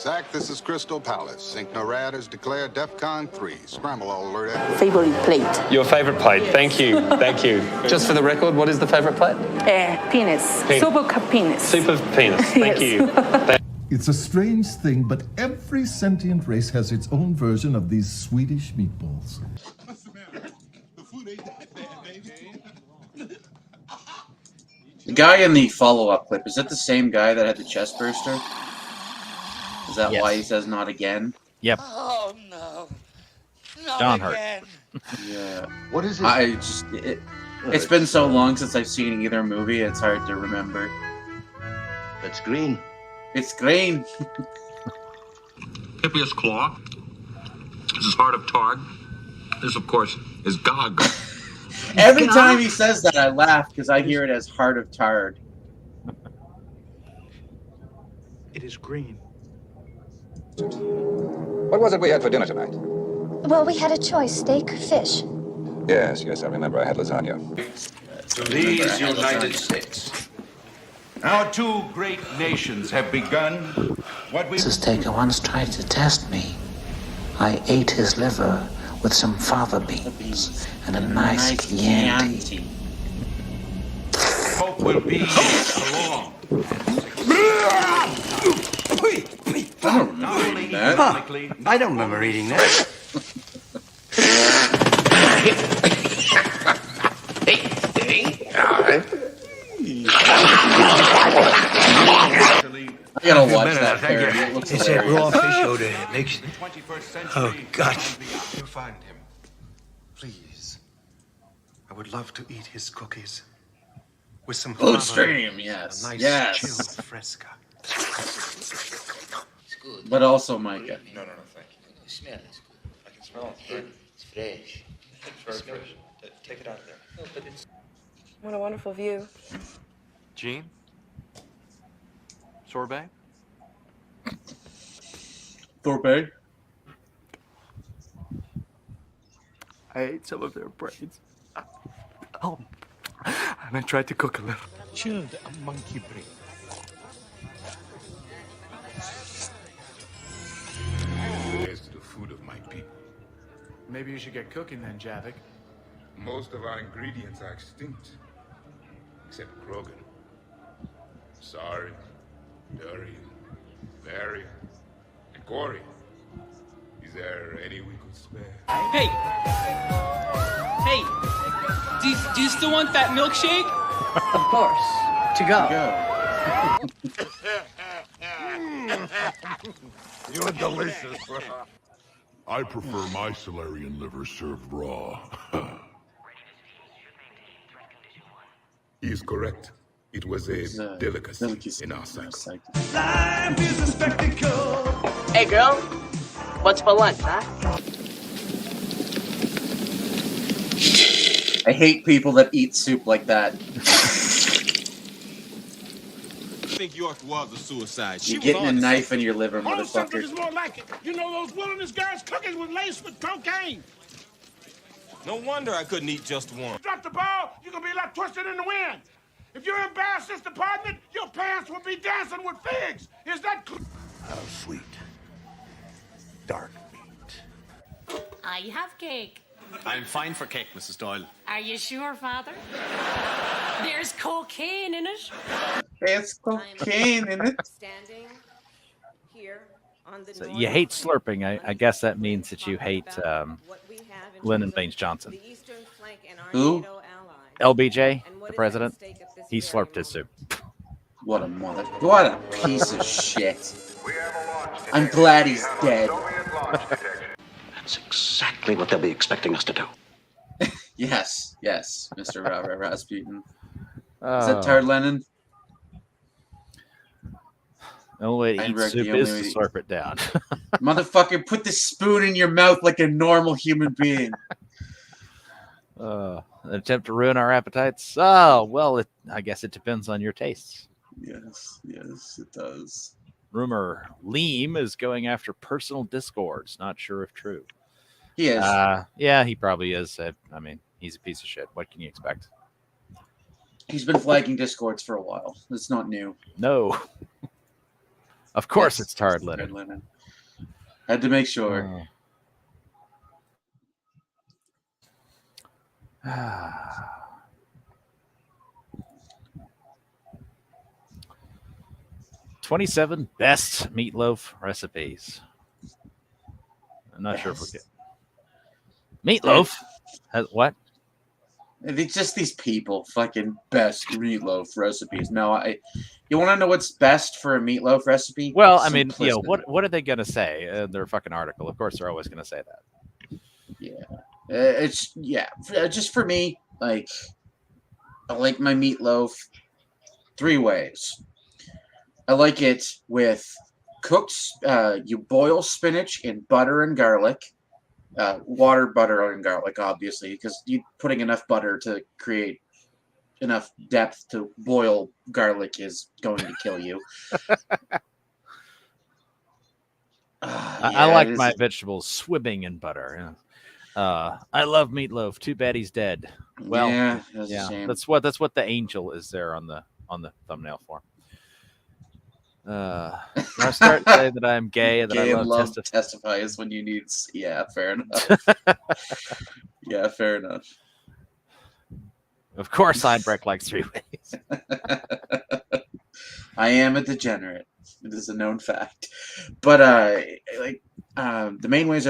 Zach, this is Crystal Palace. Sync NORAD has declared DEFCON 3. Scramble all alert. Favorite plate. Your favorite plate. Thank you. Thank you. Just for the record, what is the favorite plate? Penis. Soup of penis. Soup of penis. Thank you. It's a strange thing, but every sentient race has its own version of these Swedish meatballs. What's the matter? The food ain't that bad, baby. The guy in the follow-up clip, is that the same guy that had the chest burster? Is that why he says not again? Yep. Oh no. Not John Hurt. again. Yeah. What is it? It's been so long since I've seen either movie, it's hard to remember. It's green. It's green. Hippias claw. This is heart of Targ. This, of course, is Gog. Every time he says that, I laugh because I hear it as heart of Tard. It is green. What was it we had for dinner tonight? Well, we had a choice, steak or fish. Yes, I remember. I had lasagna. These United States. Our two great nations have begun what we... Mrs. Taker once tried to test me. I ate his liver with some fava beans and a nice Chianti. hope will be along. I don't remember reading that. I don't remember reading that. I gotta watch that parody. It looks It's a hilarious. raw fish odor. It makes... Oh, God. You find him. Please. I would love to eat his cookies. With some Food fava, stream, yes. a nice Yes. chilled fresca. It's good. But also Micah. No, thank you. The smell is good. I can smell it. It's fresh. It's very fresh. Take it out of there. No, but it's... What a wonderful view. Jean? Sorbet? Sorbet. I ate some of their brains. Oh. And I tried to cook a little. Chilled a monkey brain. Here's to the food of my people. Maybe you should get cooking then, Javik. Most of our ingredients are extinct. Except Krogan. Sorry, Durian, Varian, and Corey. Is there any we could spare? Hey! Hey! Do you still want that milkshake? Of course. To go. You're delicious. I prefer my Solarian liver served raw. He is correct. It was a delicacy in our cycle. Life is a spectacle. Hey, girl. What's for lunch, huh? I hate people that eat soup like that. I think York was a suicide. You're getting a knife in your liver, All something is motherfucker. more like it. You know those wilderness guys cooking with laced with cocaine. No wonder I couldn't eat just one. Drop the ball, you're gonna be like twisted in the wind. If you embarrass this department, your pants will be dancing with figs. Is that clear? How sweet. Dark meat. I have cake. I'm fine for cake, Mrs. Doyle. Are you sure, Father? There's cocaine in it. There's cocaine in it. Standing here on the So you hate slurping. I guess that means that you hate Lyndon Baines Johnson. Who? LBJ, the president. He slurped his soup. What a mother. What a piece of shit. I'm glad he's dead. That's exactly what they'll be expecting us to do. Yes, Mr. Rasputin. Is that Tard Lennon? The only way to eat Heinrich, soup the only is way to to- slurp it down. Motherfucker, put the spoon in your mouth like a normal human being. An attempt to ruin our appetites? Oh, well, I guess it depends on your tastes. Yes, it does. Rumor, Liam is going after personal discords. Not sure if true. He is. Yeah, he probably is. I mean, he's a piece of shit. What can you expect? He's been flagging discords for a while. It's not new. No. Of course, Yes, it's tarred tarred linen. Had to make sure. Oh. 27 best meatloaf recipes. I'm not sure if we're getting meatloaf. Has what? It's just these people fucking best meatloaf recipes. No, you want to know what's best for a meatloaf recipe? Well, I mean, Simplicity. what are they gonna say in their fucking article? Of course, they're always gonna say that. Yeah. Just for me, like, I like my meatloaf 3 ways. I like it with cooked. You boil spinach in butter and garlic. Water, butter, and garlic, obviously, because you're putting enough butter to create enough depth to boil garlic is going to kill you. I like my vegetables swimming in butter. Yeah. I love meatloaf. Too bad he's dead. Well, yeah, that's a shame. That's what the angel is there on the thumbnail for. I start saying that I'm gay and that Gay I love testify is when you need. Yeah, fair enough. Yeah, fair enough. Of course, Einbrecht likes 3 ways. I am a degenerate. It is a known fact. But the main ways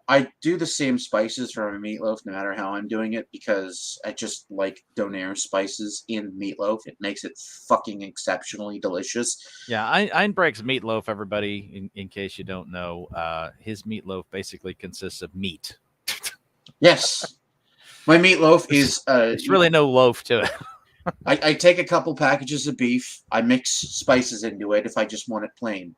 I do the same spices for my meatloaf no matter how I'm doing it because I just like Donair spices in meatloaf. It makes it fucking exceptionally delicious. Yeah, Einbrecht's meatloaf, everybody, in case you don't know, his meatloaf basically consists of meat. Yes. My meatloaf is... There's really no loaf to it. I take a couple packages of beef. I mix spices into it if I just want it plain.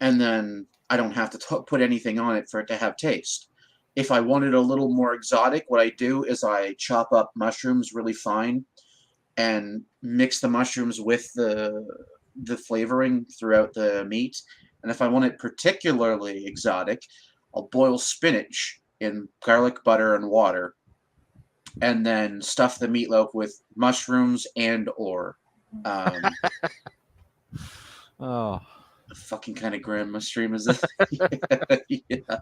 And then I don't have to put anything on it for it to have taste. If I want it a little more exotic, what I do is I chop up mushrooms really fine and mix the mushrooms with the flavoring throughout the meat. And if I want it particularly exotic, I'll boil spinach in garlic, butter, and water, and then stuff the meatloaf with mushrooms and/or. Oh. The fucking kind of grandma stream is this? Yeah.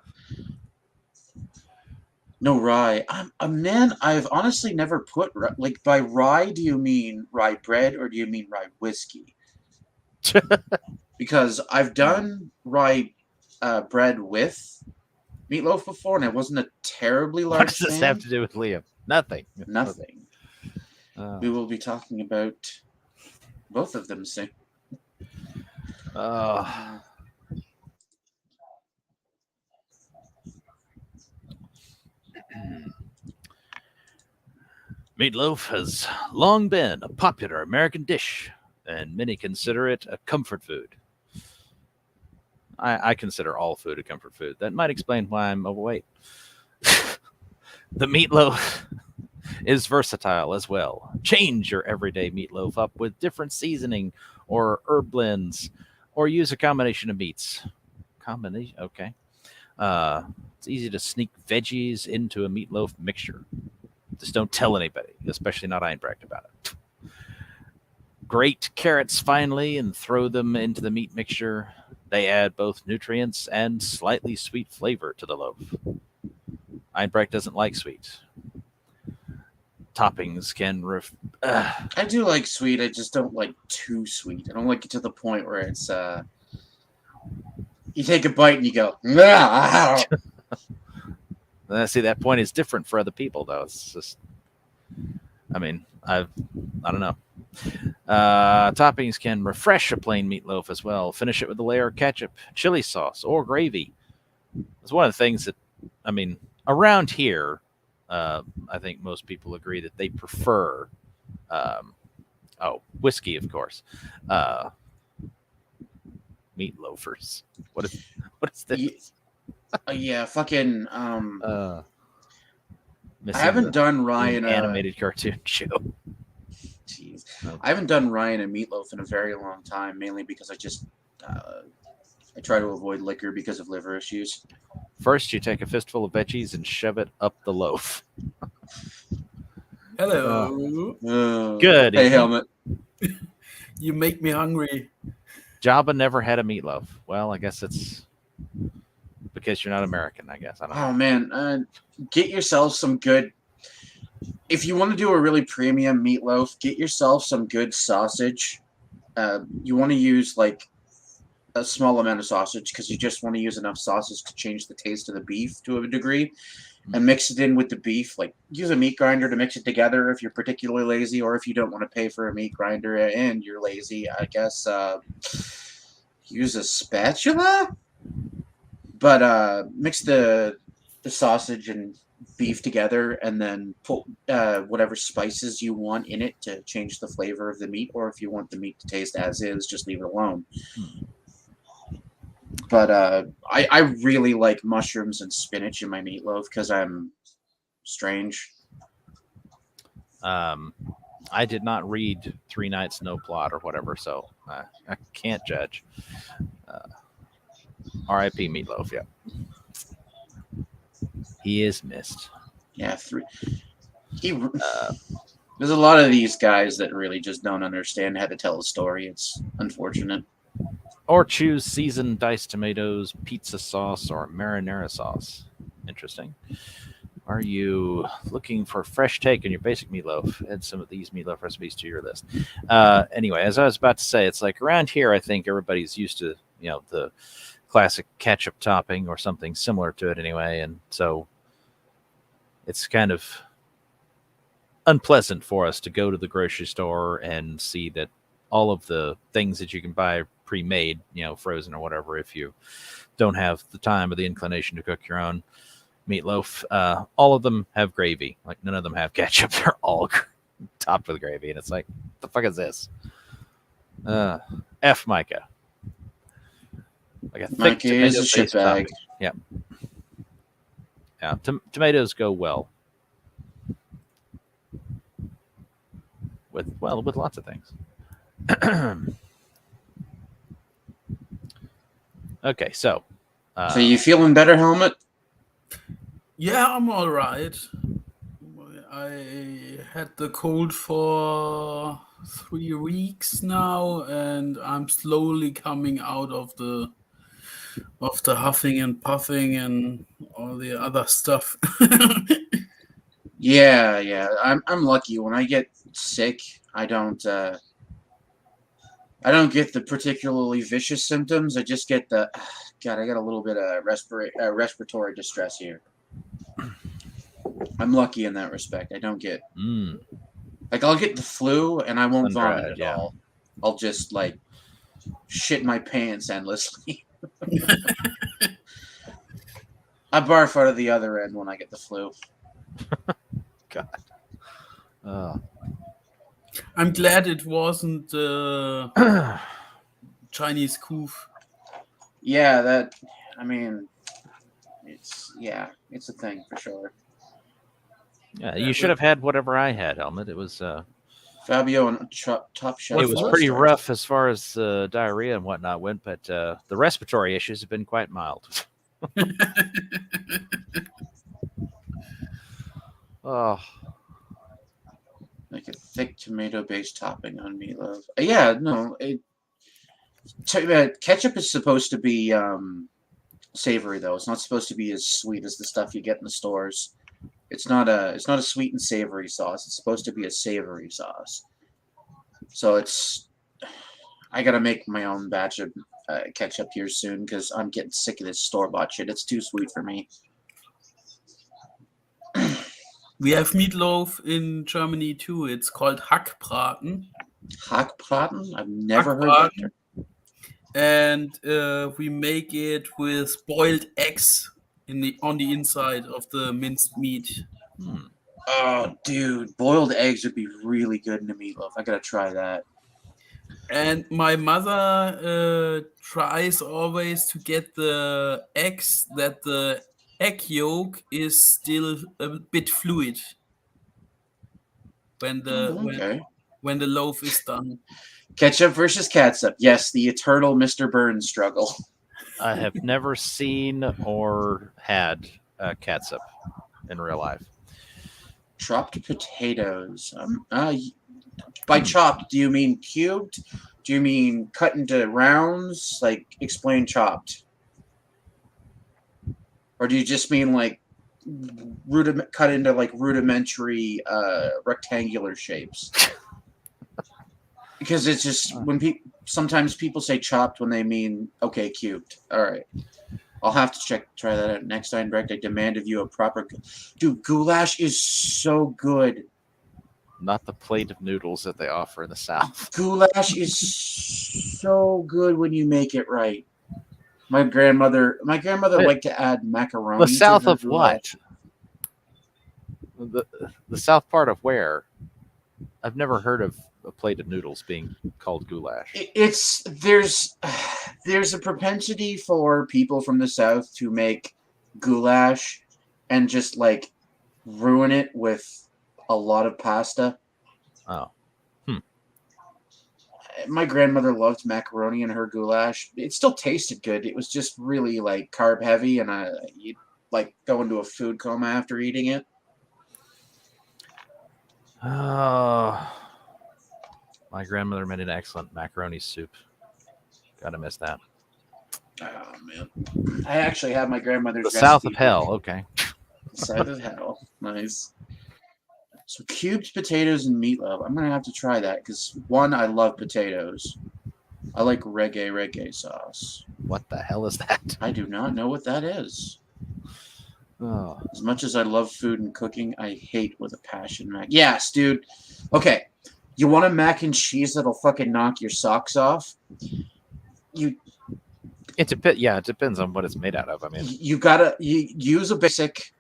No rye. Man, I've honestly never put like by rye. Do you mean rye bread or do you mean rye whiskey? Because I've done rye bread with meatloaf before, and it wasn't a terribly large. What does this have to do with Liam? Nothing. Nothing. We will be talking about both of them soon. Meatloaf has long been a popular American dish, and many consider it a comfort food. I consider all food a comfort food. That might explain why I'm overweight. The meatloaf is versatile as well. Change your everyday meatloaf up with different seasoning or herb blends, or use a combination of meats. Okay. It's easy to sneak veggies into a meatloaf mixture. Just don't tell anybody, especially not Einbrecht, about it. Grate carrots finely and throw them into the meat mixture. They add both nutrients and slightly sweet flavor to the loaf. Einbrecht doesn't like sweet. Toppings can... I do like sweet, I just don't like too sweet. I don't like it to the point where it's... You take a bite and you go... See, that point is different for other people, though. It's just... I mean, I don't know. Toppings can refresh a plain meatloaf as well. Finish it with a layer of ketchup, chili sauce, or gravy. It's one of the things that, I mean, around here, I think most people agree that they prefer, whiskey, of course. Meatloafers. What is this? Yeah, fucking. I Missing haven't done rye in animated cartoon show. Jeez, I haven't done rye in a meatloaf in a very long time, mainly because I just I try to avoid liquor because of liver issues. First, you take a fistful of veggies and shove it up the loaf. Hello. Good. Hey, Helmet. You make me hungry. Jabba never had a meatloaf. Well, I guess it's because you're not American, I guess. I don't know. Oh, man. Get yourself some good... If you want to do a really premium meatloaf, get yourself some good sausage. You want to use, like, a small amount of sausage because you just want to use enough sausage to change the taste of the beef to a degree. And mix it in with the beef. Like, use a meat grinder to mix it together if you're particularly lazy, or if you don't want to pay for a meat grinder and you're lazy, I guess use a spatula. But mix the sausage and beef together, and then put whatever spices you want in it to change the flavor of the meat, or if you want the meat to taste as is, just leave it alone. But I really like mushrooms and spinach in my meatloaf because I'm strange. I did not read Three Nights No Plot or whatever, so I can't judge. R.I.P. Meatloaf, yeah. He is missed. Yeah, there's a lot of these guys that really just don't understand how to tell a story. It's unfortunate. Or choose seasoned diced tomatoes, pizza sauce, or marinara sauce. Interesting. Are you looking for a fresh take on your basic meatloaf? Add some of these meatloaf recipes to your list. Anyway, as I was about to say, it's like around here, I think everybody's used to, the classic ketchup topping or something similar to it anyway. And so it's kind of unpleasant for us to go to the grocery store and see that all of the things that you can buy pre-made, frozen or whatever, if you don't have the time or the inclination to cook your own meatloaf, all of them have gravy. Like, none of them have ketchup. They're all topped with gravy, and it's like, what the fuck is this? F Micah. Like a thick Micah is a shitbag. Yeah. Yeah. Tomatoes go well with lots of things. Okay, so you feeling better, Helmet? Yeah, I'm all right. I had the cold for 3 weeks now, and I'm slowly coming out of the huffing and puffing and all the other stuff. Yeah. I'm lucky. When I get sick, I don't get the particularly vicious symptoms. I just get the God. I got a little bit of respiratory distress here. I'm lucky in that respect. I don't get like, I'll get the flu and I won't vomit at all. I'll just like shit my pants endlessly. I barf out of the other end when I get the flu. God. I'm glad it wasn't Chinese coof. Yeah, it's a thing for sure. Yeah, you should have had whatever I had, Helmet. It was Fabio and Top Chef. It was pretty rough as far as diarrhea and whatnot went, but the respiratory issues have been quite mild. Oh, like a thick tomato-based topping on meatloaf. Yeah, no. Ketchup is supposed to be savory, though. It's not supposed to be as sweet as the stuff you get in the stores. It's not a sweet and savory sauce. It's supposed to be a savory sauce. So I gotta make my own batch of ketchup here soon because I'm getting sick of this store-bought shit. It's too sweet for me. We have meatloaf in Germany too. It's called Hackbraten. Hackbraten? I've never heard of it. And we make it with boiled eggs on the inside of the minced meat. Oh, dude, boiled eggs would be really good in a meatloaf. I gotta try that. And my mother tries always to get the eggs that the egg yolk is still a bit fluid when the loaf is done. Ketchup versus catsup. Yes, the eternal Mr. Burns struggle. I have never seen or had catsup in real life. Chopped potatoes. By chopped, do you mean cubed, Do you mean cut into rounds? Like, explain chopped? Or do you just mean like cut into like rudimentary rectangular shapes? Because it's just when sometimes people say chopped when they mean okay, cubed. All right, I'll have to try that out next time. Brecht, I demand of you a proper. Dude, goulash is so good. Not the plate of noodles that they offer in the South. Goulash is so good when you make it right. My grandmother liked to add macaroni. The South to her of what? The South part of where? I've never heard of a plate of noodles being called goulash. There's a propensity for people from the South to make goulash and just like ruin it with a lot of pasta. Oh. My grandmother loved macaroni in her goulash. It still tasted good. It was just really like carb heavy, and you'd like go into a food coma after eating it. Oh, my grandmother made an excellent macaroni soup. Gotta miss that. Oh man, I actually have my grandmother's The recipe. South of hell. Okay. South of hell. Nice. So cubed potatoes and meatloaf. I'm gonna have to try that because one, I love potatoes. I like reggae sauce. What the hell is that? I do not know what that is. Oh. As much as I love food and cooking, I hate with a passion Yes, dude. Okay, you want a mac and cheese that'll fucking knock your socks off? It depends on what it's made out of. I mean, you use a basic.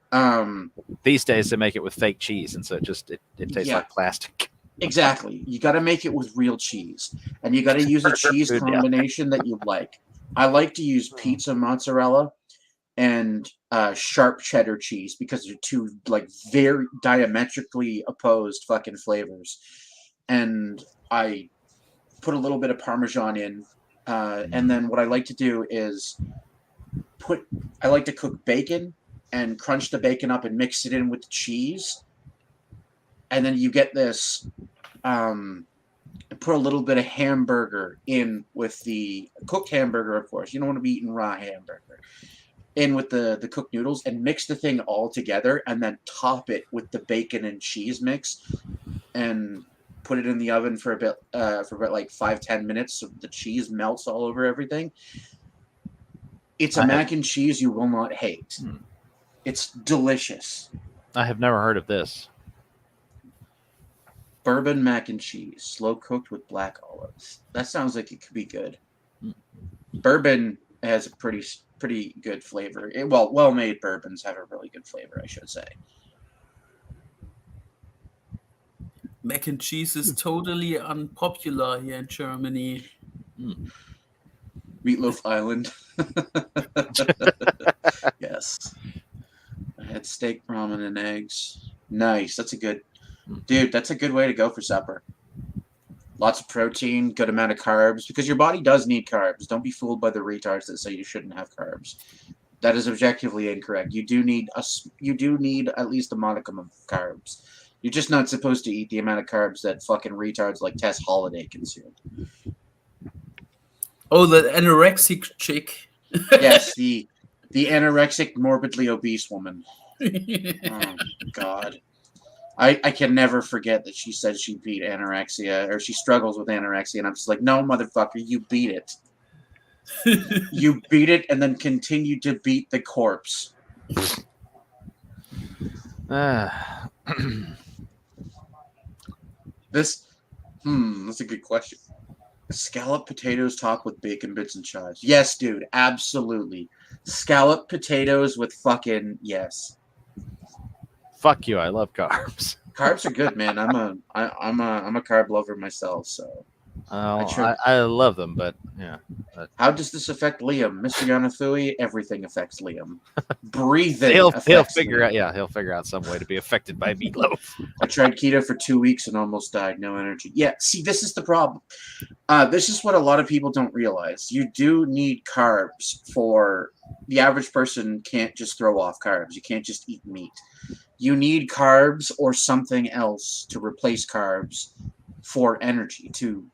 These days they make it with fake cheese, and so it tastes like plastic. Exactly. You got to make it with real cheese, and you got to use a cheese combination that you like. I like to use pizza mozzarella and sharp cheddar cheese because they're two like very diametrically opposed fucking flavors. And I put a little bit of Parmesan in, and then what I like to do is I like to cook bacon and crunch the bacon up and mix it in with the cheese. And then you get this, put a little bit of hamburger in with the cooked hamburger, of course. You don't want to be eating raw hamburger. In with the cooked noodles and mix the thing all together and then top it with the bacon and cheese mix and put it in the oven for about like 5-10 minutes so the cheese melts all over everything. It's a mac and cheese you will not hate. It's delicious. I have never heard of this. Bourbon mac and cheese, slow cooked with black olives. That sounds like it could be good. Bourbon has a pretty good flavor. Well-made bourbons have a really good flavor, I should say. Mac and cheese is totally unpopular here in Germany. Meatloaf Island. Yes. I had steak, ramen, and eggs. Nice. That's a good way to go for supper. Lots of protein, good amount of carbs, because your body does need carbs. Don't be fooled by the retards that say you shouldn't have carbs. That is objectively incorrect. You do need at least a modicum of carbs. You're just not supposed to eat the amount of carbs that fucking retards like Tess Holiday consume. Oh, the anorexic chick. Yes, the anorexic, morbidly obese woman. Oh, God. I can never forget that she said she beat anorexia, or she struggles with anorexia, and I'm just like, no, motherfucker, you beat it. You beat it and then continue to beat the corpse. That's a good question. Scalloped potatoes topped with bacon bits and chives. Yes, dude, absolutely. Scalloped potatoes with fucking yes. Fuck you! I love carbs. Carbs are good, man. I'm a carb lover myself, so. I love them, but yeah. How does this affect Liam, Mr. Yanafui? Everything affects Liam. Breathing. He'll figure out. Yeah, he'll figure out some way to be affected by meatloaf. I tried keto for 2 weeks and almost died. No energy. Yeah, see, this is the problem. This is what a lot of people don't realize. You do need carbs for the average person. Can't just throw off carbs. You can't just eat meat. You need carbs or something else to replace carbs for energy, to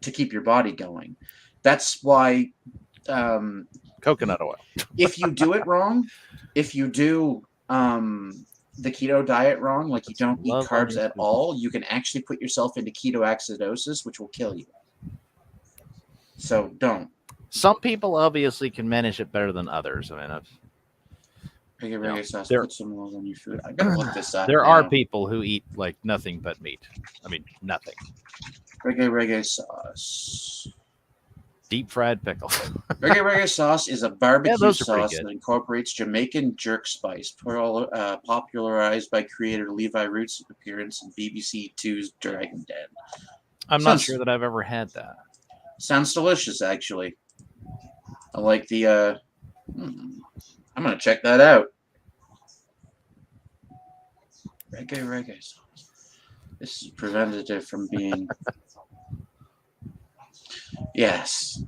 to keep your body going. That's why Coconut oil. if you do it wrong, if you do the keto diet wrong, like you don't eat love carbs onions at too. all, you can actually put yourself into ketoacidosis, which will kill you. So don't. Some people obviously can manage it better than others. I mean, Reggae sauce. there- Put some oils on your food. I gotta look this up. there now. are people who eat like nothing but meat. I mean, nothing. Reggae sauce. Deep fried pickle. Reggae sauce is a barbecue those are pretty sauce good. that incorporates Jamaican jerk spice, popularized by creator Levi Roots' appearance in BBC Two's Dragon Den. I'm not sure that I've ever had that. Sounds delicious, actually. I like the. I'm gonna check that out. Reggae sauce. This is preventative from being. Yes.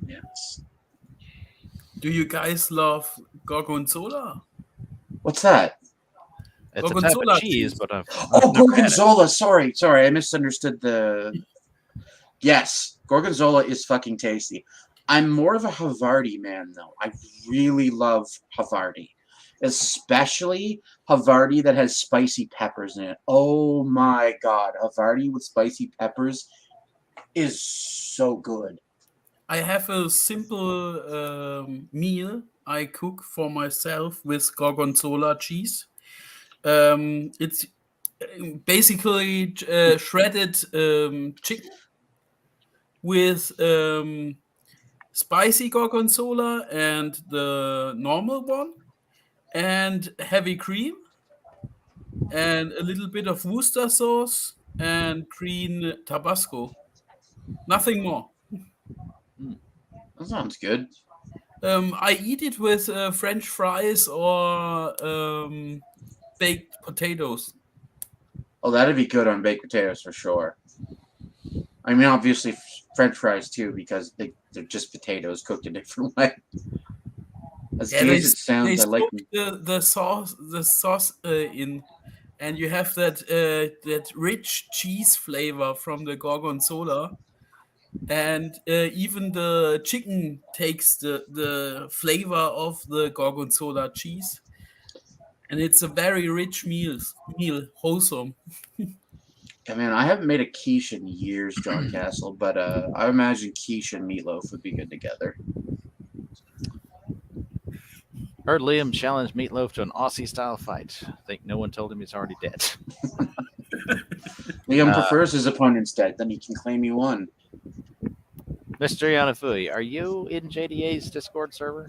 Do you guys love gorgonzola? What's that? It's a type Gorgonzola of cheese, cheese. but I've Oh, never had it. gorgonzola. Sorry, I misunderstood the. Yes, gorgonzola is fucking tasty. I'm more of a Havarti man, though. I really love Havarti, especially Havarti that has spicy peppers in it. Oh my god, Havarti with spicy peppers is so good. I have a simple meal I cook for myself with gorgonzola cheese. It's basically shredded chicken with spicy gorgonzola and the normal one, and heavy cream, and a little bit of Worcester sauce and green Tabasco. Nothing more. That sounds good. I eat it with French fries or baked potatoes. Oh, that'd be good on baked potatoes for sure. I mean, obviously French fries too, because they're just potatoes cooked a different way. As gay as it sounds, I like the sauce in, and you have that rich cheese flavor from the gorgonzola, and even the chicken takes the flavor of the gorgonzola cheese, and it's a very rich meal, wholesome. I mean, I haven't made a quiche in years, John Castle, but I imagine quiche and meatloaf would be good together. Heard Liam challenge Meatloaf to an Aussie-style fight. I think no one told him he's already dead. Liam prefers his opponents dead, then he can claim he won. Mr. Yanafui, are you in JDA's Discord server?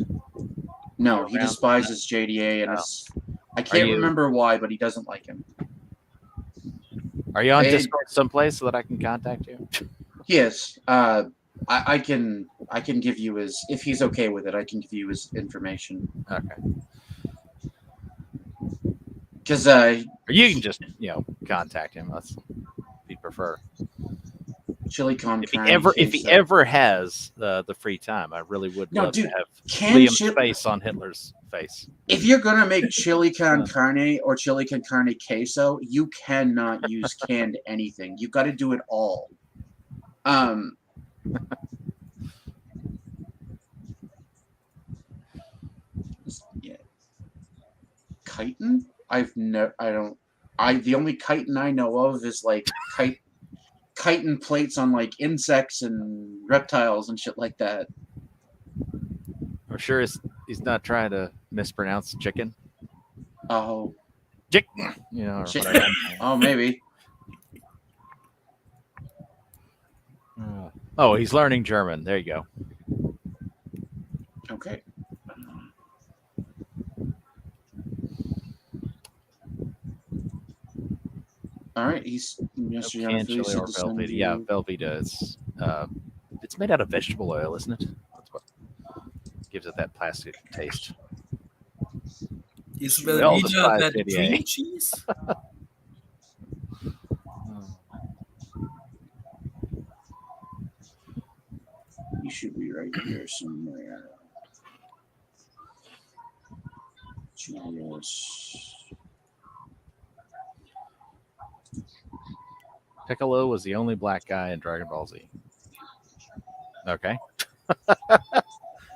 No, he despises JDA, and I can't remember why, but he doesn't like him. Are you on Discord someplace so that I can contact you? He is. I can give you his, if he's okay with it, I can give you his information. Okay. Because you can just contact him. That's if you prefer. Chili con if he ever has the free time, I really would love to have Liam's face on Hitler's face. If you're gonna make chili con carne or chili con carne queso, you cannot use canned anything. You've got to do it all. Yeah. Chitin? The only chitin I know of is like chitin plates on like insects and reptiles and shit like that. I'm sure he's not trying to mispronounce chicken. Oh. Chicken. Oh, maybe. Oh, he's learning German. There you go. Okay. All right, he's Canned chili or Velveeta. Yeah, Velveeta is. It's made out of vegetable oil, isn't it? That's what gives it that plastic taste. Is Velveeta that cream cheese? You should be right here somewhere. Piccolo was the only black guy in Dragon Ball Z. Okay.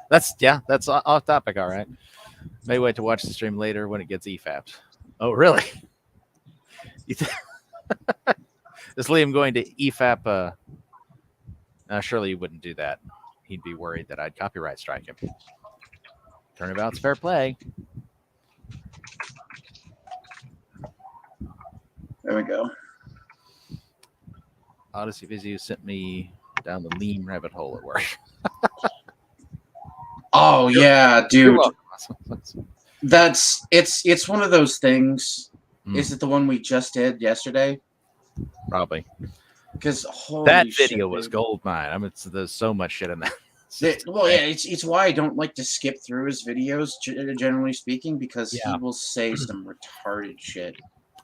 That's off topic. All right. May wait to watch the stream later when it gets EFAP'd. Oh, really? Is Liam going to EFAP? Surely he wouldn't do that. He'd be worried that I'd copyright strike him. Turnabout's fair play. There we go. Odyssey Vizio sent me down the lean rabbit hole at work. Oh yeah, dude. That's it's one of those things. Is it the one we just did yesterday? Probably. Because that video was gold mine. I mean, there's so much shit in that. Well, yeah, it's why I don't like to skip through his videos, generally speaking, because he will say some retarded shit.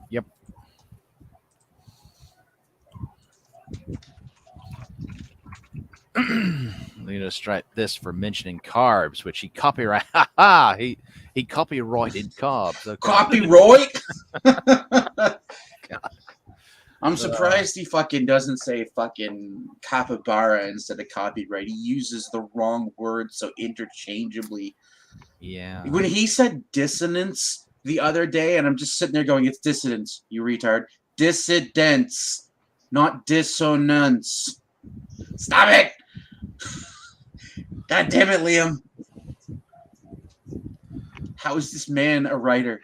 Yep. I'm gonna strike this for mentioning carbs, which he copyright. He copyrighted carbs. Okay. Copyright. I'm surprised he fucking doesn't say fucking capybara instead of copyright. He uses the wrong word so interchangeably. Yeah. When he said dissonance the other day, and I'm just sitting there going, "It's dissonance, you retard. Dissidence, not dissonance. Stop it! God damn it, Liam. How is this man a writer?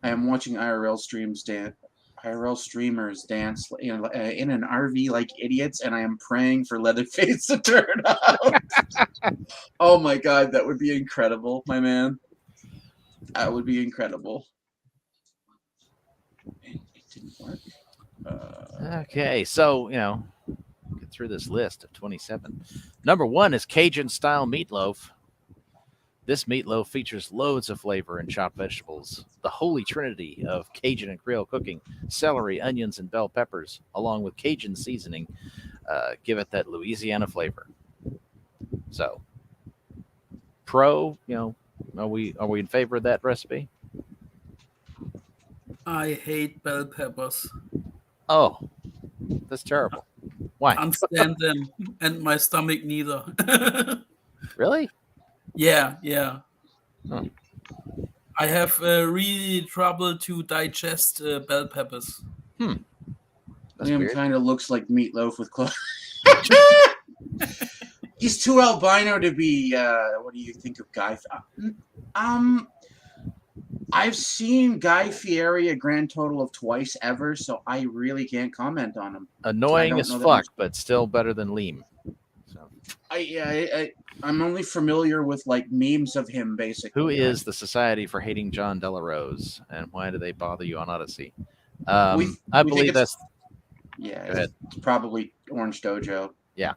I am watching IRL streamers dance in an RV like idiots, and I am praying for Leatherface to turn out." Oh my god, that would be incredible, my man. That would be incredible. It didn't work. Okay, so get through this list of 27. Number 1 is Cajun style meatloaf. This meatloaf features loads of flavor and chopped vegetables, the holy trinity of Cajun and Creole cooking, celery, onions, and bell peppers, along with Cajun seasoning, give it that Louisiana flavor. So, are we in favor of that recipe? I hate bell peppers. Oh, that's terrible. Why? Can't stand them, and my stomach neither. Really? Yeah. Huh. I have really trouble to digest bell peppers. Liam kind of looks like Meatloaf with clothes. He's too albino to be. What do you think of Guy? I've seen Guy Fieri a grand total of twice ever, so I really can't comment on him. Annoying as fuck, but still better than Liam. So. I'm only familiar with like memes of him, basically. Who is the Society for Hating John Delarose, and why do they bother you on Odyssey? I believe that's. Yeah, it's probably Orange Dojo. Yeah.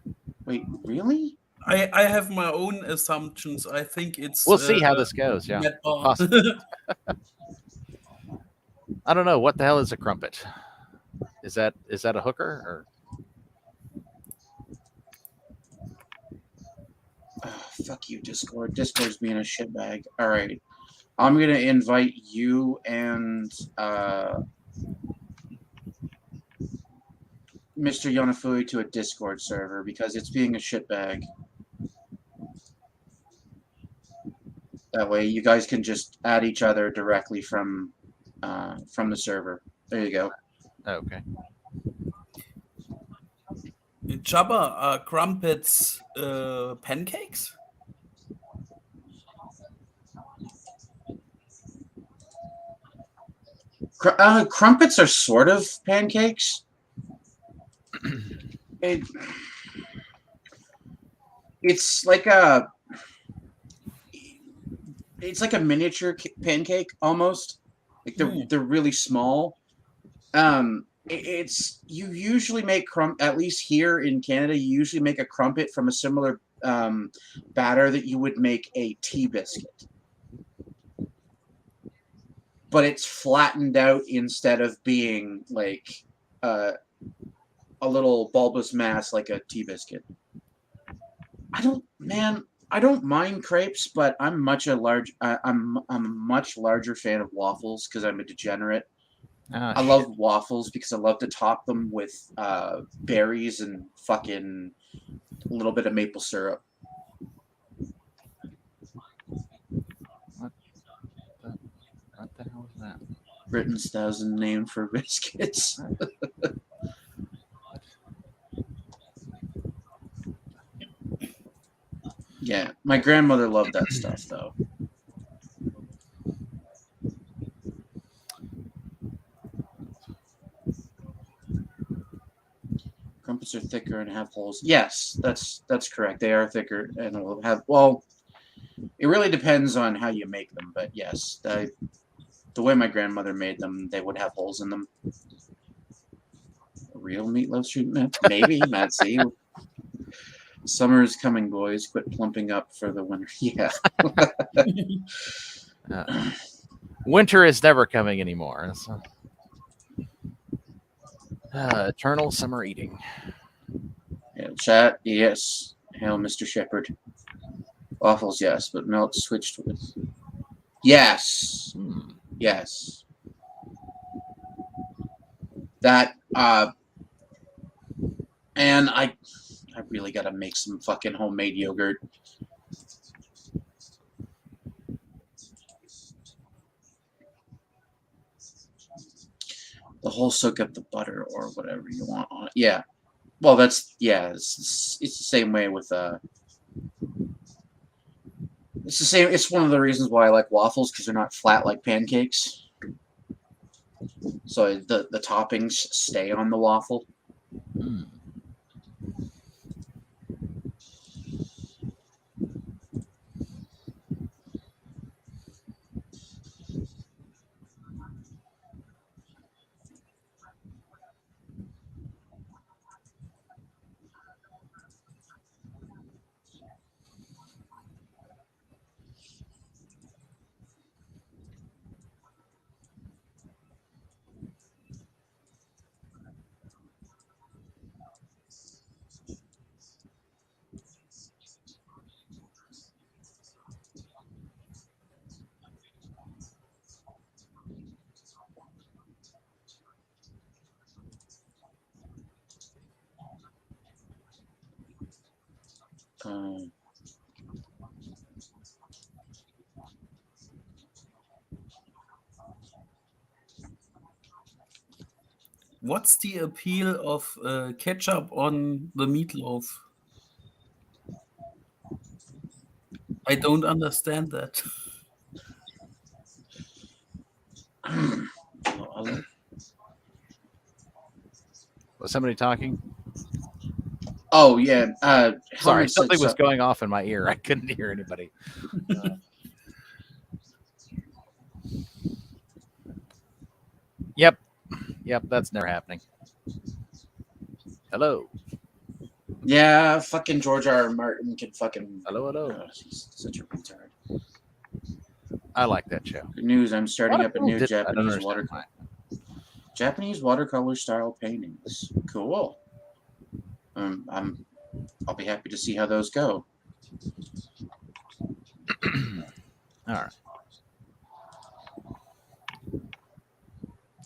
Wait, really? I have my own assumptions. I think it's. We'll see how this goes. Yeah. I don't know. What the hell is a crumpet? Is that a hooker or? Oh, fuck you, Discord. Discord's being a shitbag. All right, I'm gonna invite you and Mr. Yonafui to a Discord server because it's being a shitbag. That way, you guys can just add each other directly from the server. There you go. Okay. Jabba, are crumpets pancakes? Crumpets are sort of pancakes. It's like a miniature pancake almost. Like they're really small. You usually make at least here in Canada, you usually make a crumpet from a similar batter that you would make a tea biscuit. But it's flattened out instead of being like a little bulbous mass like a tea biscuit. I don't mind crepes, but I'm a much larger fan of waffles because I'm a degenerate. I love waffles because I love to top them with berries and fucking A little bit of maple syrup. What the hell is that? Britain's 1,000 name for biscuits. Yeah, my grandmother loved that stuff, though. Crumpets are thicker and have holes. Yes, that's correct. They are thicker and will have. Well, it really depends on how you make them, but yes, the way my grandmother made them, they would have holes in them. A real meatloaf treatment? Maybe. Let's see. Summer is coming, boys. Quit plumping up for the winter. Yeah. Winter is never coming anymore. So. Eternal summer eating. Yeah, chat, yes. Hail, Mr. Shepherd. Waffles, yes, but milk switched with. Yes. Yes. That, and I really gotta make some fucking homemade yogurt. The whole soak up the butter or whatever you want on it. Yeah. Well, it's the same way with it's the same. It's one of the reasons why I like waffles, because they're not flat like pancakes. So the toppings stay on the waffle. What's the appeal of ketchup on the meatloaf? I don't understand that. Was somebody talking? Oh yeah. Sorry, something was going off in my ear. I couldn't hear anybody. Yep, that's never happening. Hello. Yeah, fucking George R. R. Martin can fucking. Hello. He's such a retard. I like that show. Good news! I'm starting up a new Japanese watercolor. Japanese watercolor style paintings. Cool. I'll be happy to see how those go. All right.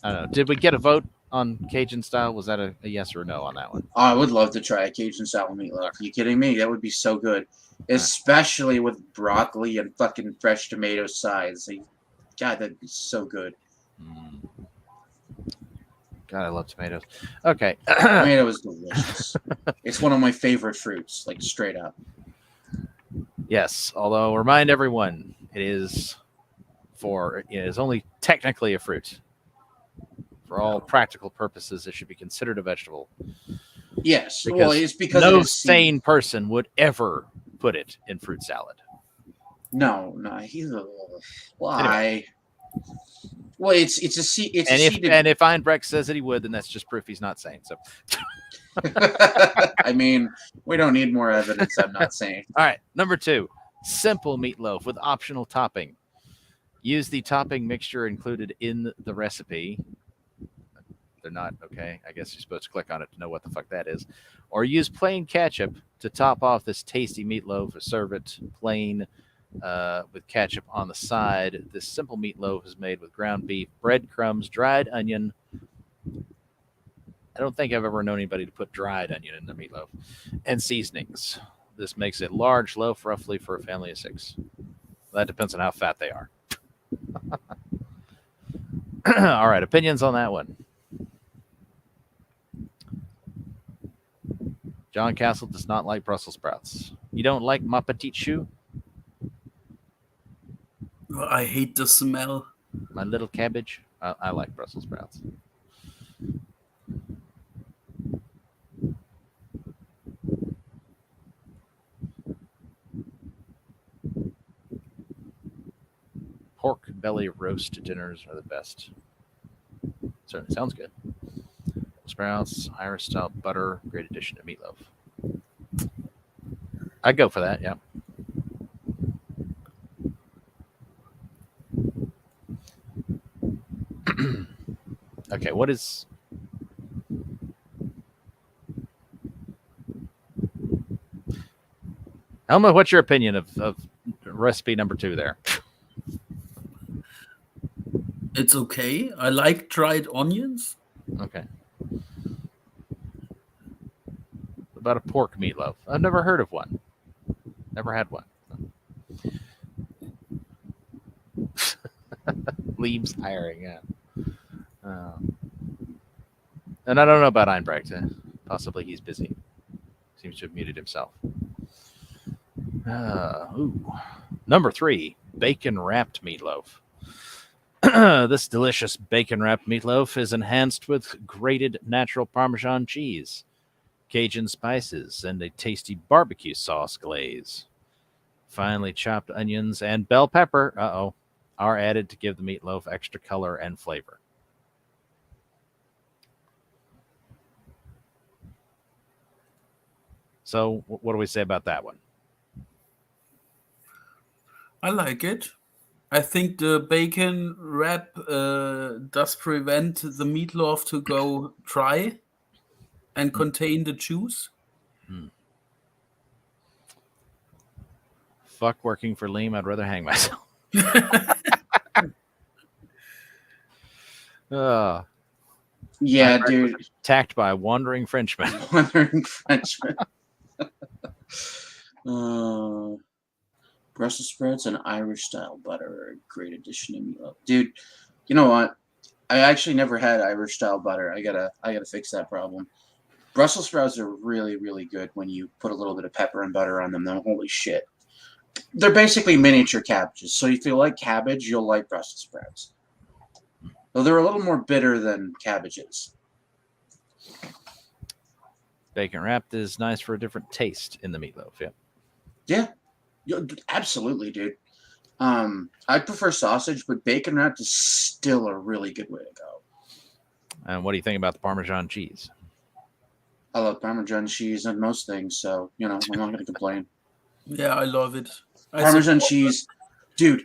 I don't know. Did we get a vote on Cajun style? Was that a yes or a no on that one? Oh, I would love to try a Cajun style meatloaf. Are you kidding me? That would be so good. Especially with broccoli and fucking fresh tomato sides. God, that'd be so good. God, I love tomatoes. Okay. Tomato is delicious. It's one of my favorite fruits, like straight up. Yes, although remind everyone, it is only technically a fruit. For all practical purposes, it should be considered a vegetable. Yes, well, it's because no sane person would ever put it in fruit salad. No, he's a why. Anyway. Well, it's a seed. It's and a if seed and if Einbrecht says that he would, then that's just proof he's not sane. So, I mean, we don't need more evidence. I'm not sane. All right, number 2, simple meatloaf with optional topping. Use the topping mixture included in the recipe. They're not okay. I guess you're supposed to click on it to know what the fuck that is, or use plain ketchup to top off this tasty meatloaf. Or serve it plain. With ketchup on the side. This simple meatloaf is made with ground beef, breadcrumbs, dried onion, I don't think I've ever known anybody to put dried onion in their meatloaf. And seasonings. This makes it large loaf, roughly for a family of 6. That depends on how fat they are. All right, opinions on that one. John Castle does not like Brussels sprouts. You don't like ma petite choux? I hate the smell. My little cabbage? I like Brussels sprouts. Pork belly roast dinners are the best. Certainly sounds good. Sprouts, Irish style butter, great addition to meatloaf. I'd go for that, yeah. Okay, what is... Elma, what's your opinion of recipe number 2 there? It's okay. I like dried onions. Okay. What about a pork meatloaf? I've never heard of one. Never had one. Leaves hiring, yeah. And I don't know about Einbrecht. Possibly he's busy. Seems to have muted himself. Number 3, bacon wrapped meatloaf. This delicious bacon wrapped meatloaf is enhanced with grated natural Parmesan cheese, Cajun spices, and a tasty barbecue sauce glaze. Finely chopped onions and bell pepper are added to give the meatloaf extra color and flavor. So, what do we say about that one? I like it. I think the bacon wrap does prevent the meatloaf to go dry and contain the juice. Fuck working for Liam. I'd rather hang myself. Yeah, dude. Attacked by a wandering Frenchman. Wandering Frenchman. Brussels sprouts and Irish style butter are a great addition to meatloaf. Dude, you know what? I actually never had Irish style butter. I gotta fix that problem. Brussels sprouts are really, really good when you put a little bit of pepper and butter on them. Though, holy shit. They're basically miniature cabbages. So if you like cabbage, you'll like Brussels sprouts. Though they're a little more bitter than cabbages. Bacon wrapped is nice for a different taste in the meatloaf, yeah. Yeah. Absolutely, dude. I prefer sausage, but bacon wrapped is still a really good way to go. And what do you think about the Parmesan cheese? I love Parmesan cheese and most things, so, I'm not going to complain. Yeah, I love it. Parmesan cheese. Dude,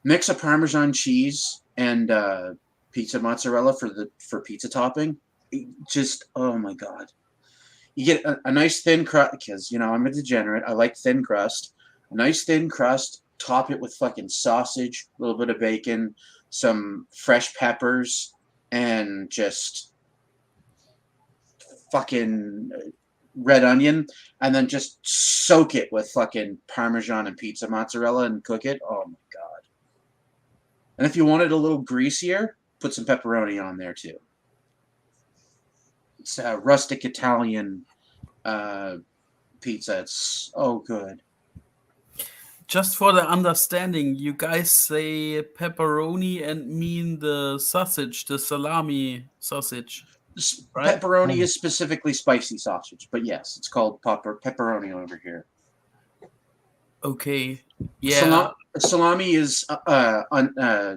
mix a Parmesan cheese and pizza mozzarella for pizza topping. Just, oh my God. You get a nice thin crust, because, I'm a degenerate. I like thin crust. A nice thin crust, top it with fucking sausage, a little bit of bacon, some fresh peppers, and just fucking red onion, and then just soak it with fucking Parmesan and pizza mozzarella and cook it. Oh my God. And if you want it a little greasier, put some pepperoni on there too. It's a rustic Italian pizza. It's good. Just for the understanding, you guys say pepperoni and mean the sausage, the salami sausage. Right? Pepperoni is specifically spicy sausage, but yes, it's called pepperoni over here. Okay. Yeah. Salami is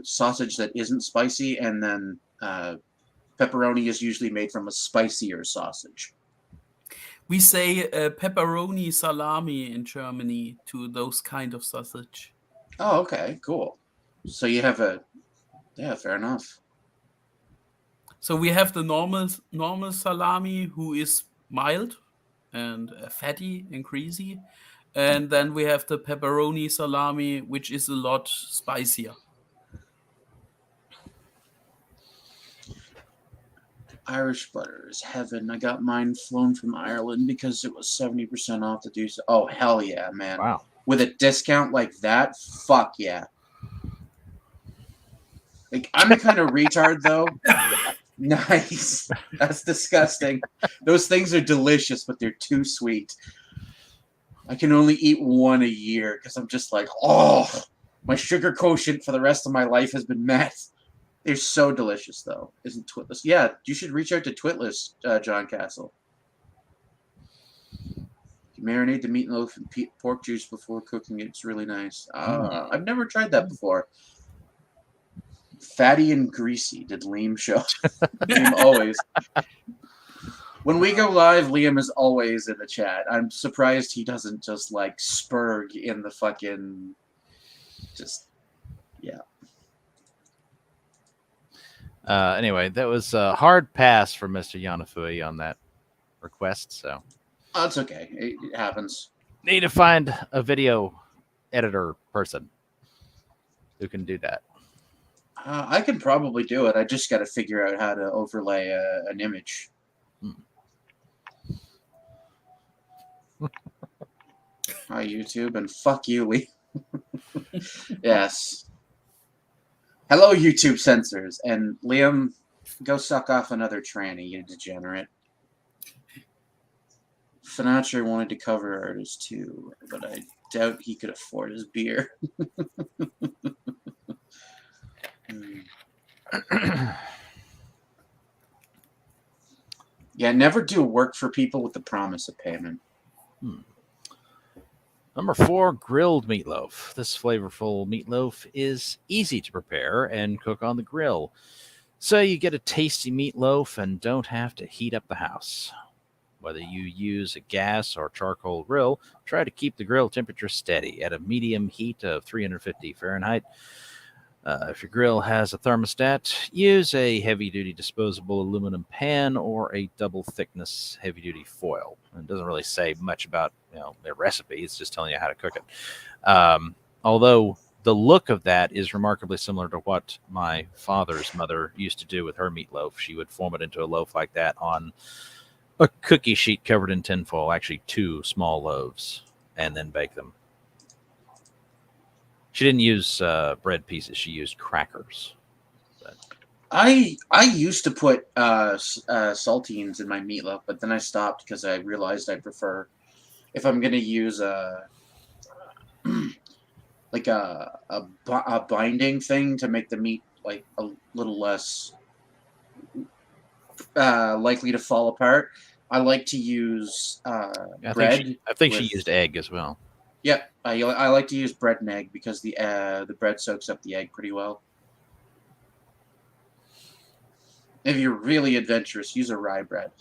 sausage that isn't spicy, and then pepperoni is usually made from a spicier sausage. We say pepperoni salami in Germany to those kind of sausage. Oh, okay, cool. So you have fair enough. So we have the normal salami, who is mild and fatty and greasy, and then we have the pepperoni salami, which is a lot spicier. Irish butter is heaven. I got mine flown from Ireland because it was 70% off to do so. Oh, hell yeah, man. Wow. With a discount like that, fuck yeah. Like, I'm the kind of retard, though. Nice. That's disgusting. Those things are delicious, but they're too sweet. I can only eat one a year because I'm just like, oh, my sugar quotient for the rest of my life has been met. They're so delicious, though. Isn't Twitless? Yeah, you should reach out to Twitless, John Castle. You marinate the meatloaf in pork juice before cooking it. It's really nice. I've never tried that before. Fatty and greasy, did Liam show? Liam always. When we go live, Liam is always in the chat. I'm surprised he doesn't just, like, spurg in the fucking... Just... Yeah. Anyway, that was a hard pass for Mr. Yanafui on that request, so... Oh, it's okay. It happens. Need to find a video editor person who can do that. I can probably do it. I just got to figure out how to overlay an image. Hi, YouTube, and fuck you, Lee. Yes. Hello, YouTube censors. And Liam, go suck off another tranny, you degenerate. Sinatra wanted to cover artist too, but I doubt he could afford his beer. Yeah, never do work for people with the promise of payment. Number 4, grilled meatloaf. This flavorful meatloaf is easy to prepare and cook on the grill, so you get a tasty meatloaf and don't have to heat up the house. Whether you use a gas or charcoal grill, try to keep the grill temperature steady at a medium heat of 350 Fahrenheit. If your grill has a thermostat, use a heavy-duty disposable aluminum pan or a double-thickness heavy-duty foil. It doesn't really say much about their recipe. It's just telling you how to cook it. Although the look of that is remarkably similar to what my father's mother used to do with her meatloaf. She would form it into a loaf like that on a cookie sheet covered in tinfoil, actually 2 small loaves, and then bake them. She didn't use bread pieces. She used crackers. But... I used to put saltines in my meatloaf, but then I stopped because I realized I prefer, if I'm going to use a binding thing to make the meat like a little less likely to fall apart, I like to use bread. I think she used egg as well. Yep, I like to use bread and egg because the bread soaks up the egg pretty well. If you're really adventurous, use a rye bread.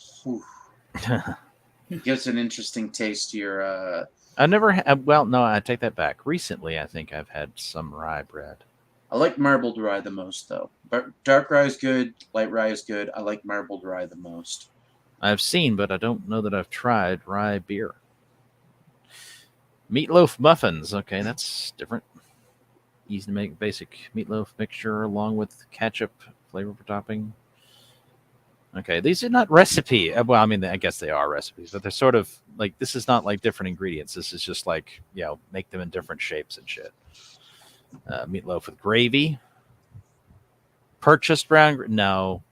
It gives an interesting taste to your... I never had... Well, no, I take that back. Recently, I think I've had some rye bread. I like marbled rye the most, though. But dark rye is good. Light rye is good. I like marbled rye the most. I've seen, but I don't know that I've tried rye beer. Meatloaf Muffins. Okay, that's different. Easy to make basic meatloaf mixture along with ketchup flavor for topping. Okay, these are not recipe. Well, I mean, I guess they are recipes, but they're sort of like, this is not like different ingredients. This is just like, make them in different shapes and shit. Meatloaf with gravy. Purchased brown. No,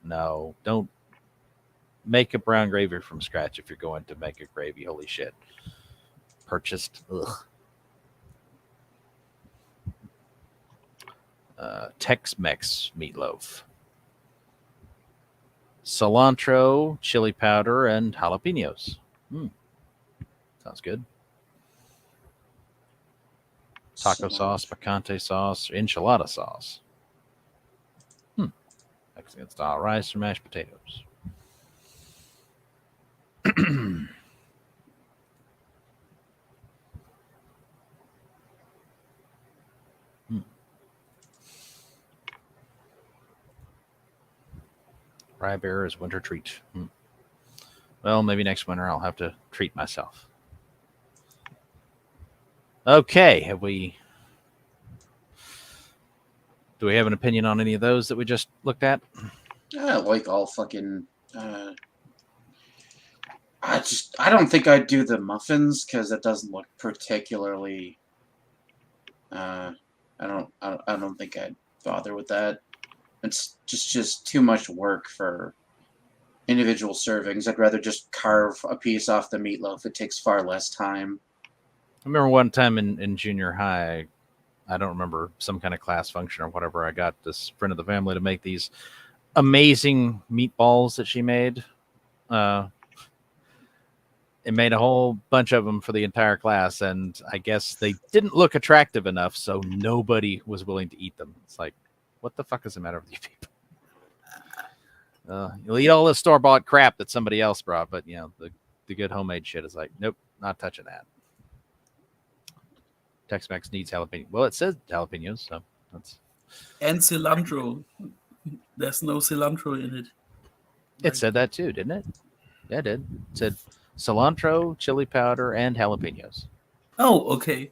don't make a brown gravy from scratch if you're going to make a gravy. Holy shit. Purchased. Ugh. Tex-Mex meatloaf. Cilantro, chili powder, and jalapenos. Sounds good. Taco sauce, picante sauce, enchilada sauce. Mexican style rice or mashed potatoes. Rye beer is winter treat. Well, maybe next winter I'll have to treat myself. Okay, do we have an opinion on any of those that we just looked at? I like all fucking I don't think I'd do the muffins because it doesn't look particularly. I don't think I'd bother with that. It's just too much work for individual servings. I'd rather just carve a piece off the meatloaf. It takes far less time. I remember one time in junior high, I don't remember, some kind of class function or whatever, I got this friend of the family to make these amazing meatballs that she made. It made a whole bunch of them for the entire class, and I guess they didn't look attractive enough, so nobody was willing to eat them. It's like, what the fuck is the matter with you people? You'll eat all this store-bought crap that somebody else brought, but, you know, the good homemade shit is like, nope, not touching that. Tex-Mex needs jalapeno. Well, it says jalapenos, so that's... And cilantro. There's no cilantro in it. It said that too, didn't it? Yeah, it did. It said cilantro, chili powder, and jalapenos. Oh, okay.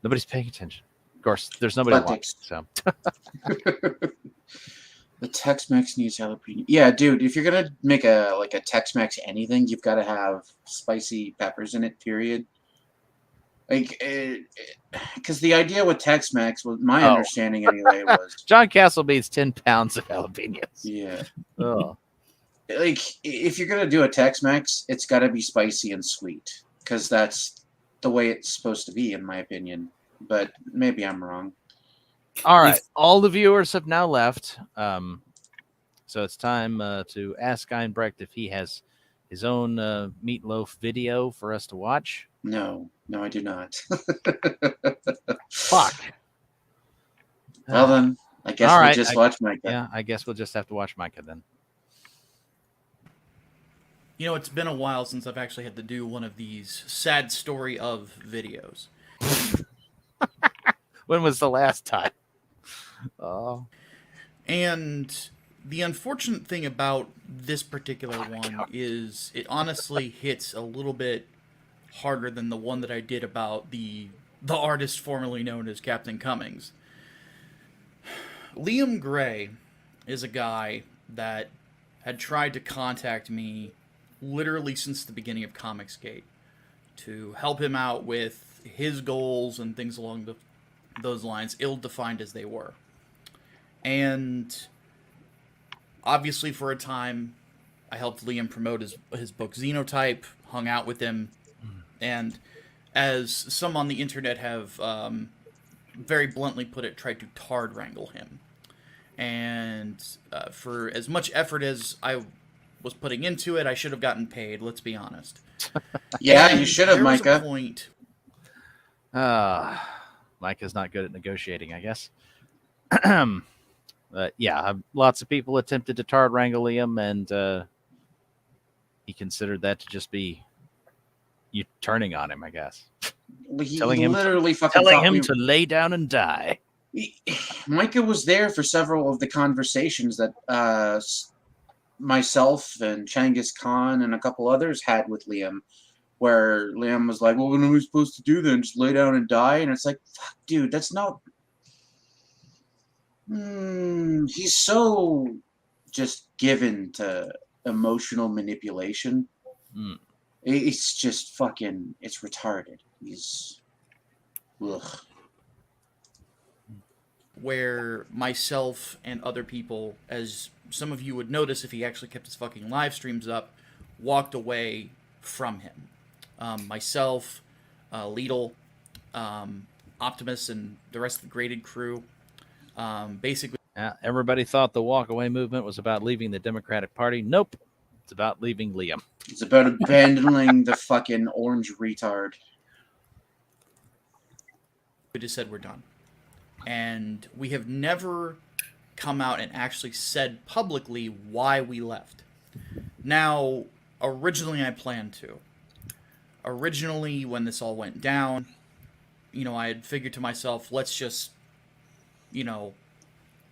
Nobody's paying attention. Of course, there's nobody watching, so... The Tex-Mex needs jalapeno. Yeah, dude, if you're gonna make a Tex-Mex anything, you've got to have spicy peppers in it. Period. Like, because the idea with Tex-Mex, was my understanding anyway, was John Castle needs 10 pounds of jalapenos. Yeah. Oh. Like, if you're gonna do a Tex-Mex, it's got to be spicy and sweet, because that's the way it's supposed to be, in my opinion. But maybe I'm wrong. All right, all the viewers have now left, so it's time to ask Einbrecht if he has his own meatloaf video for us to watch. No, I do not. Fuck. Well then, I guess we'll just watch Micah. Yeah, I guess we'll just have to watch Micah then. You know, it's been a while since I've actually had to do one of these sad story of videos. When was the last time? Oh. And the unfortunate thing about this particular one is it honestly hits a little bit harder than the one that I did about the artist formerly known as Captain Cummings. Liam Gray is a guy that had tried to contact me literally since the beginning of Comicsgate to help him out with his goals and things along those lines, ill-defined as they were. And obviously for a time, I helped Liam promote his book Xenotype, hung out with him, and as some on the internet have very bluntly put it, tried to tard wrangle him. And for as much effort as I was putting into it, I should have gotten paid, let's be honest. Yeah, you should have, Micah. There was a point... Micah's not good at negotiating, I guess. Yeah, lots of people attempted to tard wrangle Liam, and he considered that to just be you turning on him, I guess. Telling him to lay down and die. Micah was there for several of the conversations that myself and Changus Khan and a couple others had with Liam, where Liam was like, well, what are we supposed to do then? Just lay down and die? And it's like, fuck, dude, that's not... he's so just given to emotional manipulation. It's just fucking... It's retarded. He's... Ugh. Where myself and other people, as some of you would notice if he actually kept his fucking live streams up, walked away from him. Myself, Lidl, Optimus, and the rest of the graded crew. Basically, everybody thought the walk-away movement was about leaving the Democratic Party. Nope. It's about leaving Liam. It's about abandoning the fucking orange retard. We just said we're done. And we have never come out and actually said publicly why we left. Now, originally I planned to. Originally, when this all went down, you know, I had figured to myself, let's just, you know,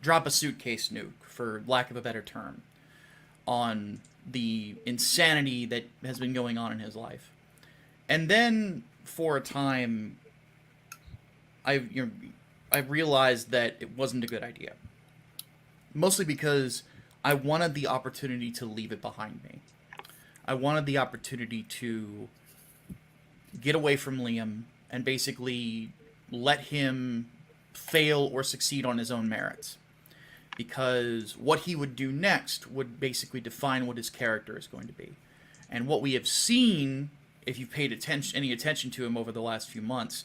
drop a suitcase nuke, for lack of a better term, on the insanity that has been going on in his life. And then, for a time, I realized that it wasn't a good idea. Mostly because I wanted the opportunity to leave it behind me. I wanted the opportunity to get away from Liam and basically let him fail or succeed on his own merits. Because what he would do next would basically define what his character is going to be. And what we have seen, if you've paid any attention to him over the last few months,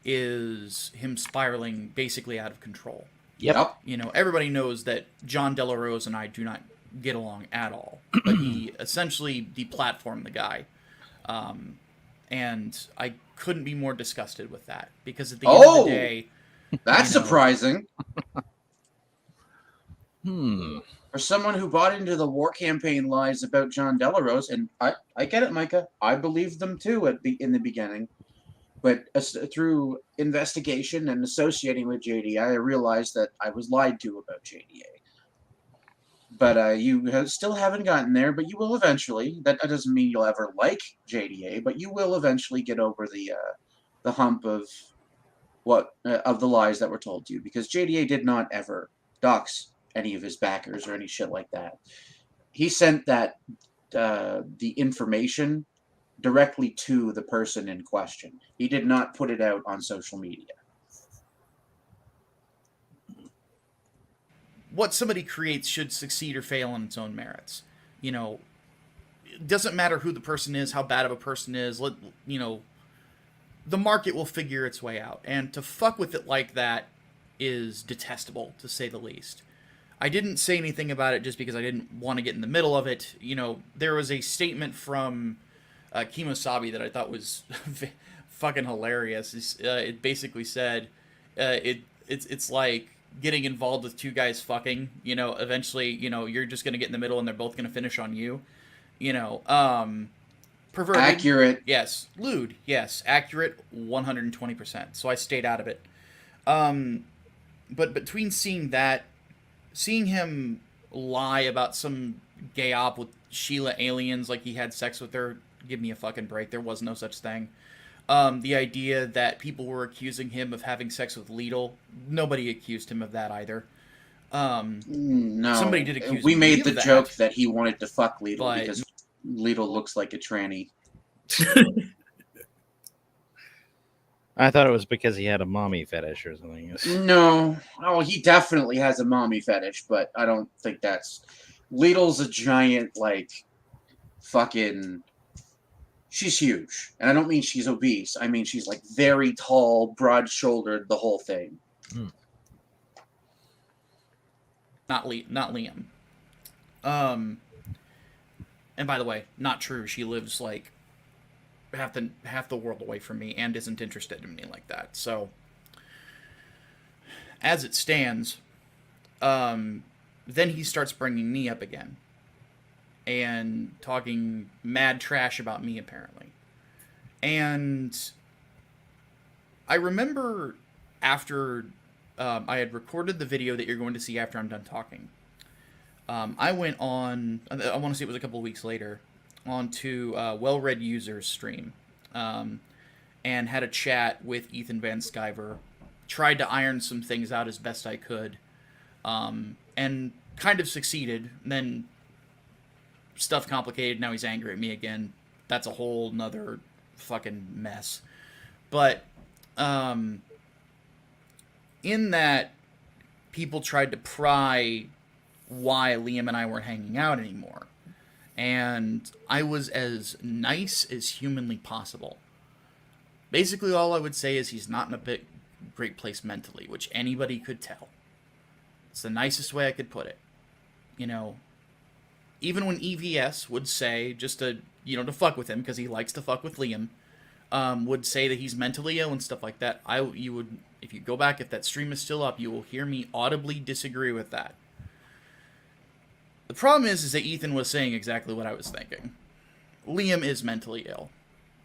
is him spiraling basically out of control. Yep. You know, everybody knows that John Delarose and I do not get along at all. But he essentially deplatformed the guy. And I couldn't be more disgusted with that. Because at the end of the day... That's surprising. For someone who bought into the war campaign lies about John Delarose, and I get it, Micah. I believed them too in the beginning. But through investigation and associating with JDA, I realized that I was lied to about JDA. But you still haven't gotten there, but you will eventually. That doesn't mean you'll ever like JDA, but you will eventually get over the hump of of the lies that were told to you, because JDA did not ever dox any of his backers or any shit like that. He sent that the information directly to the person in question. He did not put it out on social media. What somebody creates should succeed or fail on its own merits. You know, it doesn't matter who the person is, how bad of a person is. You know, the market will figure its way out. And to fuck with it like that is detestable, to say the least. I didn't say anything about it just because I didn't want to get in the middle of it. You know, there was a statement from Kimosabi that I thought was fucking hilarious. It basically said, it's like getting involved with two guys fucking. You know, eventually, you know, you're just going to get in the middle and they're both going to finish on you. You know, perverted. Accurate. Yes. Lewd. Yes. Accurate 120%. So I stayed out of it. But between seeing him lie about some gay op with Sheila aliens, like he had sex with her, give me a fucking break. There was no such thing. The idea that people were accusing him of having sex with Lidl, nobody accused him of that either. No. Somebody did accuse We me made of the joke that he wanted to fuck Lidl but because Lidl looks like a tranny. I thought it was because he had a mommy fetish or something. No. Oh, he definitely has a mommy fetish, but I don't think that's... Lidl's a giant, like, fucking... She's huge. And I don't mean she's obese. I mean she's, like, very tall, broad-shouldered, the whole thing. Not Liam. And by the way, not true. She lives, like, half the world away from me and isn't interested in me like that. So, as it stands, then he starts bringing me up again and talking mad trash about me, apparently. And I remember after I had recorded the video that you're going to see after I'm done talking, I went on, I want to say it was a couple of weeks later, onto Well-Read User's stream, and had a chat with Ethan Van Sciver, tried to iron some things out as best I could, and kind of succeeded. Then stuff complicated, now he's angry at me again. That's a whole nother fucking mess. But in that, people tried to pry why Liam and I weren't hanging out anymore. And I was as nice as humanly possible. Basically, all I would say is he's not in a great place mentally, which anybody could tell. It's the nicest way I could put it. You know, even when EVS would say, just to fuck with him, because he likes to fuck with Liam, would say that he's mentally ill and stuff like that, you would, if you go back, if that stream is still up, you will hear me audibly disagree with that. The problem is that Ethan was saying exactly what I was thinking. Liam is mentally ill.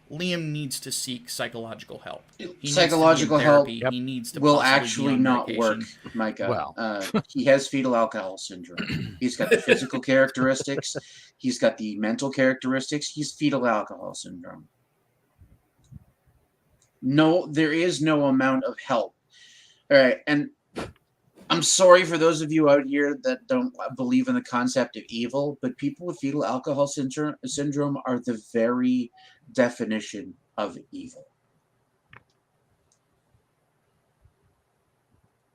Liam needs to seek psychological help. Psychological help He needs to will actually not work, Micah. Well. He has fetal alcohol syndrome. He's got the physical characteristics. He's got the mental characteristics. He's fetal alcohol syndrome. No, there is no amount of help. All right, and I'm sorry for those of you out here that don't believe in the concept of evil, but people with fetal alcohol syndrome are the very definition of evil.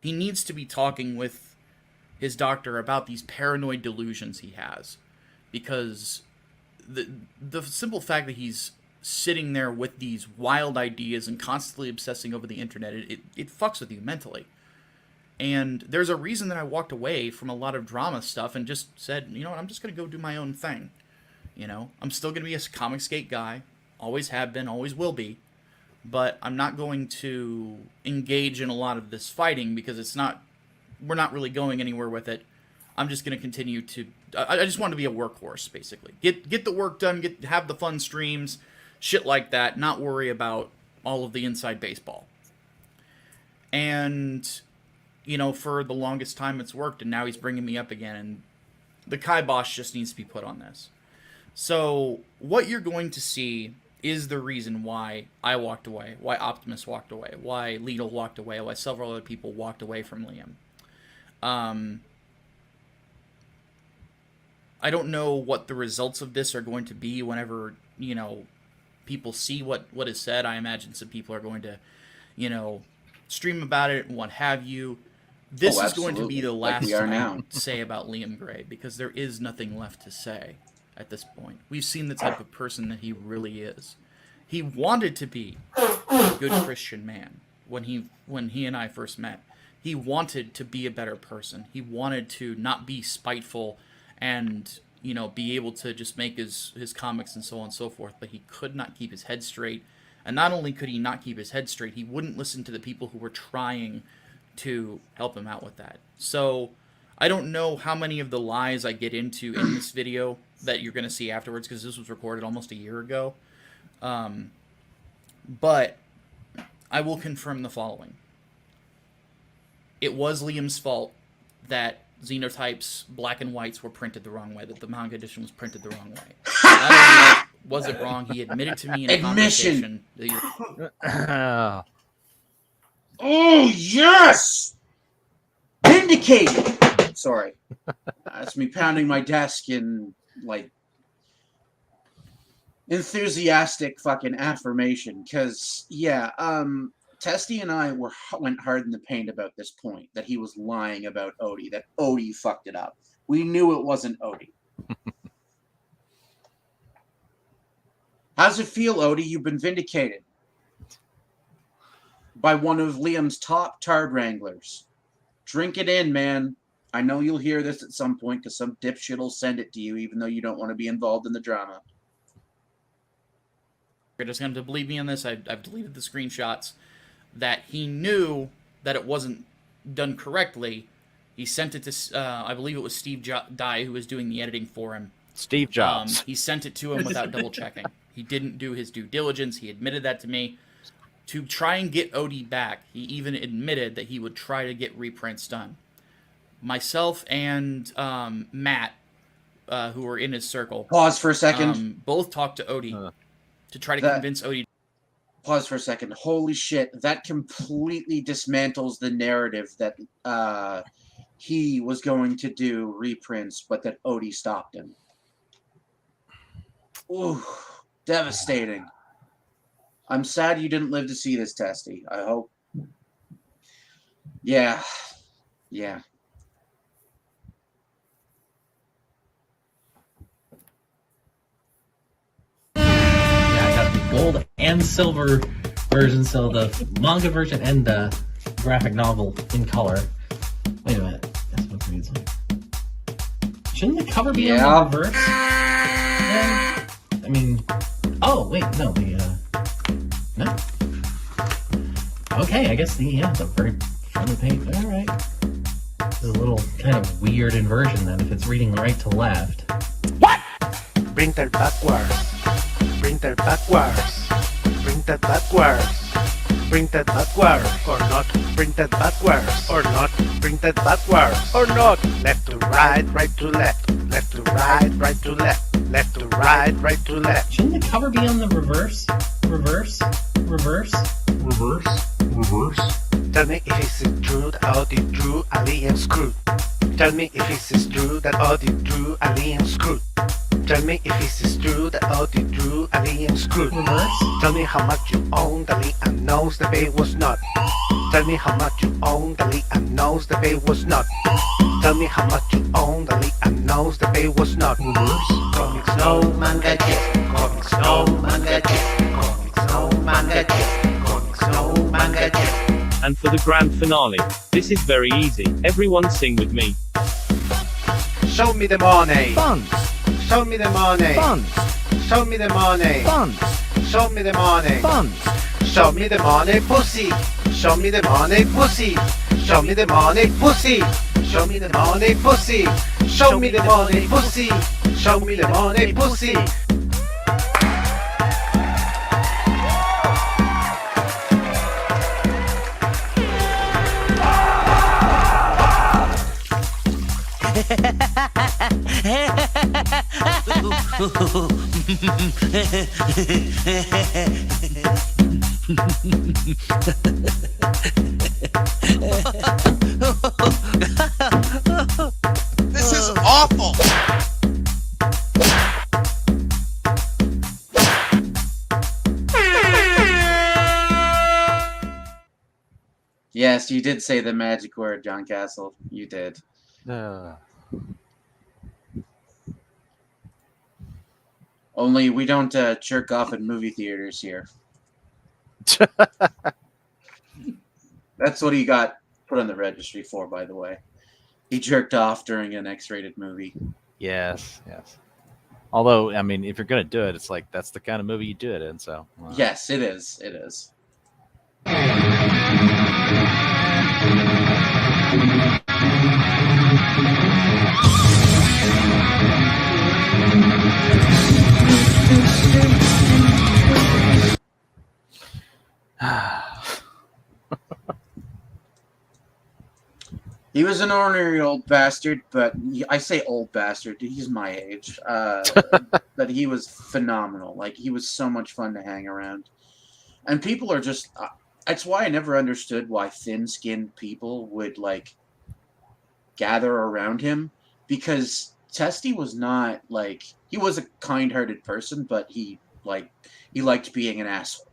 He needs to be talking with his doctor about these paranoid delusions he has, because the simple fact that he's sitting there with these wild ideas and constantly obsessing over the internet, it fucks with you mentally. And there's a reason that I walked away from a lot of drama stuff and just said, you know what, I'm just going to go do my own thing. You know, I'm still going to be a Comicsgate guy, always have been, always will be, but I'm not going to engage in a lot of this fighting because we're not really going anywhere with it. I'm just going to continue to, I just want to be a workhorse, basically. Get the work done, have the fun streams, shit like that, not worry about all of the inside baseball. And, you know, for the longest time it's worked, and now he's bringing me up again, and the kibosh just needs to be put on this. So, what you're going to see is the reason why I walked away, why Optimus walked away, why Lidl walked away, why several other people walked away from Liam. I don't know what the results of this are going to be whenever, you know, people see what is said. I imagine some people are going to, you know, stream about it and what have you. This is going to be the last thing I say about Liam Gray, because there is nothing left to say at this point. We've seen the type of person that he really is. He wanted to be a good Christian man when he and I first met. He wanted to be a better person. He wanted to not be spiteful and, you know, be able to just make his comics and so on and so forth, but he could not keep his head straight. And not only could he not keep his head straight, he wouldn't listen to the people who were trying to help him out with that. So I don't know how many of the lies I get into in this video that you're going to see afterwards, because this was recorded almost a year ago. But I will confirm the following. It was Liam's fault that Xenotype's black and whites were printed the wrong way, that the manga edition was printed the wrong way. Not only was it wrong, he admitted to me in a conversation that Oh, yes! Vindicated! Sorry. That's me pounding my desk in, like, enthusiastic fucking affirmation. Because, yeah, Testy and I went hard in the paint about this point, that he was lying about Odie, that Odie fucked it up. We knew it wasn't Odie. How's it feel, Odie? You've been vindicated by one of Liam's top Tard Wranglers. Drink it in, man. I know you'll hear this at some point because some dipshit will send it to you even though you don't want to be involved in the drama. You're just going to believe me on this. I've deleted the screenshots. That he knew that it wasn't done correctly. He sent it to, I believe it was Steve Dye who was doing the editing for him. Steve Jobs. He sent it to him without double checking. He didn't do his due diligence. He admitted that to me. To try and get Odie back, he even admitted that he would try to get reprints done. Myself and Matt, who were in his circle. Pause for a second. Both talked to Odie to try to convince Odie. Pause for a second. Holy shit. That completely dismantles the narrative that he was going to do reprints, but that Odie stopped him. Ooh, devastating. I'm sad you didn't live to see this, Testy. I hope. Yeah. Yeah. Gold and silver version, so the manga version and the graphic novel in color. Wait a minute, that's what it reads like. Shouldn't the cover be on the reverse? Yeah. I mean, oh wait, no, no. Okay, I guess the very front of the page. All right, this is a little kind of weird inversion then if it's reading right to left. What? Printed backwards. Printed backwards. Printed backwards. Printed backwards or not. Printed backwards or not. Printed backwards or not. Left to right, right to left. Left to right, right to left. Left to right, right to left. Shouldn't the cover be on the reverse? Reverse? Reverse? Reverse? Reverse? Tell me if this is true that Odie drew alien screw. Tell me if this is true that Odie drew alien screw. Tell me if this is true that Odie drew alien screw. Tell me how much you own the Liam knows the babe was not. Tell me how much you own the Liam knows the babe was not. Tell me how much you own the Liam knows the babe was not. Comics no manga jet. Comics no manga jet. Comics no manga jet. Comics no manga jet. And for the grand finale, this is very easy. Everyone sing with me. Show me the money. Funds. Show me the money. Funds. Show me the money. Funds. Show me the money. Funds. Show me the money, pussy. Show me the money, pussy. Show me the money, pussy. Show me the money, pussy. Show me the money, pussy. Show me the money, pussy. This is awful. Yes, you did say the magic word, John Castle. You did. Only we don't jerk off in movie theaters here. That's what he got put on the registry for, by the way. He jerked off during an X-rated movie. Yes, yes. Although, I mean, if you're going to do it, it's like that's the kind of movie you do it in. So Yes, it is. It is. He was an ornery old bastard, but I say old bastard. He's my age. But he was phenomenal. Like, he was so much fun to hang around. And people are just... that's why I never understood why thin-skinned people would, like, gather around him. Because Testy was not, like... He was a kind-hearted person, but he liked being an asshole.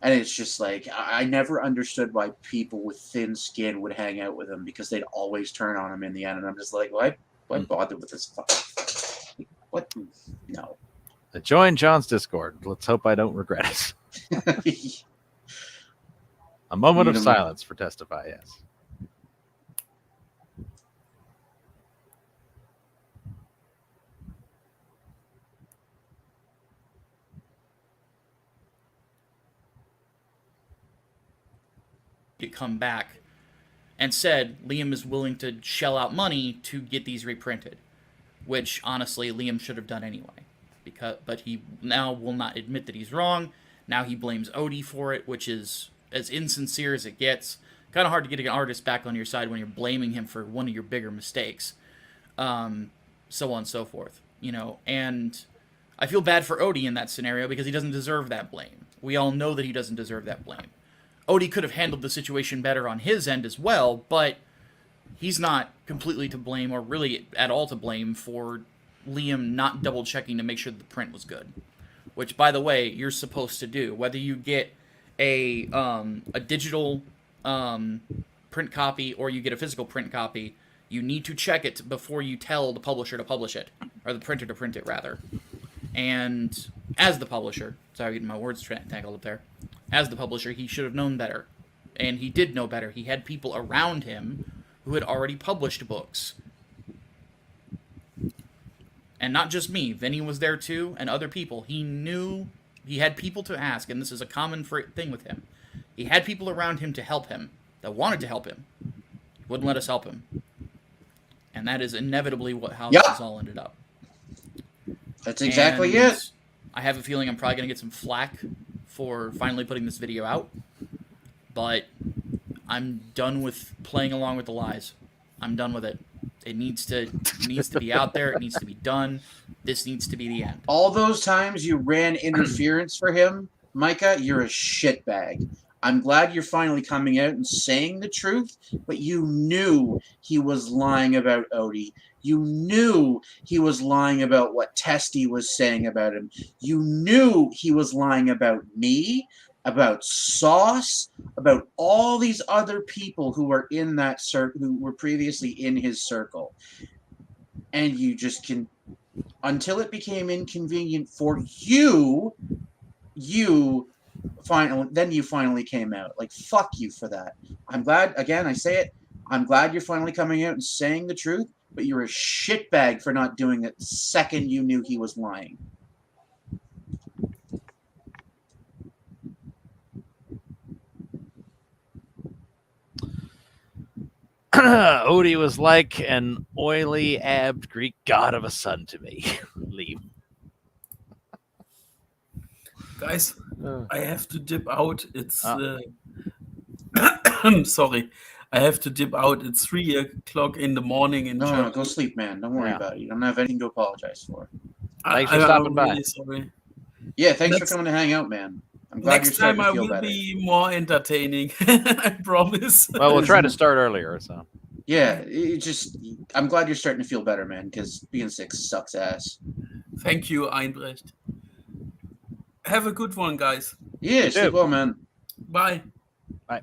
And it's just like, I never understood why people with thin skin would hang out with him, because they'd always turn on him in the end. And I'm just like, why bother with this fucking... What? No. Join John's Discord. Let's hope I don't regret it. A moment of silence for Testify, yes. Come back and said Liam is willing to shell out money to get these reprinted, which honestly Liam should have done anyway, but he now will not admit that he's wrong. Now he blames Odie for it, which is as insincere as it gets. Kind of hard to get an artist back on your side when you're blaming him for one of your bigger mistakes, so on and so forth, and I feel bad for Odie in that scenario because he doesn't deserve that blame. We all know that he doesn't deserve that blame. Odie could have handled the situation better on his end as well, but he's not completely to blame, or really at all to blame, for Liam not double-checking to make sure that the print was good. Which, by the way, you're supposed to do. Whether you get a digital print copy or you get a physical print copy, you need to check it before you tell the publisher to publish it, or the printer to print it, rather. And as the publisher, sorry, getting my words tangled up there, as the publisher, he should have known better. And he did know better. He had people around him who had already published books. And not just me. Vinny was there too, and other people. He knew he had people to ask, and this is a common thing with him. He had people around him to help him, that wanted to help him. Wouldn't let us help him. And that is inevitably how this all ended up. That's exactly it. I have a feeling I'm probably going to get some flack for finally putting this video out, but I'm done with playing along with the lies. I'm done with it. It needs to be out there. It needs to be done. This needs to be the end. All those times you ran interference for him, Micah, you're a shitbag. I'm glad you're finally coming out and saying the truth, but you knew he was lying about Odie. You knew he was lying about what Testy was saying about him. You knew he was lying about me, about Sauce, about all these other people who were in that who were previously in his circle. And you just can, until it became inconvenient for you finally came out. Like, fuck you for that. I'm glad, again, I say it, I'm glad you're finally coming out and saying the truth, but you're a shitbag for not doing it the second you knew he was lying. Odie was like an oily-abbed Greek god of a son to me. Liam. Guys, I have to dip out. It's sorry. I have to dip out. It's 3 o'clock in the morning in Germany. No, go sleep, man. Don't worry about it. You don't have anything to apologize for. Thanks for stopping by. Really sorry. Yeah, thanks for coming to hang out, man. I'm glad you're starting to feel better. Next time I will be more entertaining. I promise. Well, we'll try to start earlier, so. Yeah, I'm glad you're starting to feel better, man, because being sick sucks ass. Thank you, Einbrecht. Have a good one, guys. Yeah, sleep well, man. Bye. Bye.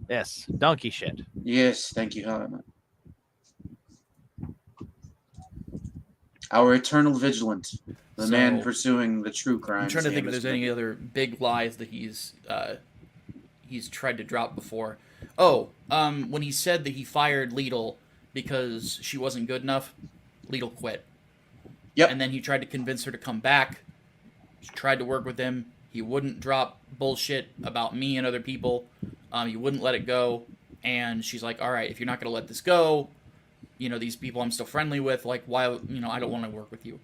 Yes, donkey shit. Yes, thank you, Helen. Our eternal vigilant, the man pursuing the true crimes. I'm trying to think if there's any other big lies that he's tried to drop before. Oh, when he said that he fired Lidl because she wasn't good enough, Lidl quit. Yep. And then he tried to convince her to come back. She tried to work with him. He wouldn't drop bullshit about me and other people. He wouldn't let it go. And she's like, all right, if you're not going to let this go, you know, these people I'm still friendly with, like, why, you know, I don't want to work with you.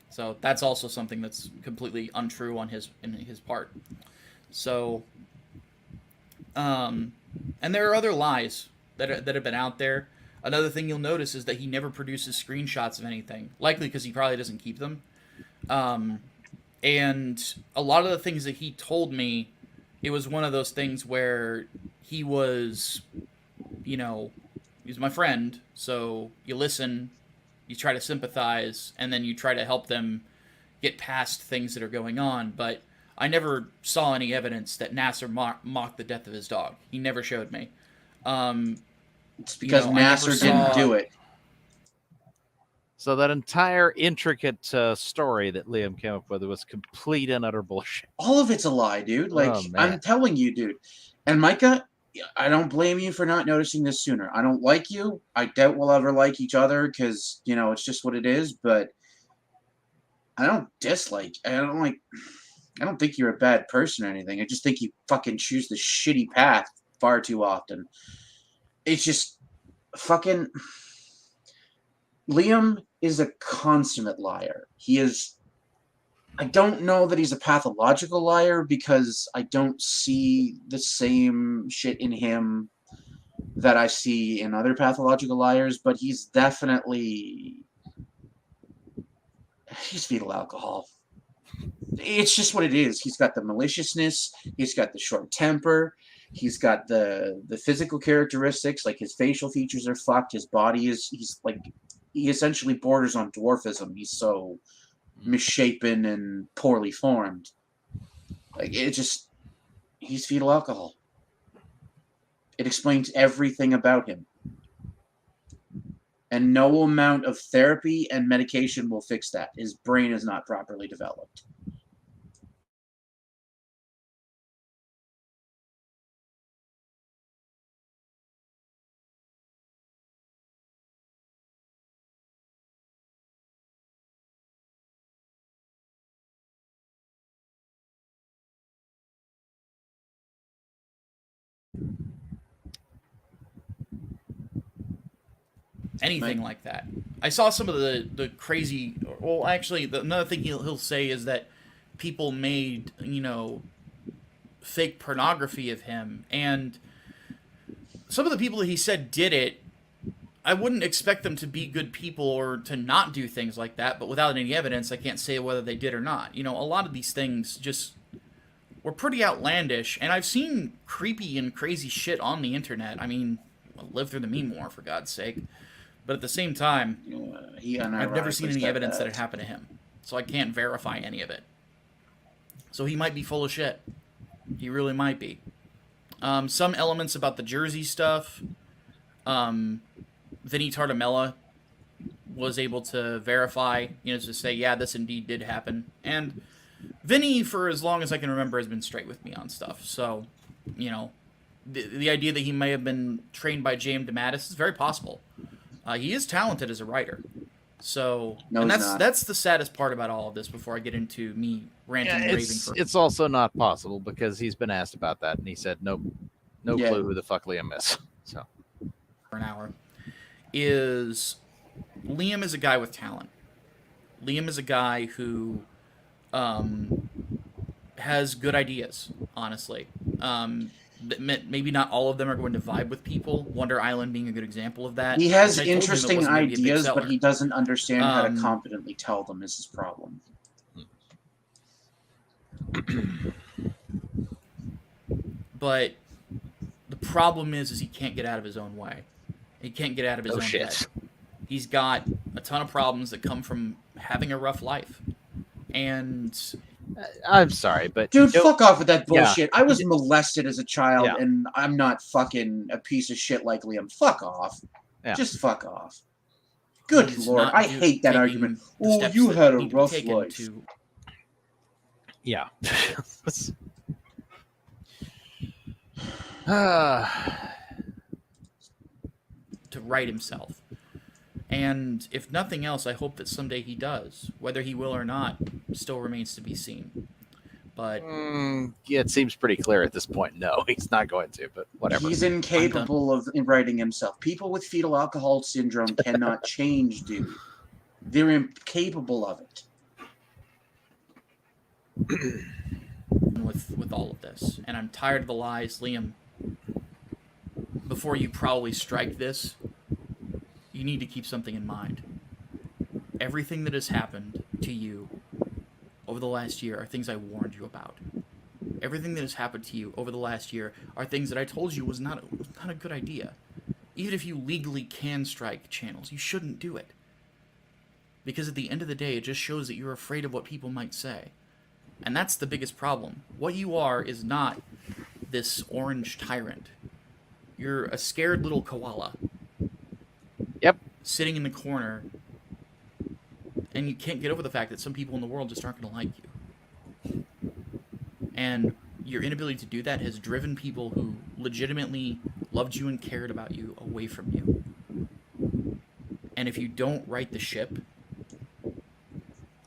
So that's also something that's completely untrue on his part. So, and there are other lies that have been out there. Another thing you'll notice is that he never produces screenshots of anything, likely because he probably doesn't keep them. And a lot of the things that he told me, it was one of those things where he was, you know, he's my friend, so you listen, you try to sympathize, and then you try to help them get past things that are going on. But I never saw any evidence that Nasser mocked the death of his dog. He never showed me. It's because Nasser didn't do it. So that entire intricate story that Liam came up with was complete and utter bullshit. All of it's a lie, dude. Like, I'm telling you, dude. And Micah, I don't blame you for not noticing this sooner. I don't like you. I doubt we'll ever like each other because, you know, it's just what it is. But I don't dislike. I don't think you're a bad person or anything. I just think you fucking choose the shitty path far too often. It's just fucking... Liam is a consummate liar. He is... I don't know that he's a pathological liar because I don't see the same shit in him that I see in other pathological liars, but he's definitely... He's fetal alcohol. It's just what it is. He's got the maliciousness, he's got the short temper, he's got the physical characteristics, like his facial features are fucked, his body is... He essentially borders on dwarfism. He's so misshapen and poorly formed. Like, it just... He's fetal alcohol. It explains everything about him. And no amount of therapy and medication will fix that. His brain is not properly developed. Anything like that. I saw some of the crazy... Well, actually, another thing he'll say is that people made, you know, fake pornography of him. And some of the people that he said did it, I wouldn't expect them to be good people or to not do things like that, but without any evidence, I can't say whether they did or not. You know, a lot of these things just were pretty outlandish, and I've seen creepy and crazy shit on the internet. I mean, I'll live through the meme war, for God's sake. But at the same time, I've never seen any evidence that it happened to him, so I can't verify any of it. So he might be full of shit. He really might be. Some elements about the Jersey stuff, Vinny Tartamella was able to verify, you know, to say, yeah, this indeed did happen. And Vinny, for as long as I can remember, has been straight with me on stuff. So, you know, the idea that he may have been trained by James DeMatteis is very possible. He is talented as a writer. So, No, and he's not. that's the saddest part about all of this before I get into me ranting and raving for It's also not possible because he's been asked about that and he said no clue who the fuck Liam is. So for an hour is Liam is a guy with talent. Liam is a guy who has good ideas, honestly. Maybe not all of them are going to vibe with people. Wonder Island being a good example of that. He has I told him it interesting wasn't gonna be a big ideas, seller. but he doesn't understand how to competently tell them is his problem. But the problem is he can't get out of his own way. He can't get out of his own head. He's got a ton of problems that come from having a rough life. And I'm sorry, but dude, fuck off with that bullshit. Yeah. I was molested as a child, and I'm not fucking a piece of shit like Liam. Fuck off. Yeah. Just fuck off. Good He's lord, not I hate that taking argument. the Oh, steps you that had a need to be rough taken life. Yeah. To right himself. And if nothing else, I hope that someday he does. Whether he will or not still remains to be seen. But yeah, it seems pretty clear at this point. No, he's not going to, but whatever. He's incapable of righting himself. People with fetal alcohol syndrome cannot change, dude. They're incapable of it. with all of this. And I'm tired of the lies. Liam, before you probably strike this, you need to keep something in mind. Everything that has happened to you over the last year are things I warned you about. Everything that has happened to you over the last year are things that I told you was not a good idea. Even if you legally can strike channels, you shouldn't do it. Because at the end of the day, it just shows that you're afraid of what people might say. And that's the biggest problem. What you are is not this orange tyrant. You're a scared little koala. Yep. Sitting in the corner, and you can't get over the fact that some people in the world just aren't going to like you. And your inability to do that has driven people who legitimately loved you and cared about you away from you. And if you don't right the ship,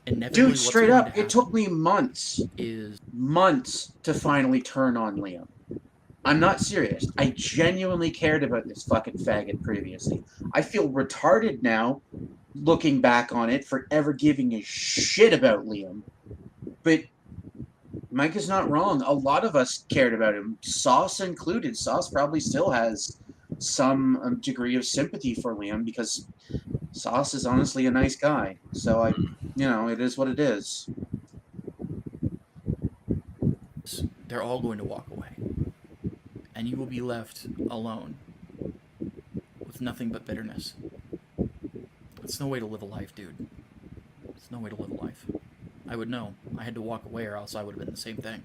inevitably Dude, straight up, it took me months to finally turn on Liam. I'm not serious. I genuinely cared about this fucking faggot previously. I feel retarded now, looking back on it, for ever giving a shit about Liam. But Mike is not wrong. A lot of us cared about him, Sauce included. Sauce probably still has some degree of sympathy for Liam because Sauce is honestly a nice guy. So it is what it is. They're all going to walk away. And you will be left alone with nothing but bitterness. It's no way to live a life, dude. It's no way to live a life. I would know. I had to walk away or else I would have been the same thing.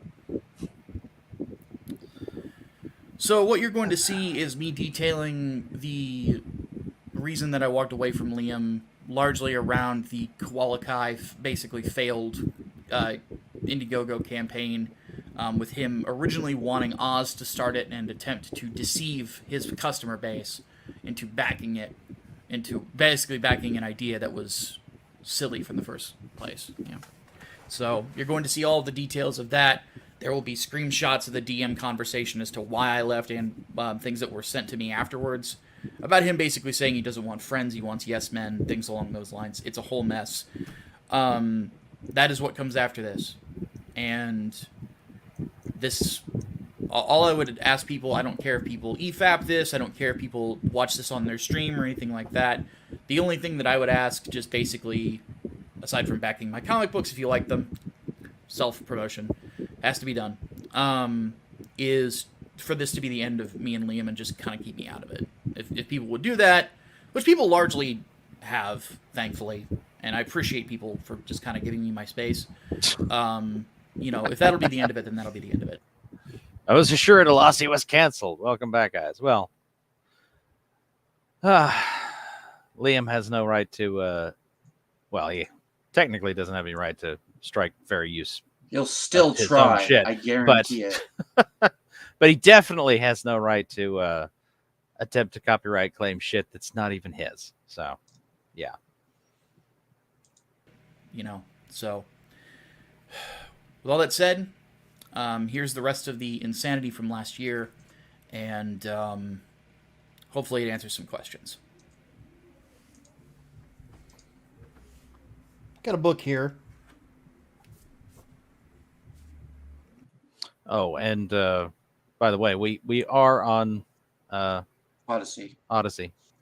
So what you're going to see is me detailing the reason that I walked away from Liam, largely around the Koala Kai basically failed Indiegogo campaign, with him originally wanting Oz to start it and attempt to deceive his customer base into backing an idea that was silly from the first place. Yeah. So you're going to see all of the details of that. There will be screenshots of the DM conversation as to why I left and things that were sent to me afterwards about him basically saying he doesn't want friends, he wants yes men, things along those lines. It's a whole mess. That is what comes after this. And this all I would ask people, I don't care if people EFAP this, I don't care if people watch this on their stream or anything like that. The only thing that I would ask, just basically, aside from backing my comic books if you like them, self-promotion, has to be done, is for this to be the end of me and Liam and just kind of keep me out of it. If people would do that, which people largely have, thankfully, and I appreciate people for just kind of giving me my space. If that'll be the end of it, then that'll be the end of it. I was assured Alasi was canceled. Welcome back, guys. Well, Liam has no right to, he technically doesn't have any right to strike fair use. He'll still try, I guarantee it. But he definitely has no right to attempt to copyright claim shit that's not even his. So, yeah. So with all that said, here's the rest of the insanity from last year, and hopefully it answers some questions. Got a book here. Oh, and by the way, we are on Odyssey.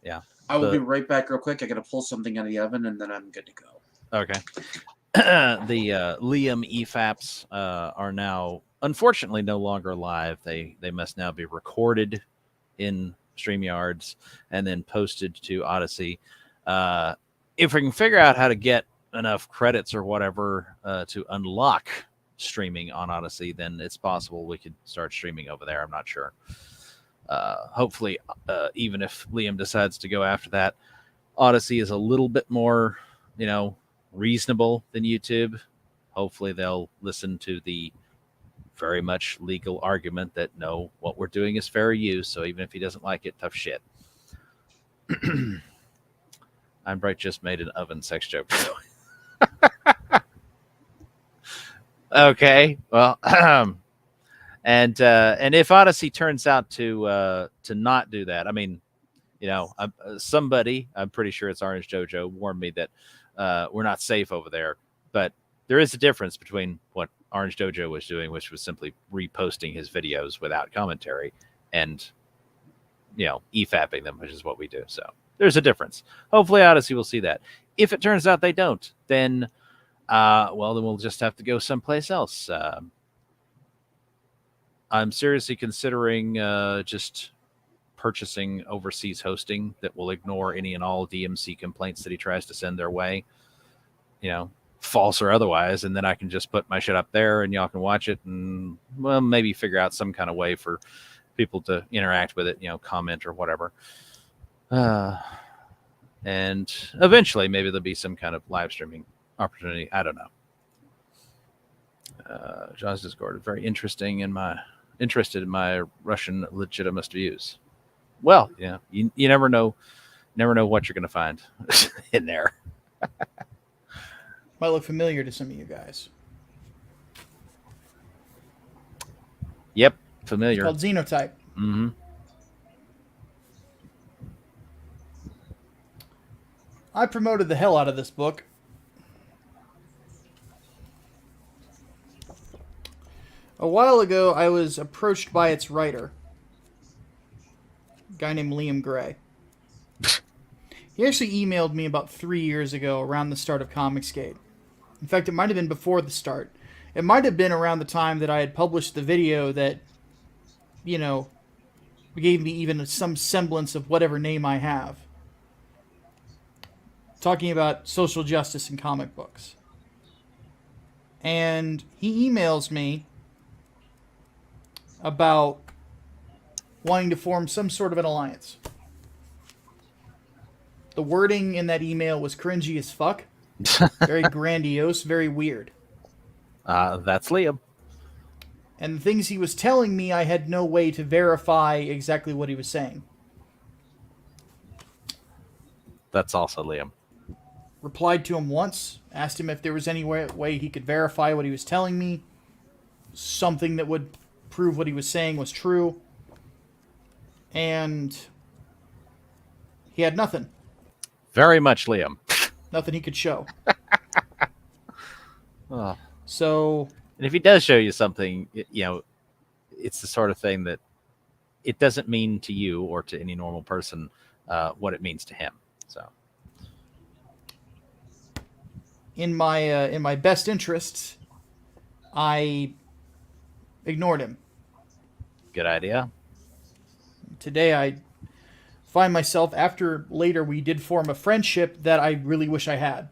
Yeah. I will be right back real quick. I got to pull something out of the oven, and then I'm good to go. Okay. The Liam EFAPs are now, unfortunately, no longer live. They must now be recorded in StreamYards and then posted to Odyssey. If we can figure out how to get enough credits or whatever to unlock streaming on Odyssey, then it's possible we could start streaming over there. I'm not sure. Hopefully, even if Liam decides to go after that, Odyssey is a little bit more, reasonable than YouTube. Hopefully they'll listen to the very much legal argument that no, what we're doing is fair use. So even if he doesn't like it, tough shit. I'm Bright just made an oven sex joke. Okay. Well, and if Odyssey turns out to not do that, I mean, somebody, I'm pretty sure it's Orange Jojo, warned me that we're not safe over there. But there is a difference between what Orange Jojo was doing, which was simply reposting his videos without commentary, and EFAPing them, which is what we do. So there's a difference. Hopefully Odyssey will see that. If it turns out they don't, then then we'll just have to go someplace else. I'm seriously considering just purchasing overseas hosting that will ignore any and all DMC complaints that he tries to send their way, false or otherwise, and then I can just put my shit up there and y'all can watch it and, well, maybe figure out some kind of way for people to interact with it, comment or whatever. And eventually maybe there'll be some kind of live streaming opportunity. I don't know. John's Discord is very interested in my Russian legitimist views. Well, you never know what you're going to find in there. Might look familiar to some of you guys. Yep, familiar. It's called Xenotype. Mm-hmm. I promoted the hell out of this book. A while ago, I was approached by its writer, a guy named Liam Gray. He actually emailed me about 3 years ago, around the start of Comicsgate. In fact, it might have been before the start. It might have been around the time that I had published the video that, gave me even some semblance of whatever name I have. Talking about social justice in comic books. And he emails me about wanting to form some sort of an alliance. The wording in that email was cringy as fuck. Very grandiose, very weird. That's Liam. And the things he was telling me, I had no way to verify exactly what he was saying. That's also Liam. Replied to him once, asked him if there was any way he could verify what he was telling me. Something that would prove what he was saying was true. And he had nothing. Very much Liam. Nothing he could show. Oh. So... And if he does show you something, it's the sort of thing that it doesn't mean to you or to any normal person what it means to him. So, in my best interests, I ignored him. good idea. Today, I find myself, after later we did form a friendship that I really wish I had.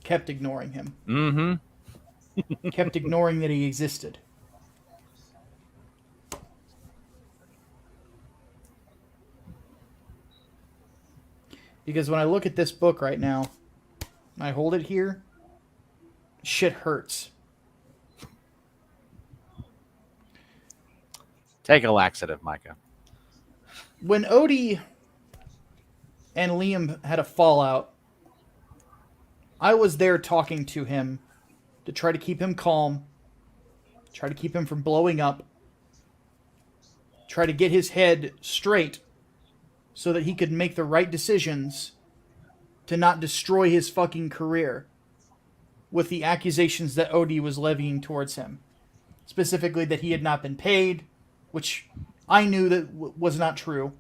Kept ignoring him. Mm-hmm. Kept ignoring that he existed. Because when I look at this book right now, I hold it here, shit hurts. Take a laxative, Micah. When Odie and Liam had a fallout, I was there talking to him to try to keep him calm, try to keep him from blowing up, try to get his head straight so that he could make the right decisions to not destroy his fucking career with the accusations that Odie was levying towards him. Specifically that he had not been paid, which I knew that was not true.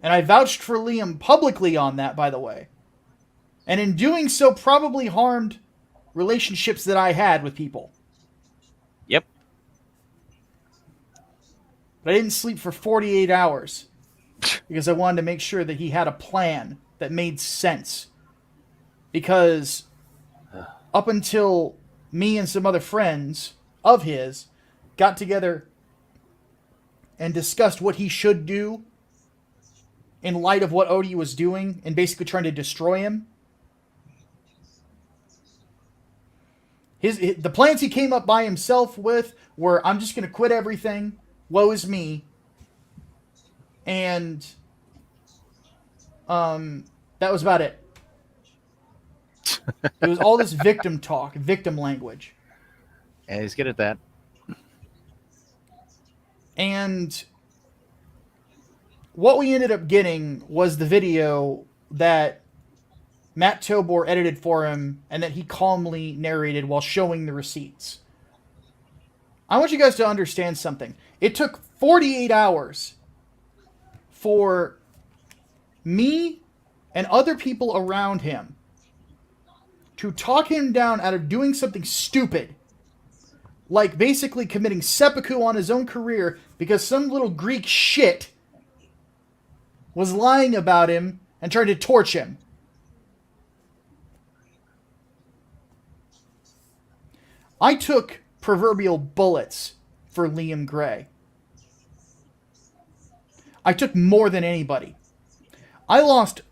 And I vouched for Liam publicly on that, by the way. And in doing so, probably harmed relationships that I had with people. Yep. But I didn't sleep for 48 hours because I wanted to make sure that he had a plan that made sense. Because up until me and some other friends of his got together and discussed what he should do in light of what Odie was doing and basically trying to destroy him, the plans he came up by himself with were, I'm just going to quit everything, woe is me, and that was about it. It was all this victim talk, victim language. Yeah, he's good at that. And what we ended up getting was the video that Matt Tobor edited for him and that he calmly narrated while showing the receipts. I want you guys to understand something. It took 48 hours for me and other people around him to talk him down out of doing something stupid, like basically committing seppuku on his own career because some little Greek shit was lying about him and trying to torch him. I took proverbial bullets for Liam Gray. I took more than anybody. I lost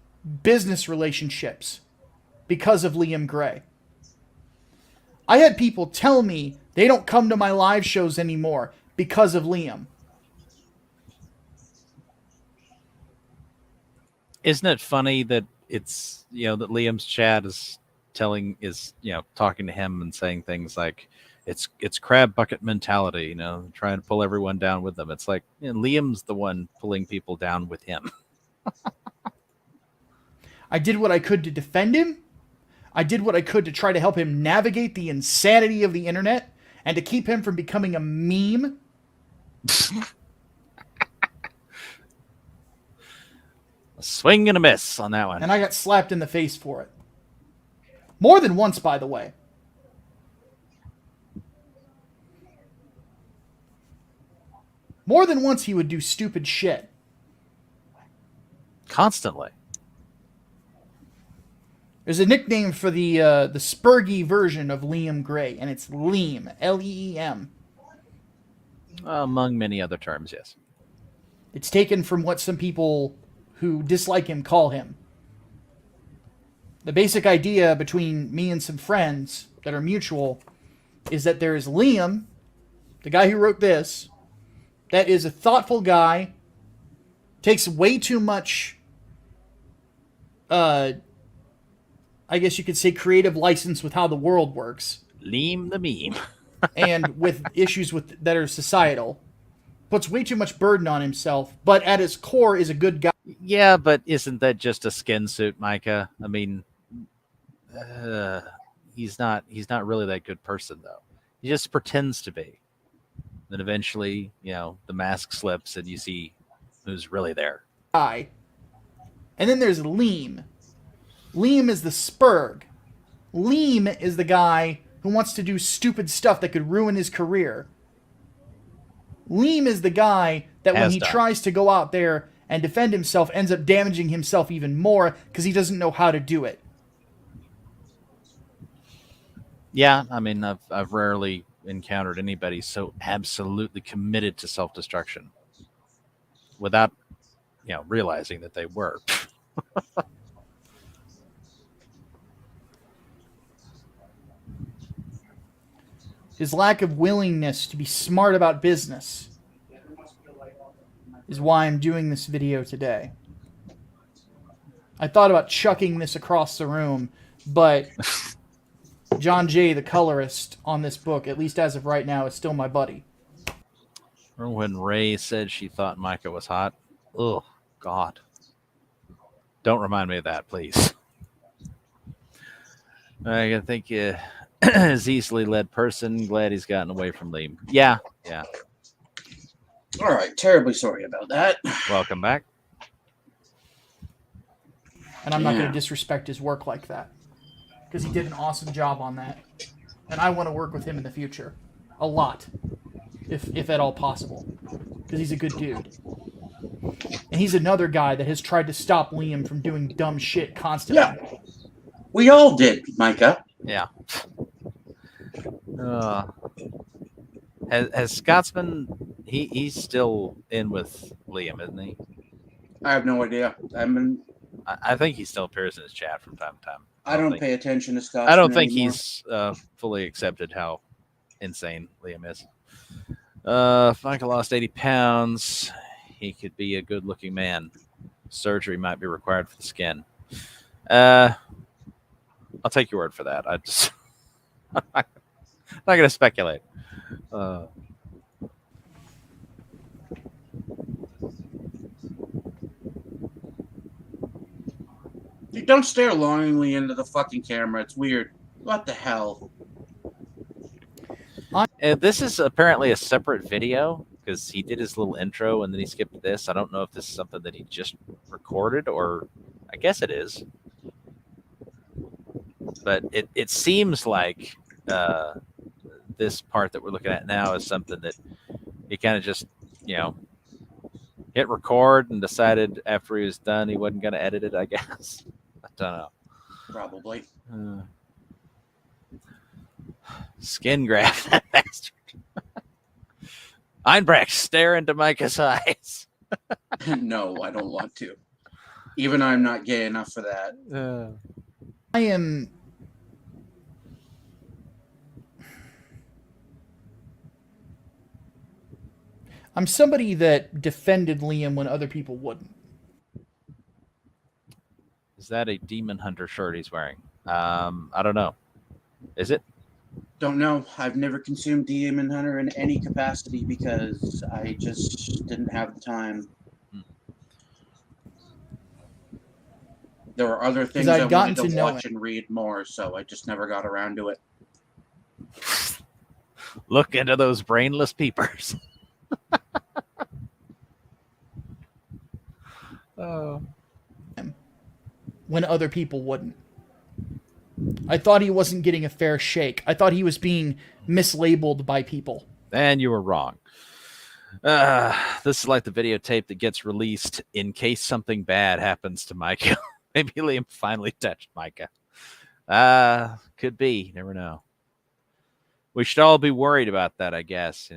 business relationships because of Liam Gray. I had people tell me they don't come to my live shows anymore because of Liam. Isn't it funny that it's, that Liam's chat is talking to him and saying things like, it's crab bucket mentality, trying to pull everyone down with them. It's like, Liam's the one pulling people down with him. I did what I could to defend him. I did what I could to try to help him navigate the insanity of the internet and to keep him from becoming a meme. A swing and a miss on that one. And I got slapped in the face for it. More than once, by the way. More than once he would do stupid shit. Constantly. There's a nickname for the Spurgy version of Liam Gray, and it's Leem, L-E-E-M. Among many other terms, yes. It's taken from what some people who dislike him call him. The basic idea between me and some friends that are mutual is that there is Liam, the guy who wrote this, that is a thoughtful guy, takes way too much, I guess you could say, creative license with how the world works. Liam the meme. And with issues that are societal. Puts way too much burden on himself, but at his core is a good guy. Yeah, but isn't that just a skin suit, Micah? I mean, he's not really that good person, though. He just pretends to be. Then eventually, the mask slips and you see who's really there. Guy. And then there's Liam. Liam is the Spurg. Liam is the guy who wants to do stupid stuff that could ruin his career. Liam is the guy that when he tries to go out there and defend himself, ends up damaging himself even more because he doesn't know how to do it. Yeah, I mean, I've rarely encountered anybody so absolutely committed to self-destruction without, realizing that they were. His lack of willingness to be smart about business is why I'm doing this video today. I thought about chucking this across the room, but John Jay, the colorist on this book, at least as of right now, is still my buddy. Remember when Ray said she thought Micah was hot? Oh, God. Don't remind me of that, please. I think is easily led person. Glad he's gotten away from Liam. Yeah. All right, terribly sorry about that. Welcome back. And I'm not going to disrespect his work like that, because he did an awesome job on that. And I want to work with him in the future. A lot. If at all possible. Because he's a good dude. And he's another guy that has tried to stop Liam from doing dumb shit constantly. Yeah. We all did, Micah. Yeah. Has Scotsman, he's still in with Liam, isn't he? I have no idea. I think he still appears in his chat from time to time. I don't pay attention to Scotsman I don't think anymore. he's fully accepted how insane Liam is. Michael lost 80 pounds. He could be a good-looking man. Surgery might be required for the skin. I'll take your word for that. I'm not going to speculate. You don't stare longingly into the fucking camera. It's weird. What the hell? This is apparently a separate video because he did his little intro and then he skipped this. I don't know if this is something that he just recorded or I guess it is. But it seems like this part that we're looking at now is something that he kind of just, hit record and decided after he was done he wasn't going to edit it, I guess. I don't know. Probably. Skin graft, that bastard. Einbrecht, stare into Micah's eyes. No, I don't want to. Even I'm not gay enough for that. I'm somebody that defended Liam when other people wouldn't. Is that a Demon Hunter shirt he's wearing? I don't know. Is it? Don't know. I've never consumed Demon Hunter in any capacity because I just didn't have the time. There were other things I wanted to watch and read more, so I just never got around to it. Look into those brainless peepers. When other people wouldn't. I thought he wasn't getting a fair shake. I thought he was being mislabeled by people. And you were wrong. This is like the videotape that gets released in case something bad happens to Micah. Maybe Liam finally touched Micah. Could be. Never know. We should all be worried about that, I guess,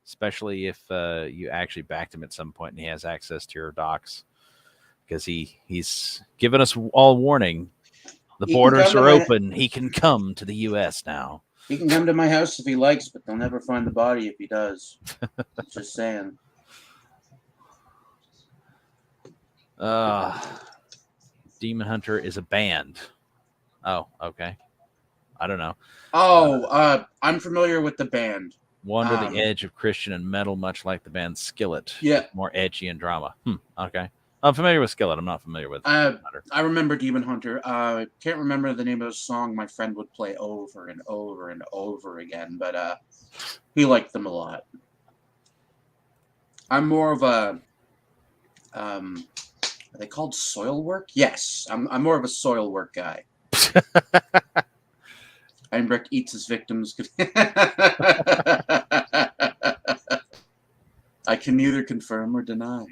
especially if you actually backed him at some point and he has access to your docs. Because he's given us all warning. The borders are open. He can come to the U.S. now. He can come to my house if he likes, but they'll never find the body if he does. Just saying. Demon Hunter is a band. Oh, okay. I don't know. Oh, I'm familiar with the band. Wander the edge of Christian and metal, much like the band Skillet. Yeah. More edgy and drama. Okay. I'm familiar with Skillet. I'm not familiar with Hunter. I remember Demon Hunter. Can't remember the name of the song my friend would play over and over and over again, but he liked them a lot. I'm more of a are they called soil work? Yes, I'm more of a soil work guy. Einbrecht eats his victims. I can neither confirm or deny.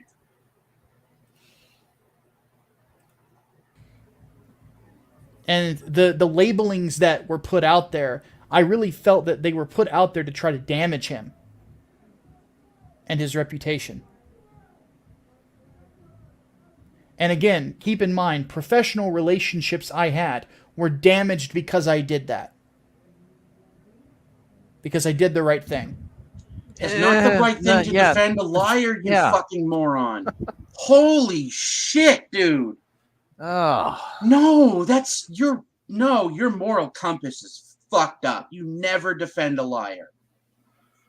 And the labelings that were put out there, I really felt that they were put out there to try to damage him and his reputation. And again, keep in mind, professional relationships I had were damaged because I did that. Because I did the right thing. It's not the right thing to defend a liar, you fucking moron. Holy shit, dude. Oh. No, your moral compass is fucked up. You never defend a liar.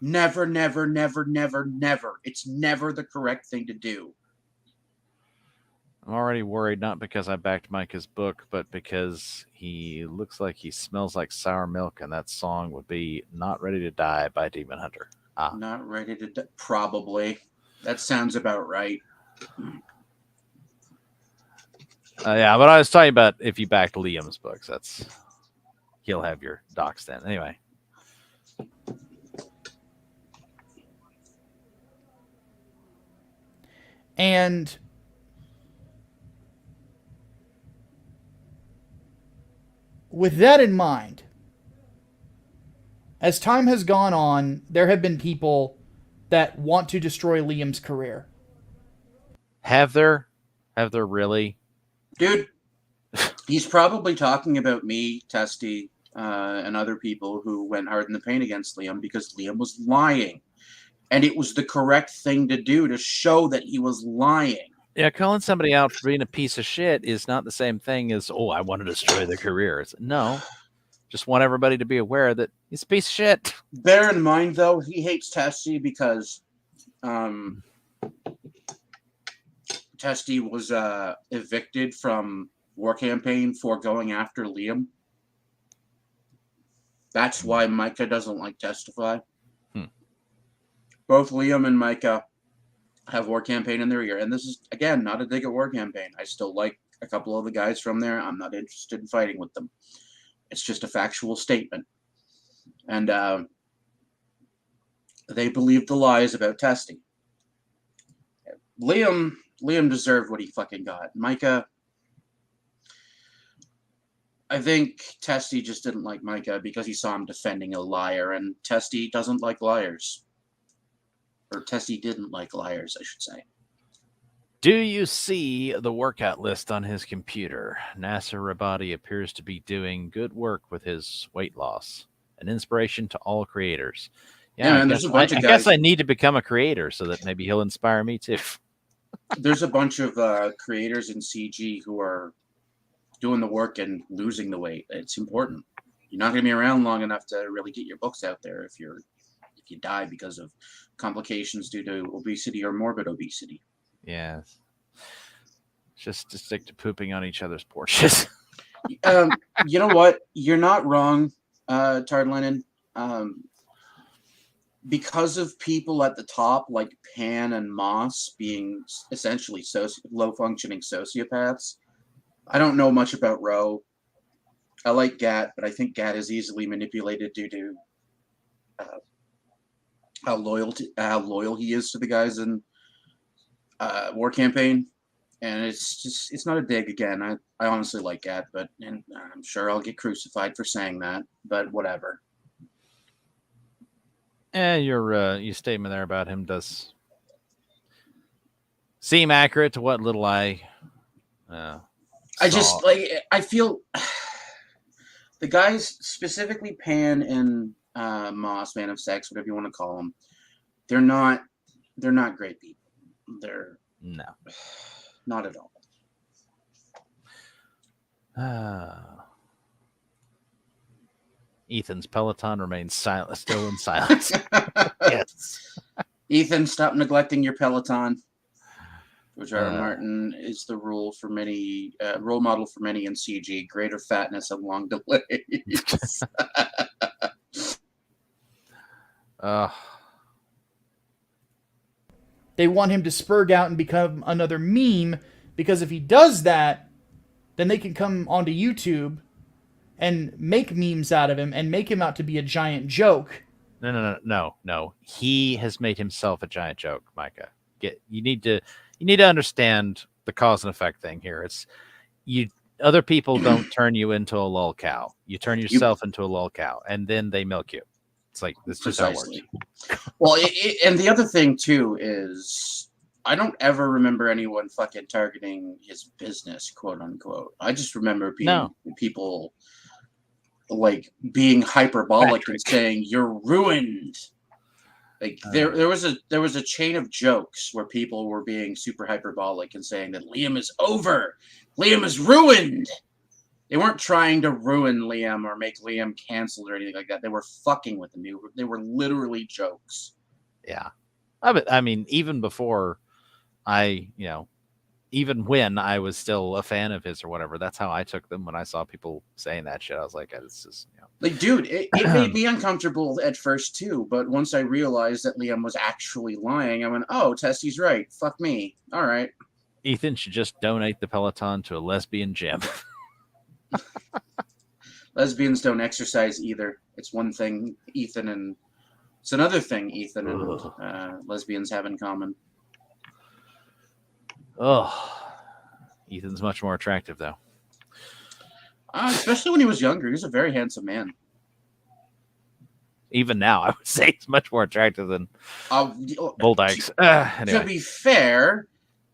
Never, never, never, never, never. It's never the correct thing to do. I'm already worried, not because I backed Micah's book, but because he looks like he smells like sour milk, and that song would be Not Ready to Die by Demon Hunter. Not ready to die. Probably. That sounds about right. Yeah, but I was talking about if you backed Liam's books, he'll have your docs then. Anyway. And with that in mind, as time has gone on, there have been people that want to destroy Liam's career. Have there really? Dude, he's probably talking about me, Testy, and other people who went hard in the paint against Liam because Liam was lying. And it was the correct thing to do to show that he was lying. Yeah, calling somebody out for being a piece of shit is not the same thing as, I want to destroy their career. No. Just want everybody to be aware that he's a piece of shit. Bear in mind, though, he hates Testy because Testy was evicted from War Campaign for going after Liam. That's why Micah doesn't like Testify. Both Liam and Micah have War Campaign in their ear. And this is, again, not a dig at War Campaign. I still like a couple of the guys from there. I'm not interested in fighting with them. It's just a factual statement. And they believed the lies about Testy. Liam deserved what he fucking got. Micah, I think Testy just didn't like Micah because he saw him defending a liar, and Testy doesn't like liars. Or Testy didn't like liars, I should say. Do you see the workout list on his computer? Nasser Rabadi appears to be doing good work with his weight loss. An inspiration to all creators. Yeah, and there's a bunch of guys. I guess I need to become a creator so that maybe he'll inspire me too. There's a bunch of creators in CG who are doing the work and losing the weight. It's important. You're not going to be around long enough to really get your books out there if you die because of complications due to obesity or morbid obesity. Yes. Just to stick to pooping on each other's porches. You know what? You're not wrong, Tard Lennon. Because of people at the top like Pan and Moss being essentially low-functioning sociopaths, I don't know much about Roe. I like Gat, but I think Gat is easily manipulated due to how loyal he is to the guys in War Campaign. And it's not a dig again. I honestly like Gat, and I'm sure I'll get crucified for saying that, but whatever. Your statement there about him does seem accurate to what little I just I feel the guys, specifically Pan and Moss, Man of Sex, whatever you want to call them, they're not great people. They're not at all. Ethan's Peloton remains silent, still in silence. Yes. Ethan, stop neglecting your Peloton. George R. R. Martin is the role model for many in CG. Greater fatness and long delays. They want him to spurg out and become another meme, because if he does that, then they can come onto YouTube and make memes out of him and make him out to be a giant joke. No. He has made himself a giant joke, Micah. You need to understand the cause and effect thing here. Other people don't turn you into a lol cow. You turn yourself into a lol cow, and then they milk you. It's like, this just how it works. Well, and the other thing too is, I don't ever remember anyone fucking targeting his business, quote unquote. I just remember people like being hyperbolic and saying you're ruined. Like there was a chain of jokes where people were being super hyperbolic and saying that Liam is over, Liam is ruined. They weren't trying to ruin Liam or make Liam canceled or anything like that. They were fucking with him. They were literally jokes. Yeah. I mean, even before even when I was still a fan of his or whatever, that's how I took them when I saw people saying that shit. I was like, it's just, Like, dude, it made me uncomfortable at first too. But once I realized that Liam was actually lying, I went, oh, Testy's right. Fuck me. All right. Ethan should just donate the Peloton to a lesbian gym. Lesbians don't exercise either. It's one thing it's another thing Ethan and lesbians have in common. Oh, Ethan's much more attractive though. Especially when he was younger. He was a very handsome man. Even now, I would say he's much more attractive than Bull Dykes. Anyway. To be fair,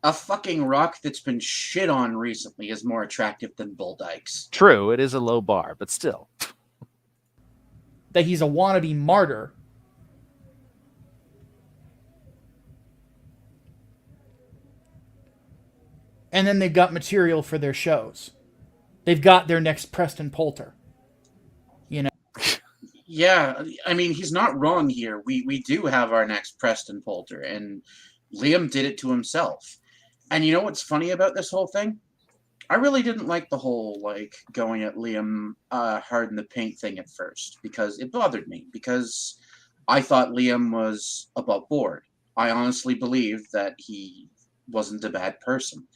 a fucking rock that's been shit on recently is more attractive than Bull Dykes. True, it is a low bar, but still. That he's a wannabe martyr. And then they've got material for their shows. They've got their next Preston Poulter. Yeah, I mean, he's not wrong here. We do have our next Preston Poulter, and Liam did it to himself. And you know what's funny about this whole thing? I really didn't like the whole, going at Liam hard in the paint thing at first, because it bothered me, because I thought Liam was above board. I honestly believed that he wasn't a bad person.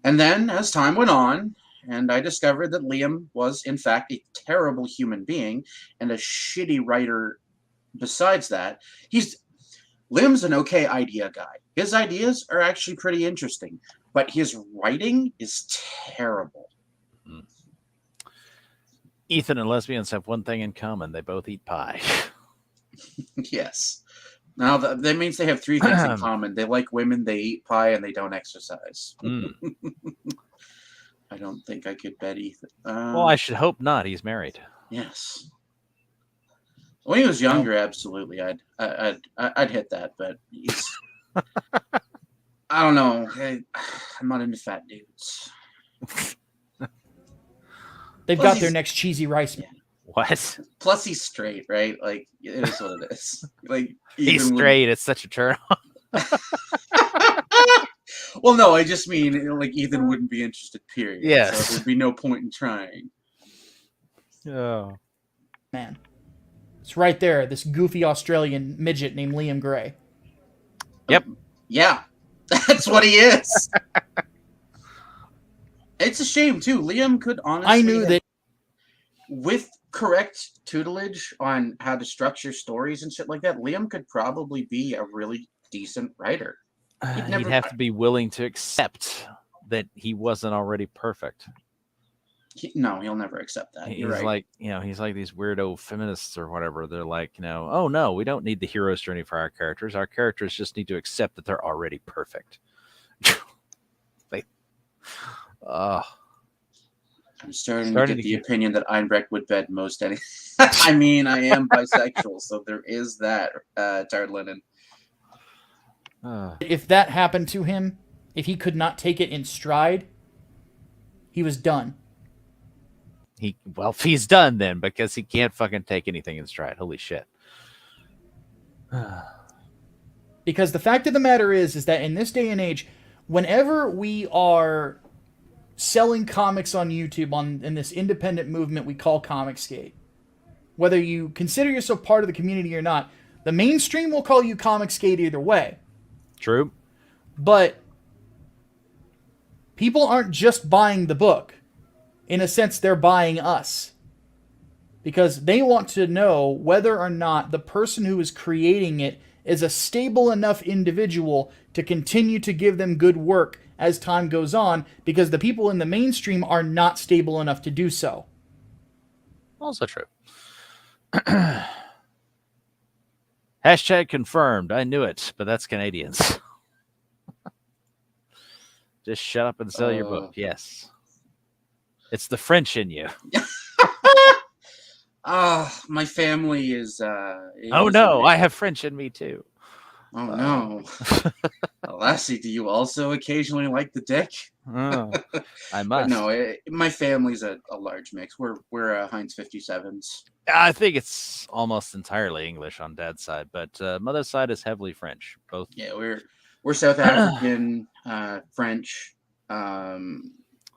And then, as time went on, and I discovered that Liam was, in fact, a terrible human being and a shitty writer besides that, Liam's an okay idea guy. His ideas are actually pretty interesting, but his writing is terrible. Ethan and lesbians have one thing in common. They both eat pie. Yes. Now, that means they have three things in common. They like women, they eat pie, and they don't exercise. I don't think I could bet Ethan. Well, I should hope not. He's married. Yes. When he was younger, absolutely, I'd hit that. But he's, I don't know. I'm not into fat dudes. They've got their next cheesy rice man. What? Plus, he's straight, right? Like, it is what it is. Like, he's straight. It's such a turn on. Well, no, I just mean, like, Ethan wouldn't be interested, period. Yes. So there'd be no point in trying. Oh. Man. It's right there, this goofy Australian midget named Liam Gray. Yep. Yeah. That's what he is. It's a shame, too. Liam could honestly... I knew that... With correct tutelage on how to structure stories and shit like that, Liam could probably be a really decent writer. He'd have to be willing to accept that he wasn't already perfect. No, he'll never accept that. He's like, he's like these weirdo feminists or whatever. They're like, oh no, we don't need the hero's journey for our characters. Our characters just need to accept that they're already perfect. I'm starting to get the opinion that Einbrecht would bed most anything. I mean, I am bisexual, so there is that, Tardlinen. If that happened to him, if he could not take it in stride, he was done. If he's done then, because he can't fucking take anything in stride. Holy shit. Because the fact of the matter is that in this day and age, whenever we are selling comics on YouTube in this independent movement we call Comicsgate, whether you consider yourself part of the community or not, the mainstream will call you Comicsgate either way. True. But people aren't just buying the book. In a sense, they're buying us. Because they want to know whether or not the person who is creating it is a stable enough individual to continue to give them good work as time goes on, because the people in the mainstream are not stable enough to do so. Also true. Hashtag confirmed. I knew it, but that's Canadians. Just shut up and sell your book. Yes. It's the French in you. My family is. Oh no, I have French in me too. Oh no. Lassie, do you also occasionally like the dick? I But must. no, my family's a large mix. We're Heinz 57s. I think it's almost entirely English on Dad's side, but Mother's side is heavily French. Both. Yeah, we're South African, French, German.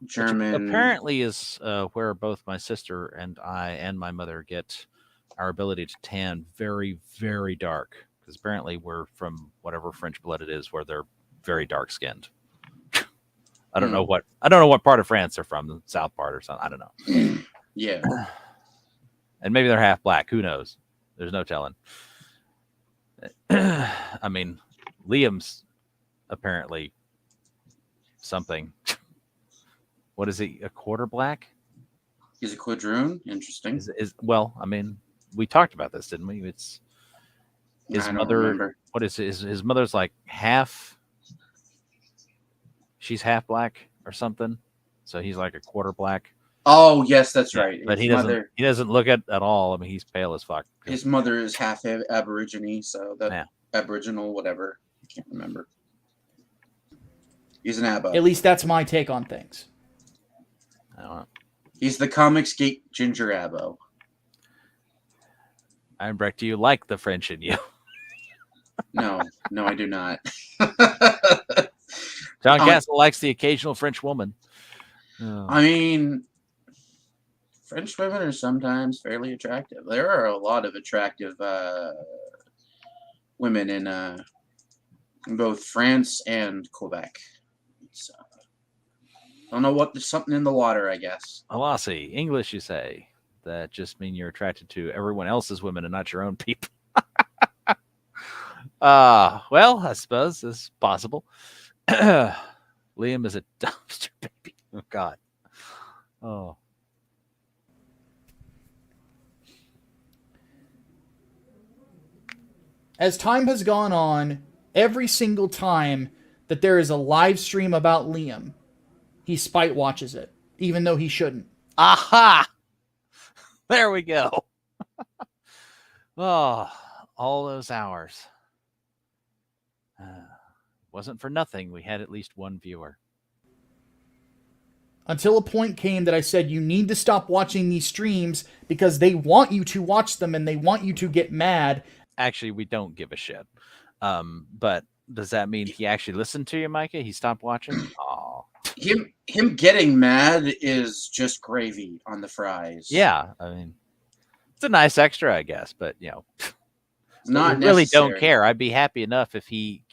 Which apparently is where both my sister and I and my mother get our ability to tan very, very dark. Because apparently we're from whatever French blood it is, where they're very dark skinned. I don't know what part of France they're from, the south part or something. I don't know. Yeah. And maybe they're half black. Who knows? There's no telling. I mean, Liam's apparently something. What is he? A quarter black? He's a quadroon. Interesting. Well, I mean, we talked about this, didn't we? It's his I don't mother. remember. What is his mother's like half? She's half black or something. So he's like a quarter black. Oh yes, that's right. But His he doesn't look at all. I mean, he's pale as fuck. His mother is half Aborigine, so that Aboriginal, whatever. I can't remember. He's an Abbo. At least that's my take on things. I don't know. He's the Comics Gate Ginger Abbo. I'm Breck. Do you like the French in you? No, I do not. John Castle likes the occasional French woman. I mean, French women are sometimes fairly attractive. There are a lot of attractive women in both France and Quebec. It's, I don't know what. There's something in the water, I guess. Alassi, English, you say? That just mean you're attracted to everyone else's women and not your own people. Well, I suppose it's possible. Liam is a dumpster baby. Oh God. Oh. As time has gone on, every single time that there is a live stream about Liam, he spite watches it, even though he shouldn't. Aha! There we go. Oh, all those hours. Wasn't for nothing. We had at least one viewer. Until a point came that I said, you need to stop watching these streams because they want you to watch them and they want you to get mad. Actually, we don't give a shit. But does that mean he actually listened to you, Micah? He stopped watching? Oh. Him getting mad is just gravy on the fries. Yeah, I mean, it's a nice extra, I guess, but not we really necessary. don't care. I'd be happy enough if he,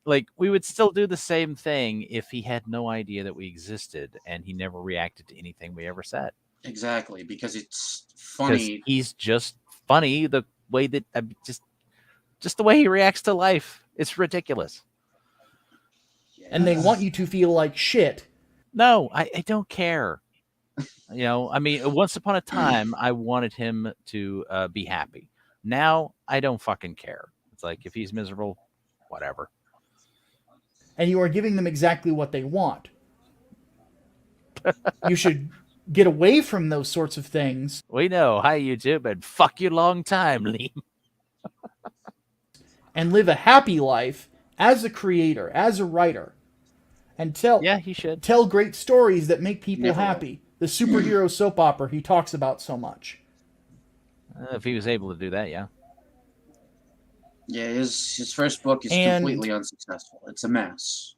like we would still do the same thing if he had no idea that we existed and he never reacted to anything we ever said. Exactly, because it's funny. He's just funny the way that just the way he reacts to life. It's ridiculous. And they want you to feel like shit. No, I don't care. I mean, once upon a time, I wanted him to be happy. Now, I don't fucking care. It's like, if he's miserable, whatever. And you are giving them exactly what they want. You should get away from those sorts of things. We know. Hi, YouTube, and fuck you long time, Liam. And live a happy life as a creator, as a writer. And he should tell great stories that make people Never happy. The superhero soap opera he talks about so much. If he was able to do that, yeah. Yeah, his first book is completely unsuccessful. It's a mess.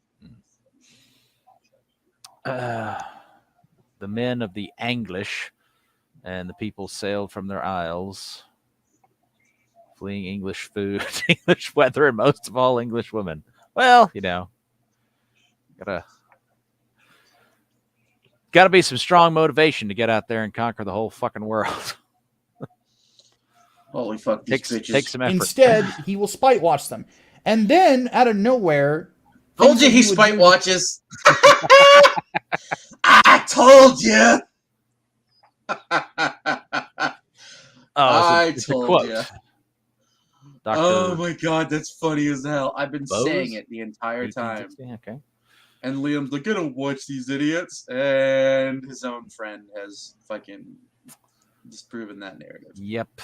The men of the English and the people sailed from their isles, fleeing English food, English weather, and most of all English women. Well, gotta be some strong motivation to get out there and conquer the whole fucking world. Holy fuck, these bitches. Takes some effort. Instead, he will spite watch them. And then, out of nowhere... Told you he spite watches. I told you. I told you. Oh my god, that's funny as hell. I've been saying it the entire time. Okay. And Liam's like, I don't watch these idiots. And his own friend has fucking disproven that narrative. Yep.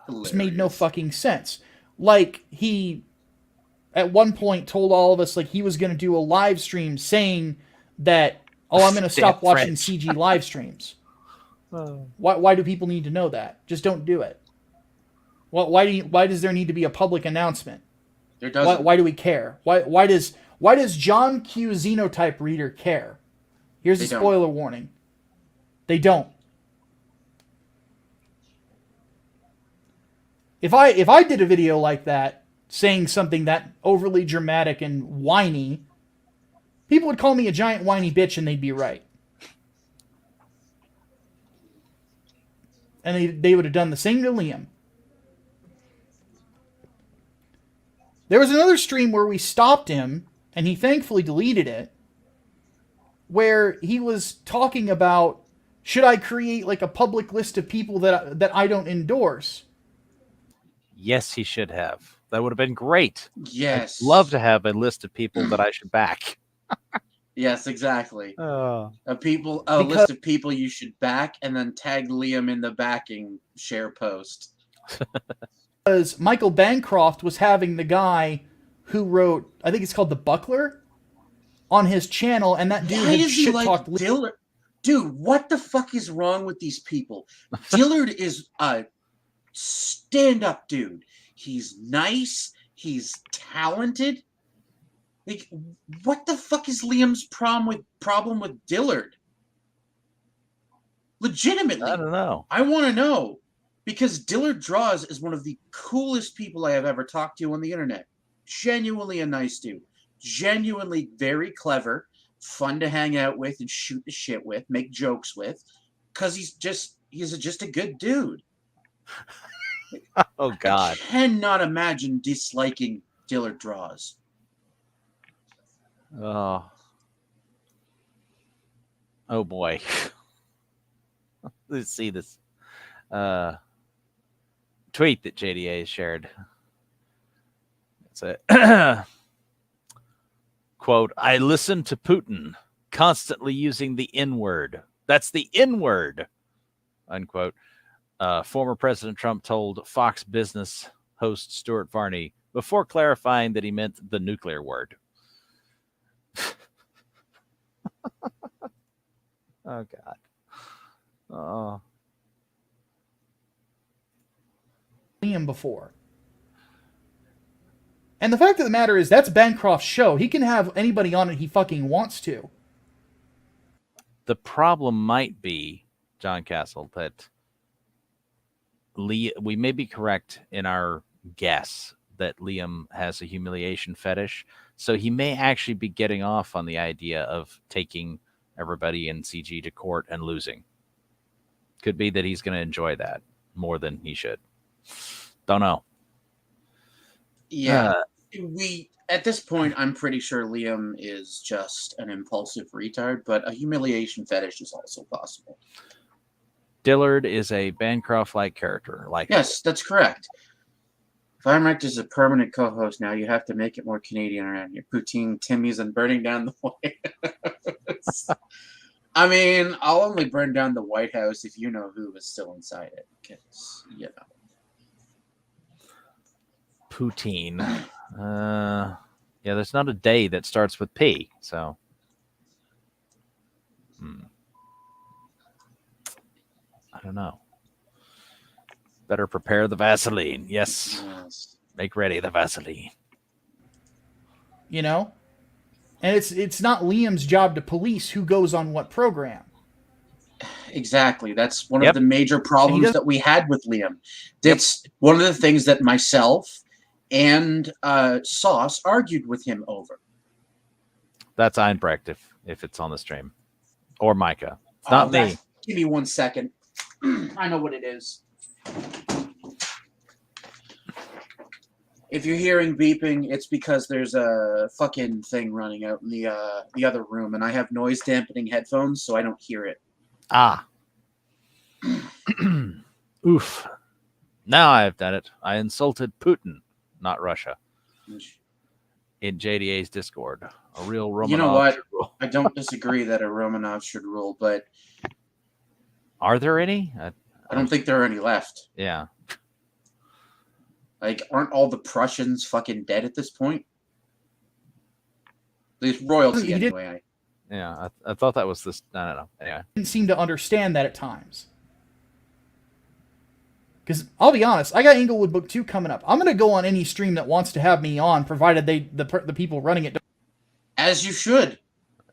It's made no fucking sense. Like, he, at one point, told all of us, like, he was going to do a live stream saying that, oh, I'm going to stop watching CG live streams. Why do people need to know that? Just don't do it. Why does there need to be a public announcement? There doesn't. Why do we care? Why does John Q Xenotype Reader care? Here's a spoiler warning. They don't. If I did a video like that, saying something that overly dramatic and whiny, people would call me a giant whiny bitch and they'd be right. And they would have done the same to Liam. There was another stream where we stopped him, and he thankfully deleted it, where he was talking about, should I create like a public list of people that I don't endorse? Yes, he should have. That would have been great. Yes. I'd love to have a list of people that I should back. Yes, exactly. Oh. A list of people you should back, and then tag Liam in the backing share post. Because Michael Bancroft was having the guy who wrote, I think it's called The Buckler, on his channel, and that dude had shit talked Dillard. Dude, what the fuck is wrong with these people? Dillard is a stand-up dude. He's nice. He's talented. Like, what the fuck is Liam's problem with Dillard? Legitimately. I don't know. I want to know. Because Dillard Draws is one of the coolest people I have ever talked to on the internet. Genuinely a nice dude. Genuinely very clever. Fun to hang out with and shoot the shit with. Make jokes with. Because he's just a good dude. Oh, God. I cannot imagine disliking Dillard Draws. Oh boy. Let's see this tweet that JDA shared. It's a quote, I listen to Putin constantly using the N-word. That's the N-word, unquote. Former President Trump told Fox Business host Stuart Varney before clarifying that he meant the nuclear word. Oh, God. Oh. Liam before. And the fact of the matter is, that's Bancroft's show. He can have anybody on it he fucking wants to. The problem might be, John Castle, that we may be correct in our guess that Liam has a humiliation fetish. So he may actually be getting off on the idea of taking everybody in CG to court and losing. Could be that he's going to enjoy that more than he should. Don't know. Yeah. At this point, I'm pretty sure Liam is just an impulsive retard, but a humiliation fetish is also possible. Dillard is a Bancroft-like character. Yes, that's correct. If I'm right as a permanent co-host now, you have to make it more Canadian around here. Poutine, Timmy's, and burning down the White House. I mean, I'll only burn down the White House if you know who was still inside it. Because, you know. Poutine. Yeah, there's not a day that starts with P, so. I don't know. Better prepare the Vaseline. Yes. Make ready the Vaseline. You know? And it's not Liam's job to police who goes on what program. Exactly. That's one of the major problems that we had with Liam. That's one of the things that myself and Sauce argued with him over. That's Einbrecht if it's on the stream. Or Micah. It's not me. Give me 1 second. I know what it is. If you're hearing beeping, it's because there's a fucking thing running out in the other room, and I have noise dampening headphones, so I don't hear it. Ah. Oof. Now I have done it. I insulted Putin, not Russia. In JDA's Discord. A real Romanov. You know what? should rule. I don't disagree that a Romanov should rule, but Are there any? I don't think there are any left. Yeah. Like, aren't all the Prussians fucking dead at this point? At least royalty, anyway. Yeah, I thought that was this. I don't know. Anyway. Didn't seem to understand that at times. Because I'll be honest, I got Inglewood Book 2 coming up. I'm going to go on any stream that wants to have me on, provided the people running it. As you should.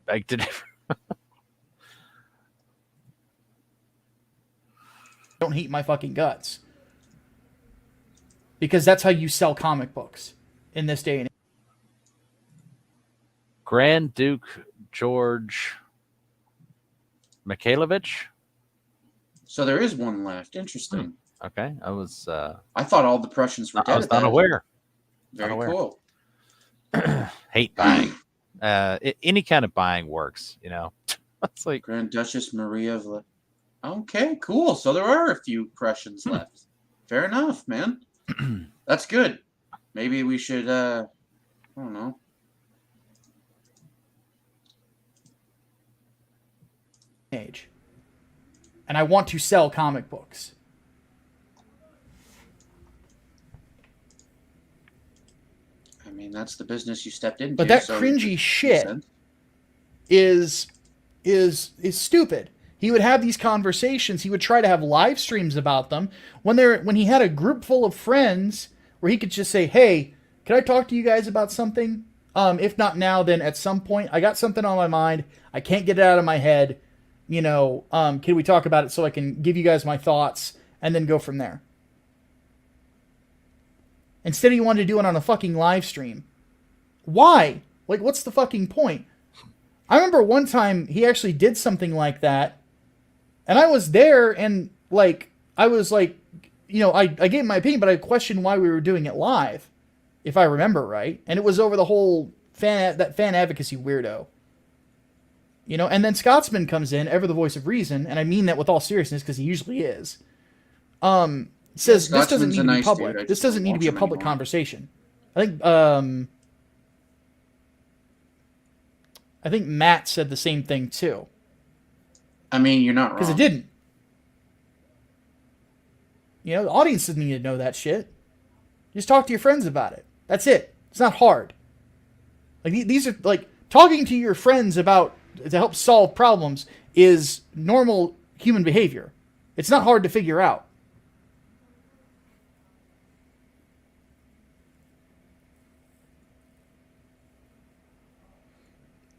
Beg to differ. Don't hate my fucking guts. Because that's how you sell comic books in this day and age. Grand Duke George Mikhailovich. So there is one left. Interesting. Okay, I was. I thought all the Prussians were dead. I was not aware. Very Not aware. cool. Hate buying. Any kind of buying works, you know. It's like Grand Duchess Maria. Okay, cool. So there are a few Prussians left. Fair enough, man. That's good. Maybe we should. I don't know. Age. And I want to sell comic books. I mean, that's the business you stepped into. But that so cringy shit is stupid. He would have these conversations. He would try to have live streams about them when he had a group full of friends where he could just say, "Hey, can I talk to you guys about something? If not now, then at some point. I got something on my mind. I can't get it out of my head. You know, can we talk about it so I can give you guys my thoughts and then go from there?" Instead, he wanted to do it on a fucking live stream. Why? Like, what's the fucking point? I remember one time he actually did something like that, and I was there, and, like, I was like, you know, I gave my opinion, but I questioned why we were doing it live, if I remember right. And it was over the whole fan advocacy weirdo. You know, and then Scotsman comes in, ever the voice of reason, and I mean that with all seriousness because he usually is. Says this doesn't need to be public. This doesn't need to be a public conversation. I think Matt said the same thing too. I mean, you're not wrong. Because it didn't. You know, the audience doesn't need to know that shit. Just talk to your friends about it. That's it. It's not hard. Like, these are, like, talking to your friends about, to help solve problems is normal human behavior. It's not hard to figure out.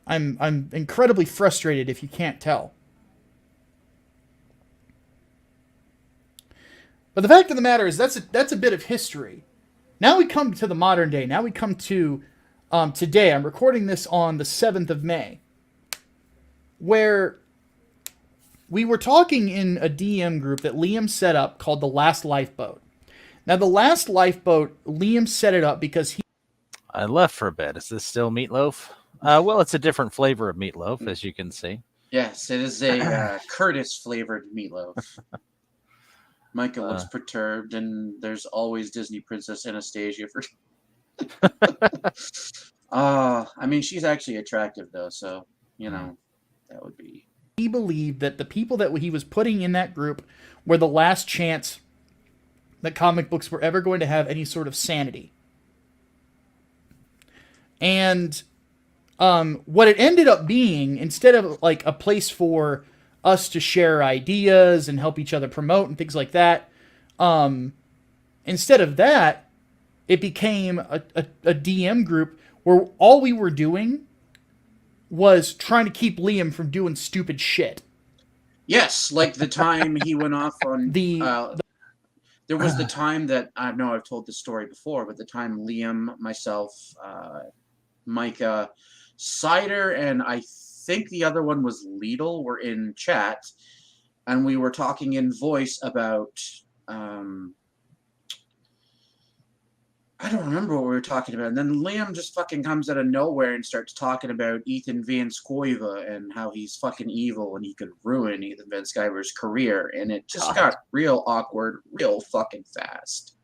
I'm incredibly frustrated if you can't tell. But the fact of the matter is that's a bit of history. Now we come to the modern day. Now we come to today. I'm recording this on the 7th of May, where we were talking in a DM group that Liam set up called The Last Lifeboat. Now, The Last Lifeboat, Liam set it up because he... I left for a bit. Is this still meatloaf? Well, it's a different flavor of meatloaf, as you can see. Yes, it is a Curtis-flavored meatloaf. Micah looks perturbed, and there's always Disney Princess Anastasia for... I mean, she's actually attractive, though, so, you know, that would be... He believed that the people that he was putting in that group were the last chance that comic books were ever going to have any sort of sanity. And what it ended up being, instead of like a place for us to share ideas and help each other promote and things like that, instead of that, it became a DM group where all we were doing was trying to keep Liam from doing stupid shit. Yes, like the time he went off on There was the time that, I know I've told this story before, but the time Liam, myself, Micah, Cider, and I think the other one was Lidl were in chat, and we were talking in voice about, I don't remember what we were talking about. And then Liam just fucking comes out of nowhere and starts talking about Ethan Van Sciver and how he's fucking evil and he could ruin Ethan Van Sciver's career. And it just got real awkward real fucking fast.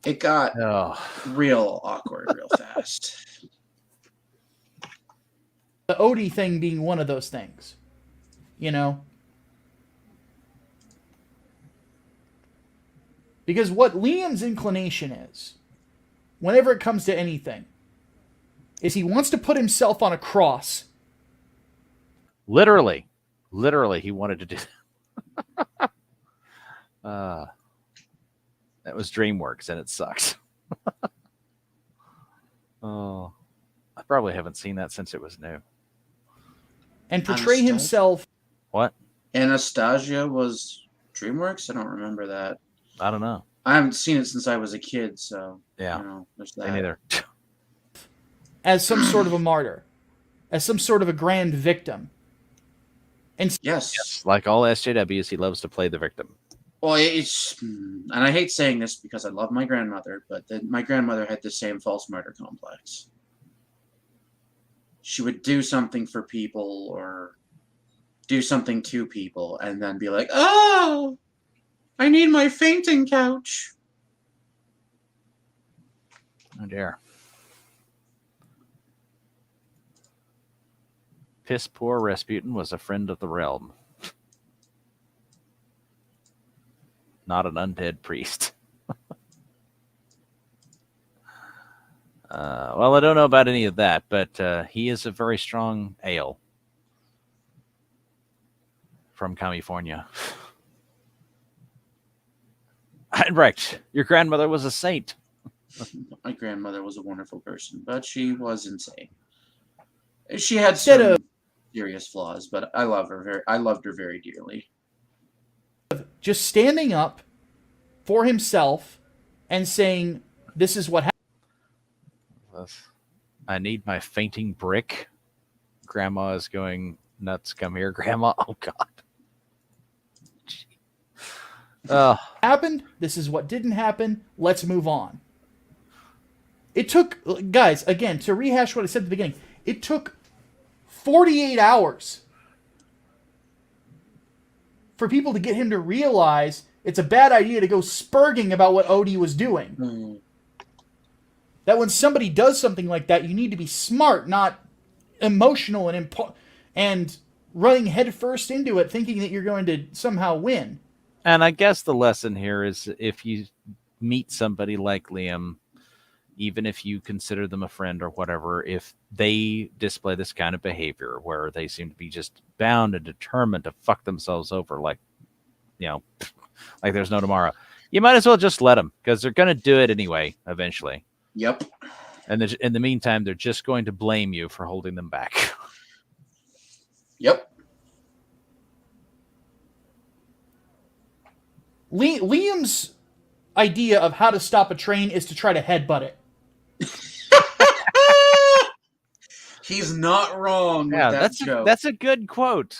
It got real awkward real fast. The Odie thing being one of those things. You know? Because what Liam's inclination is, whenever it comes to anything, is he wants to put himself on a cross. Literally, he wanted to do that. That was DreamWorks, and it sucks. Oh, I probably haven't seen that since it was new. And portray himself. What? Anastasia was DreamWorks? I don't remember that. I don't know. I haven't seen it since I was a kid, so yeah, you know, there's that. Me neither. As some sort of a martyr, as some sort of a grand victim. And yes, like all SJWs, he loves to play the victim. Well, it's, and I hate saying this because I love my grandmother, but my grandmother had the same false martyr complex. She would do something for people or do something to people and then be like, "Oh, I need my fainting couch." Oh dear. Piss poor Rasputin was a friend of the realm. Not an undead priest. Well, I don't know about any of that, but he is a very strong ale from California. Right. Your grandmother was a saint. My grandmother was a wonderful person, but she was insane. She had some serious flaws, but I loved her very dearly. Just standing up for himself and saying, "This is what happened." I need my fainting brick. Grandma is going nuts. Come here, Grandma. Oh God. Happened. This is what didn't happen. Let's move on. It took, guys, again, to rehash what I said at the beginning, it took 48 hours for people to get him to realize it's a bad idea to go spurging about what Odie was doing. Mm. That when somebody does something like that, you need to be smart, not emotional and running headfirst into it, thinking that you're going to somehow win. And I guess the lesson here is if you meet somebody like Liam, even if you consider them a friend or whatever, if they display this kind of behavior where they seem to be just bound and determined to fuck themselves over like, you know, like there's no tomorrow, you might as well just let them because they're going to do it anyway eventually. Yep. And in the meantime, they're just going to blame you for holding them back. Yep. Liam's idea of how to stop a train is to try to headbutt it. He's not wrong with that joke. That's a good quote.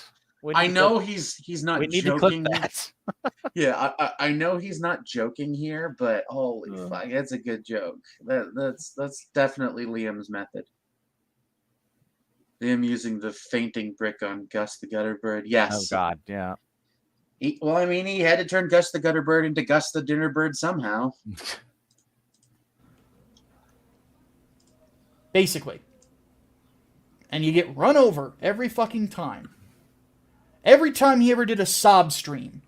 I know he's not we need joking. To clip that. Yeah, I know he's not joking here, but holy fuck, that's a good joke. That's definitely Liam's method. Liam using the fainting brick on Gus the Gutter Bird. Yes. Oh God, yeah. He had to turn Gus the Gutter Bird into Gus the Dinner Bird somehow. Basically. And you get run over every fucking time. Every time he ever did a sob stream,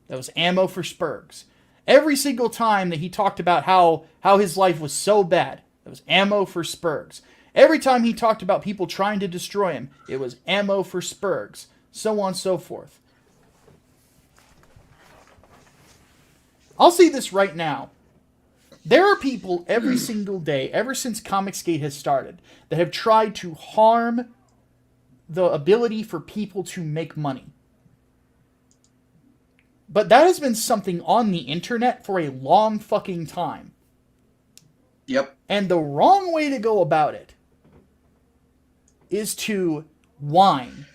that was ammo for Spurgs. Every single time that he talked about how his life was so bad, that was ammo for Spurgs. Every time he talked about people trying to destroy him, it was ammo for Spurgs. So on and so forth. I'll say this right now. There are people every single day, ever since Comicsgate has started, that have tried to harm the ability for people to make money. But that has been something on the internet for a long fucking time. Yep. And the wrong way to go about it is to whine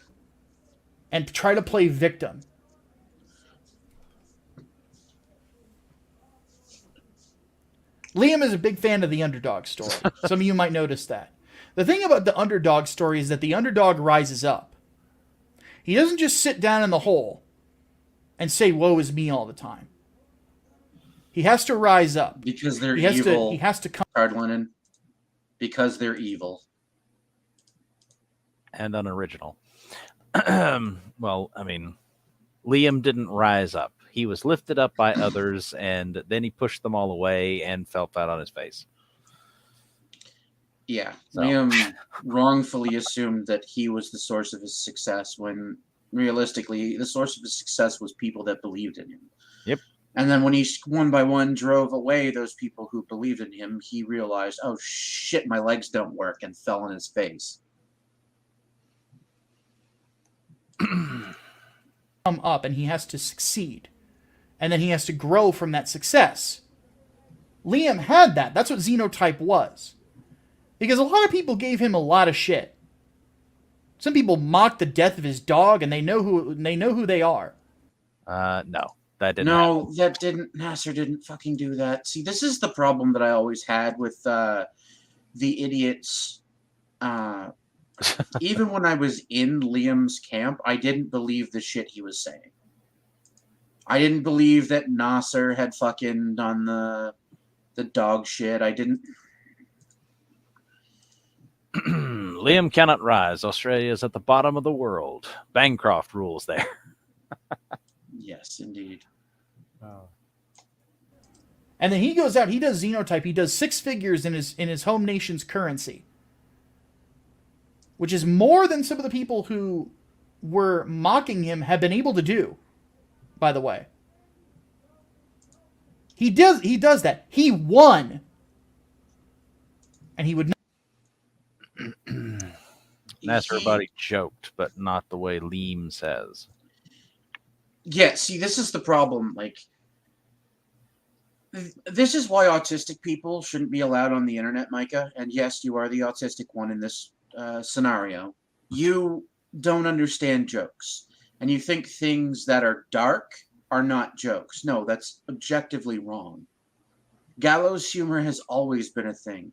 and try to play victim. Liam is a big fan of the underdog story. Some of you might notice that. The thing about the underdog story is that the underdog rises up. He doesn't just sit down in the hole and say, woe is me all the time. He has to rise up. Because they're evil. He has to come. Hard Lennon. Because they're evil. And unoriginal. Well, I mean, Liam didn't rise up. He was lifted up by others, and then he pushed them all away and fell flat on his face. Yeah. So. Liam wrongfully assumed that he was the source of his success when realistically the source of his success was people that believed in him. Yep. And then when he one by one drove away those people who believed in him, he realized, oh shit, my legs don't work, and fell on his face. Come up and he has to succeed. And then he has to grow from that success. Liam had that. That's what Xenotype was. Because a lot of people gave him a lot of shit. Some people mocked the death of his dog, and they know who they are. No, that didn't. No, happen. that didn't. Nasser didn't fucking do that. See, this is the problem that I always had with the idiots. Even when I was in Liam's camp, I didn't believe the shit he was saying. I didn't believe that Nasser had fucking done the dog shit. I didn't. Liam cannot rise. Australia is at the bottom of the world. Bancroft rules there. Yes, indeed. Oh. And then he goes out, he does Xenotype, he does 6 figures in his home nation's currency. Which is more than some of the people who were mocking him have been able to do, by the way. He does that. He won. And he would not. Nasser everybody joked, but not the way Liam says. Yeah, see, this is the problem. Like, this is why autistic people shouldn't be allowed on the internet, Micah. And yes, you are the autistic one in this scenario. You don't understand jokes. And you think things that are dark are not jokes. No, that's objectively wrong. Gallows humor has always been a thing.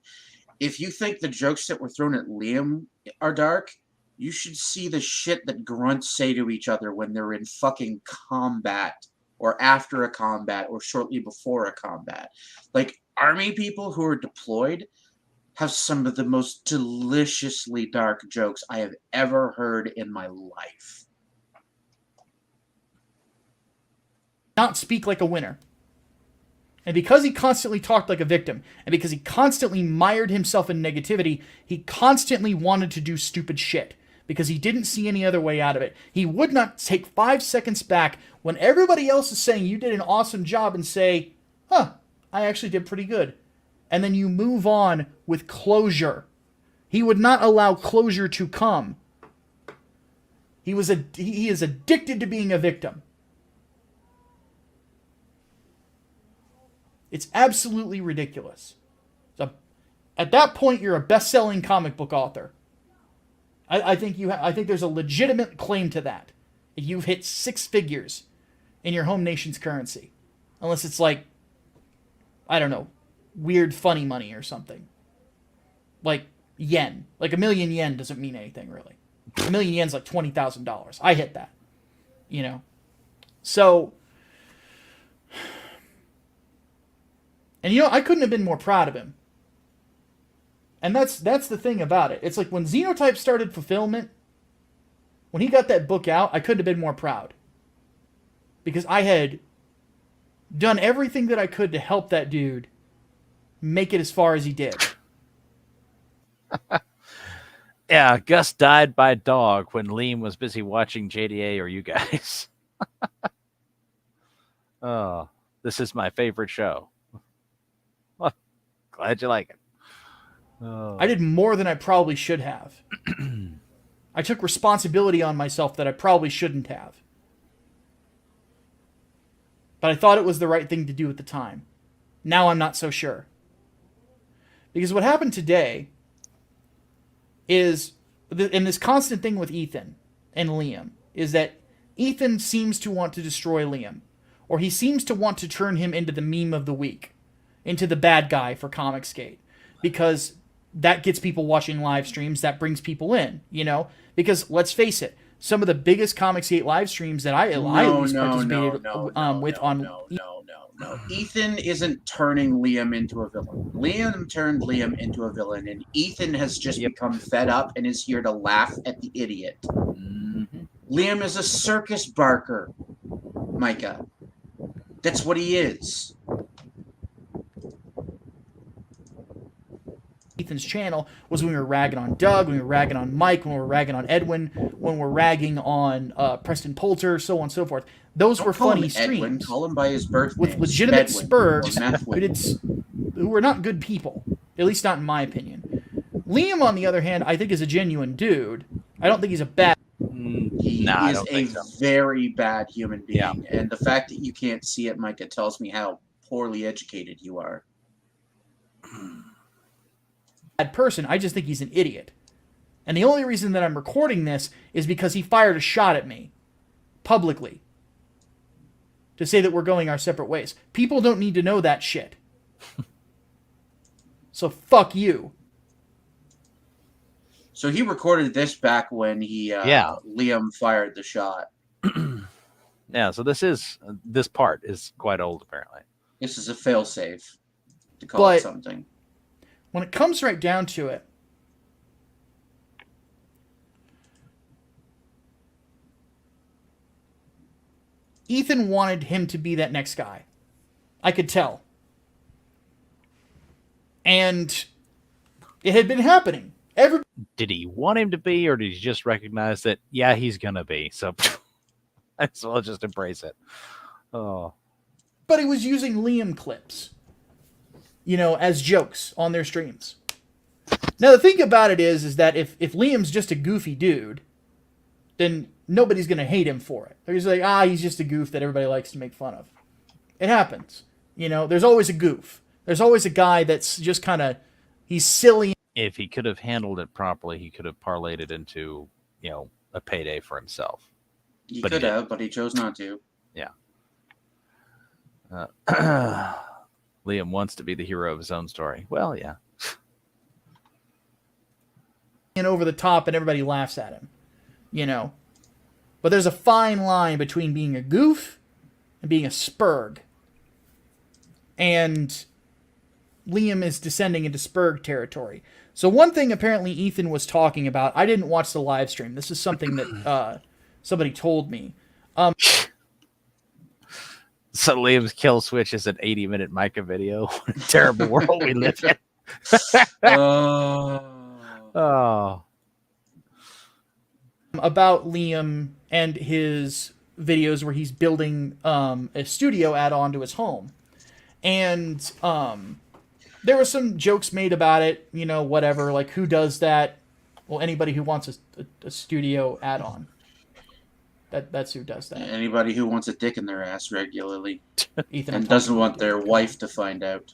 If you think the jokes that were thrown at Liam are dark, you should see the shit that grunts say to each other when they're in fucking combat or after a combat or shortly before a combat. Like, army people who are deployed have some of the most deliciously dark jokes I have ever heard in my life. Not speak like a winner. And because he constantly talked like a victim, and because he constantly mired himself in negativity, he constantly wanted to do stupid shit. Because he didn't see any other way out of it. He would not take 5 seconds back when everybody else is saying you did an awesome job and say, I actually did pretty good. And then you move on with closure. He would not allow closure to come. He is addicted to being a victim. It's absolutely ridiculous. So, at that point, you're a best-selling comic book author. I think there's a legitimate claim to that. If you've hit 6 figures in your home nation's currency, unless it's like, I don't know, weird funny money or something, like yen. Like 1 million yen doesn't mean anything really. 1 million yen's like $20,000. I hit that, you know. So. And you know, I couldn't have been more proud of him. And that's the thing about it. It's like when Xenotype started Fulfillment, when he got that book out, I couldn't have been more proud. Because I had done everything that I could to help that dude make it as far as he did. Yeah, Gus died by dog when Liam was busy watching JDA or you guys. Oh, this is my favorite show. Glad you like it. Oh. I did more than I probably should have. I took responsibility on myself that I probably shouldn't have. but I thought it was the right thing to do at the time. Now I'm not so sure. Because what happened today is, and this constant thing with Ethan and Liam, is that Ethan seems to want to destroy Liam. Or he seems to want to turn him into the meme of the week. Into the bad guy for Comicsgate. Because that gets people watching live streams, that brings people in, you know? Because, let's face it, some of the biggest Comicsgate live streams that I at least participated with on... No, Ethan isn't turning Liam into a villain. Liam turned Liam into a villain, and Ethan has just become fed up and is here to laugh at the idiot. Liam is a circus barker, Micah. That's what he is. Ethan's channel was when we were ragging on Doug, when we were ragging on Mike, when we were ragging on Edwin, when we're ragging on Preston Poulter, so on and so forth. Those were funny streams. Edwin, call him by his birth with name. legitimate Spedwin, spurgs, who were not good people, at least not in my opinion. Liam, on the other hand, I think is a genuine dude. I don't think he's a bad. He is a very bad human being, and the fact that you can't see it, Micah, tells me how poorly educated you are. Bad person. I just think he's an idiot. And the only reason that I'm recording this is because he fired a shot at me publicly to say that we're going our separate ways. People don't need to know that shit. So fuck you. So he recorded this back when he Liam fired the shot. Yeah, so this part is quite old apparently. This is a failsafe to call it something. When it comes right down to it, Ethan wanted him to be that next guy. I could tell. And it had been happening. Did he want him to be, or did he just recognize that, yeah, he's going to be? So I as well just embrace it. Oh. But he was using Liam clips, as jokes on their streams. Now, the thing about it is that if Liam's just a goofy dude, then nobody's going to hate him for it. They're just like, he's just a goof that everybody likes to make fun of. It happens. There's always a goof. There's always a guy that's just kind of, he's silly. If he could have handled it properly, he could have parlayed it into, a payday for himself. He could have, but he chose not to. Yeah. Liam wants to be the hero of his own story. Well, yeah. And over the top, and everybody laughs at him. But there's a fine line between being a goof and being a spurg. And Liam is descending into spurg territory. So one thing apparently Ethan was talking about, I didn't watch the live stream. This is something that somebody told me. So Liam's kill switch is an 80-minute Micah video. What a terrible world we live in. Oh. About Liam and his videos where he's building a studio add-on to his home. And there were some jokes made about it, whatever, like who does that? Well, anybody who wants a studio add-on. That's who does that. Anybody who wants a dick in their ass regularly Ethan, and doesn't want their wife to find out.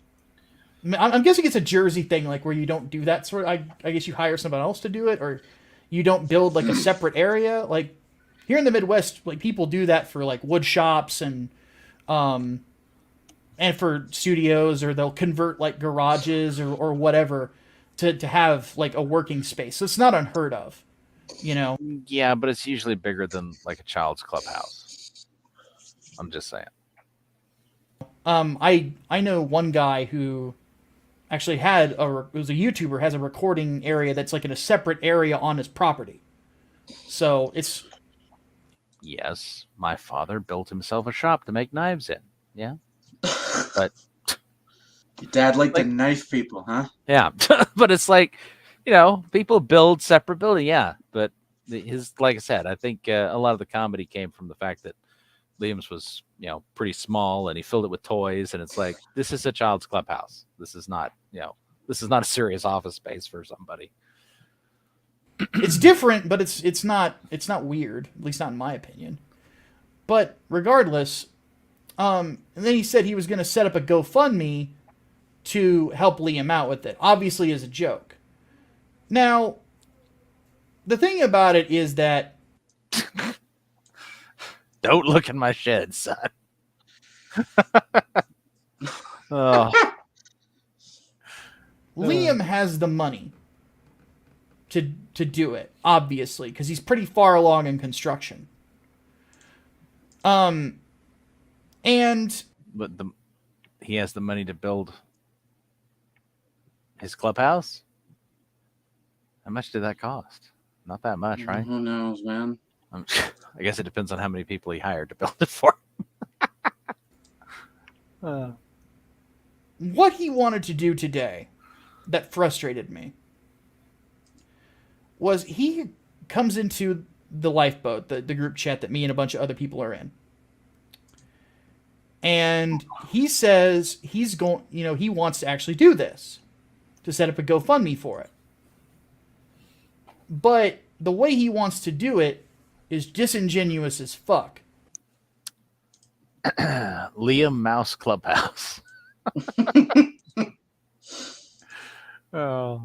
I'm guessing it's a Jersey thing, like where you don't do that sort of, I guess you hire someone else to do it, or you don't build like a separate area. Like here in the Midwest, like people do that for like wood shops and for studios, or they'll convert like garages or whatever to have like a working space. So it's not unheard of, Yeah, but it's usually bigger than like a child's clubhouse. I'm just saying. I know one guy who actually was a YouTuber, has a recording area that's like in a separate area on his property. So it's... Yes, my father built himself a shop to make knives in. Yeah. But... Your dad liked to knife people, huh? Yeah. But it's like, people build separate buildings. Yeah. But like I said, I think a lot of the comedy came from the fact that Liam's was, pretty small, and he filled it with toys, and it's like, this is a child's clubhouse. This is not, this is not a serious office space for somebody. It's different, but it's not weird, at least not in my opinion. But regardless, And then he said he was going to set up a GoFundMe to help Liam out with it, obviously as a joke. Now, the thing about it is that... Don't look in my shed, son. Oh. Liam has the money to do it, obviously, because he's pretty far along in construction. And But he has the money to build his clubhouse? How much did that cost? Not that much, right? Who knows, man? I guess it depends on how many people he hired to build it for him. What he wanted to do today that frustrated me was he comes into the lifeboat, the group chat that me and a bunch of other people are in. And he says he's going, he wants to actually do this, to set up a GoFundMe for it. But the way he wants to do it is disingenuous as fuck. Liam Mouse Clubhouse. Oh.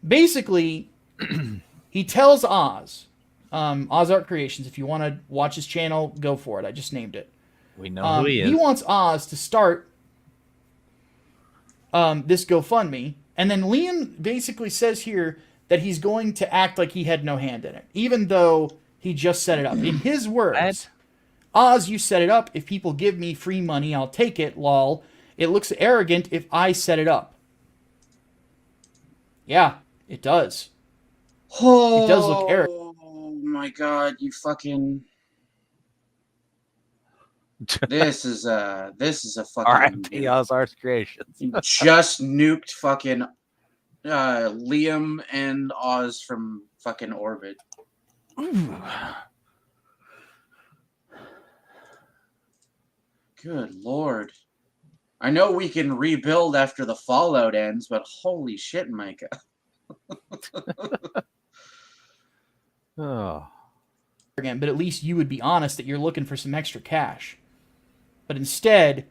Basically, he tells Oz Art Creations, if you want to watch his channel, go for it. I just named it. We know who he is. He wants Oz to start this GoFundMe, and then Liam basically says here that he's going to act like he had no hand in it, even though he just set it up. In his words, Oz, you set it up. If people give me free money, I'll take it, lol. It looks arrogant if I set it up. Yeah, it does. Oh, it does look arrogant. Oh my god, you fucking... This is a fucking... R.I.P. Oz Art Creations. Just nuked fucking Liam and Oz from fucking orbit. Good lord. I know we can rebuild after the fallout ends, but holy shit, Micah. Oh. Again, but at least you would be honest that you're looking for some extra cash. But instead,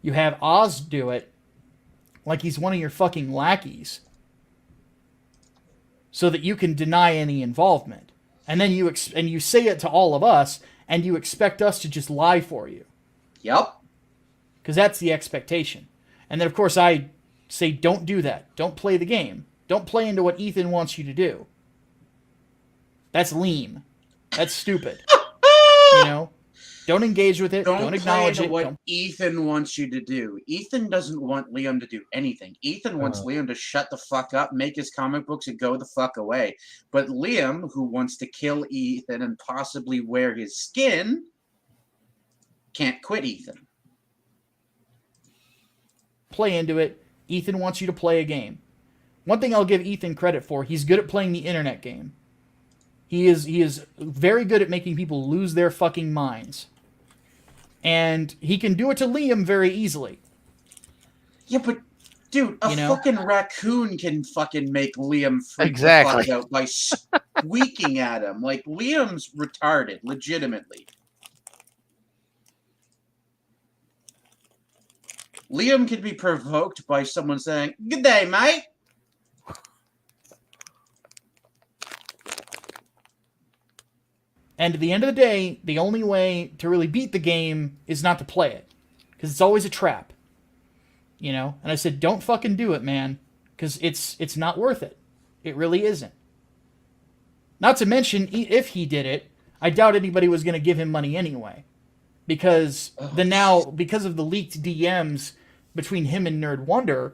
you have Oz do it like he's one of your fucking lackeys, so that you can deny any involvement. And then you say it to all of us, and you expect us to just lie for you. Yep. Because that's the expectation. And then, of course, I say, don't do that. Don't play the game. Don't play into what Ethan wants you to do. That's lame. That's stupid. Don't engage with it. Don't acknowledge it. What Ethan wants you to do. Ethan doesn't want Liam to do anything. Ethan wants Liam to shut the fuck up, make his comic books, and go the fuck away. But Liam, who wants to kill Ethan and possibly wear his skin, can't quit Ethan. Play into it. Ethan wants you to play a game. One thing I'll give Ethan credit for, he's good at playing the internet game. He is very good at making people lose their fucking minds. And he can do it to Liam very easily. Yeah, but dude, a fucking raccoon can fucking make Liam freak the Exactly. fuck out by squeaking at him. Like, Liam's retarded, legitimately. Liam can be provoked by someone saying, "Good day, mate." And at the end of the day, the only way to really beat the game is not to play it. Because it's always a trap. And I said, don't fucking do it, man. Because it's not worth it. It really isn't. Not to mention, if he did it, I doubt anybody was going to give him money anyway. Because because of the leaked DMs between him and Nerd Wonder,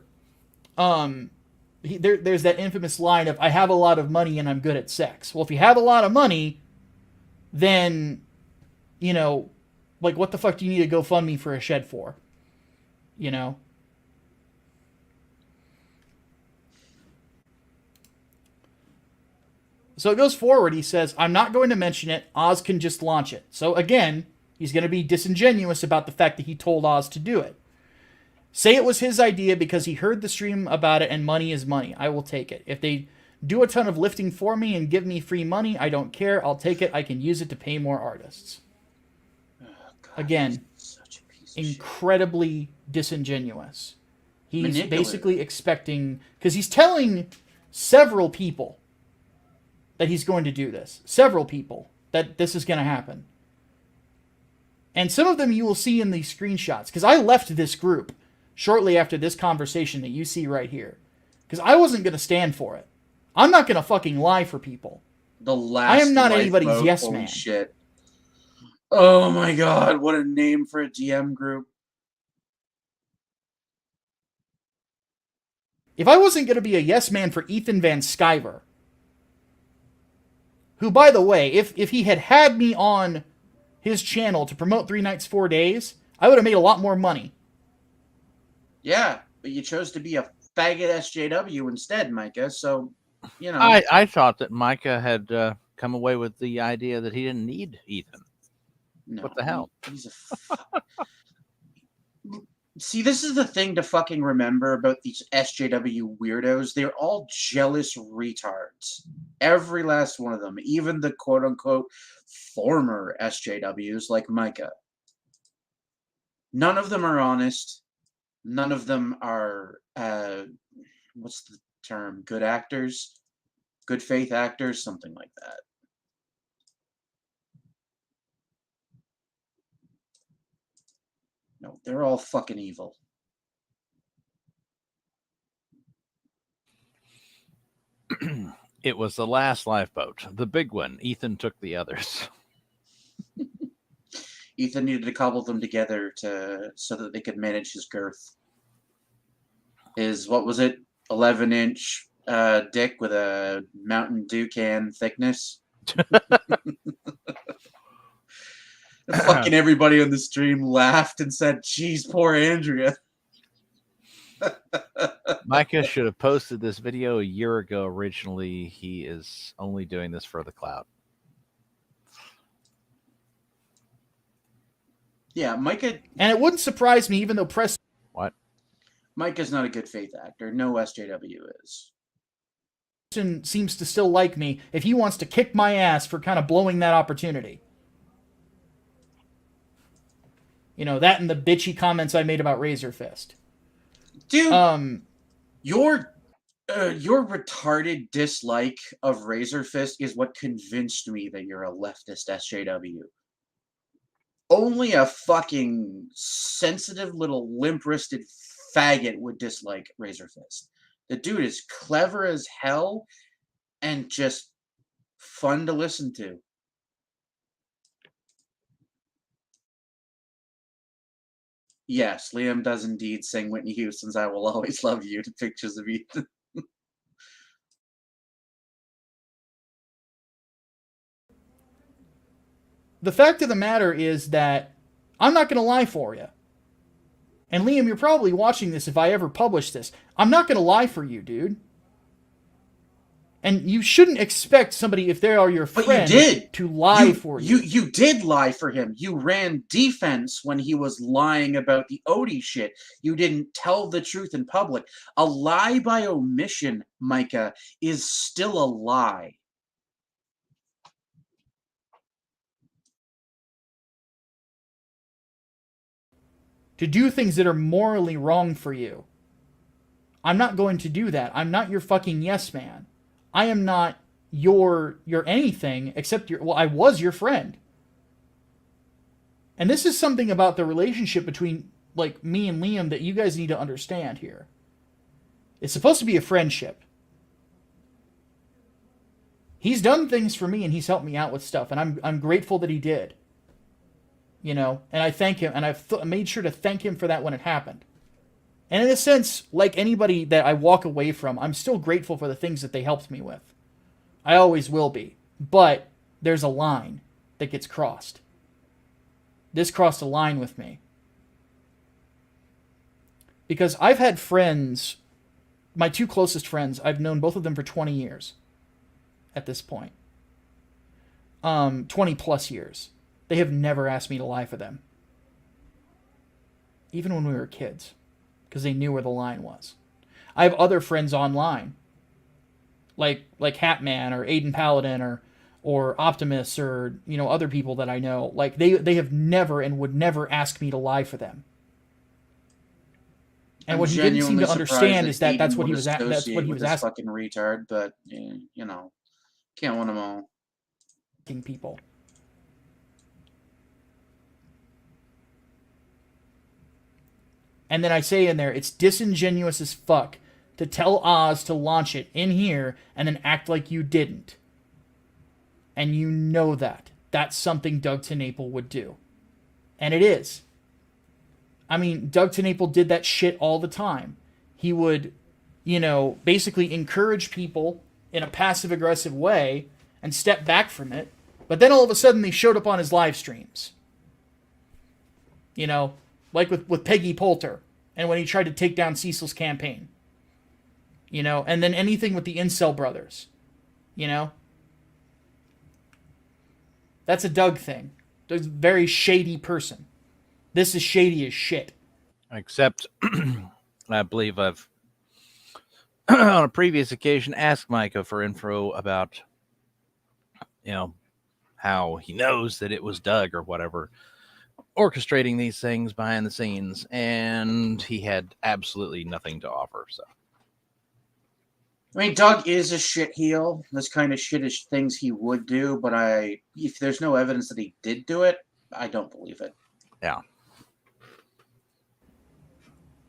there's that infamous line of, I have a lot of money and I'm good at sex. Well, if you have a lot of money, then, what the fuck do you need to GoFundMe for a shed for? So it goes forward. He says, I'm not going to mention it. Oz can just launch it. So again, he's going to be disingenuous about the fact that he told Oz to do it. Say it was his idea because he heard the stream about it and money is money. I will take it. If they do a ton of lifting for me and give me free money, I don't care. I'll take it. I can use it to pay more artists. Again, incredibly disingenuous. He's basically expecting, because he's telling several people that he's going to do this. Several people that this is going to happen. And some of them you will see in these screenshots, because I left this group shortly after this conversation that you see right here. Because I wasn't going to stand for it. I'm not going to fucking lie for people. I am not anybody's yes man. Shit. Oh my god, what a name for a DM group. If I wasn't going to be a yes man for Ethan Van Sciver, who, by the way, if he had me on his channel to promote 3 Nights, 4 Days, I would have made a lot more money. Yeah, but you chose to be a faggot SJW instead, Micah, so, you know. I thought that Micah had come away with the idea that he didn't need Ethan. No, what the hell? He's a See, this is the thing to fucking remember about these SJW weirdos. They're all jealous retards. Every last one of them. Even the quote-unquote former SJWs like Micah. None of them are honest. None of them are, what's the term? Good actors? Good faith actors? Something like that. No, they're all fucking evil. It was the last lifeboat. The big one. Ethan took the others. Ethan needed to cobble them together so that they could manage his girth. His, what was it? 11-inch dick with a Mountain Dew can thickness. Fucking everybody on the stream laughed and said, "Geez, poor Andrea." Micah should have posted this video a year ago originally. He is only doing this for the clout. Yeah, Micah... And it wouldn't surprise me, even though Press... What? Micah's not a good faith actor. No SJW is. Seems to still like me if he wants to kick my ass for kind of blowing that opportunity. You know, that and the bitchy comments I made about Razor Fist. Dude, your retarded dislike of Razor Fist is what convinced me that you're a leftist SJW. Only a fucking sensitive little limp-wristed faggot would dislike Razor Fist. The dude is clever as hell and just fun to listen to. Yes, Liam does indeed sing Whitney Houston's "I Will Always Love You" to pictures of Ethan. The fact of the matter is that I'm not going to lie for you. And Liam, you're probably watching this if I ever publish this. I'm not going to lie for you, dude. And you shouldn't expect somebody, if they are your friend, to lie for you. You did lie for him. You ran defense when he was lying about the Odie shit. You didn't tell the truth in public. A lie by omission, Micah, is still a lie. To do things that are morally wrong for you. I'm not going to do that. I'm not your fucking yes man. I am not your anything except I was your friend. And this is something about the relationship between like me and Liam that you guys need to understand here. It's supposed to be a friendship. He's done things for me and he's helped me out with stuff, and I'm grateful that he did. You know, and I thank him, and I've made sure to thank him for that when it happened. And in a sense, like anybody that I walk away from, I'm still grateful for the things that they helped me with. I always will be. But there's a line that gets crossed. This crossed a line with me. Because I've had friends, my two closest friends, I've known both of them for 20 years at this point. 20 plus years. They have never asked me to lie for them. Even when we were kids. Because they knew where the line was. I have other friends online. Like Hatman or Aiden Paladin or or Optimus or, you know, other people that I know, like they have never and would never ask me to lie for them. And what he didn't seem to understand is that that's what he was asking fucking retard, but you know, can't win them all. People. And then I say in there, it's disingenuous as fuck to tell Oz to launch it in here and then act like you didn't. And you know that. That's something Doug TenNapel would do. And it is. I mean, Doug TenNapel did that shit all the time. He would, you know, basically encourage people in a passive-aggressive way and step back from it. But then all of a sudden they showed up on his live streams. You know, like with Peggy Poulter, and when he tried to take down Cecil's campaign. You know, and then anything with the Incel brothers. You know? That's a Doug thing. Doug's a very shady person. This is shady as shit. Except, I believe I've, on a previous occasion, asked Micah for info about, you know, how he knows that it was Doug or whatever orchestrating these things behind the scenes, and he had absolutely nothing to offer. So, I mean, Doug is a shit heel. This kind of shittish things he would do, but if there's no evidence that he did do it, I don't believe it. Yeah.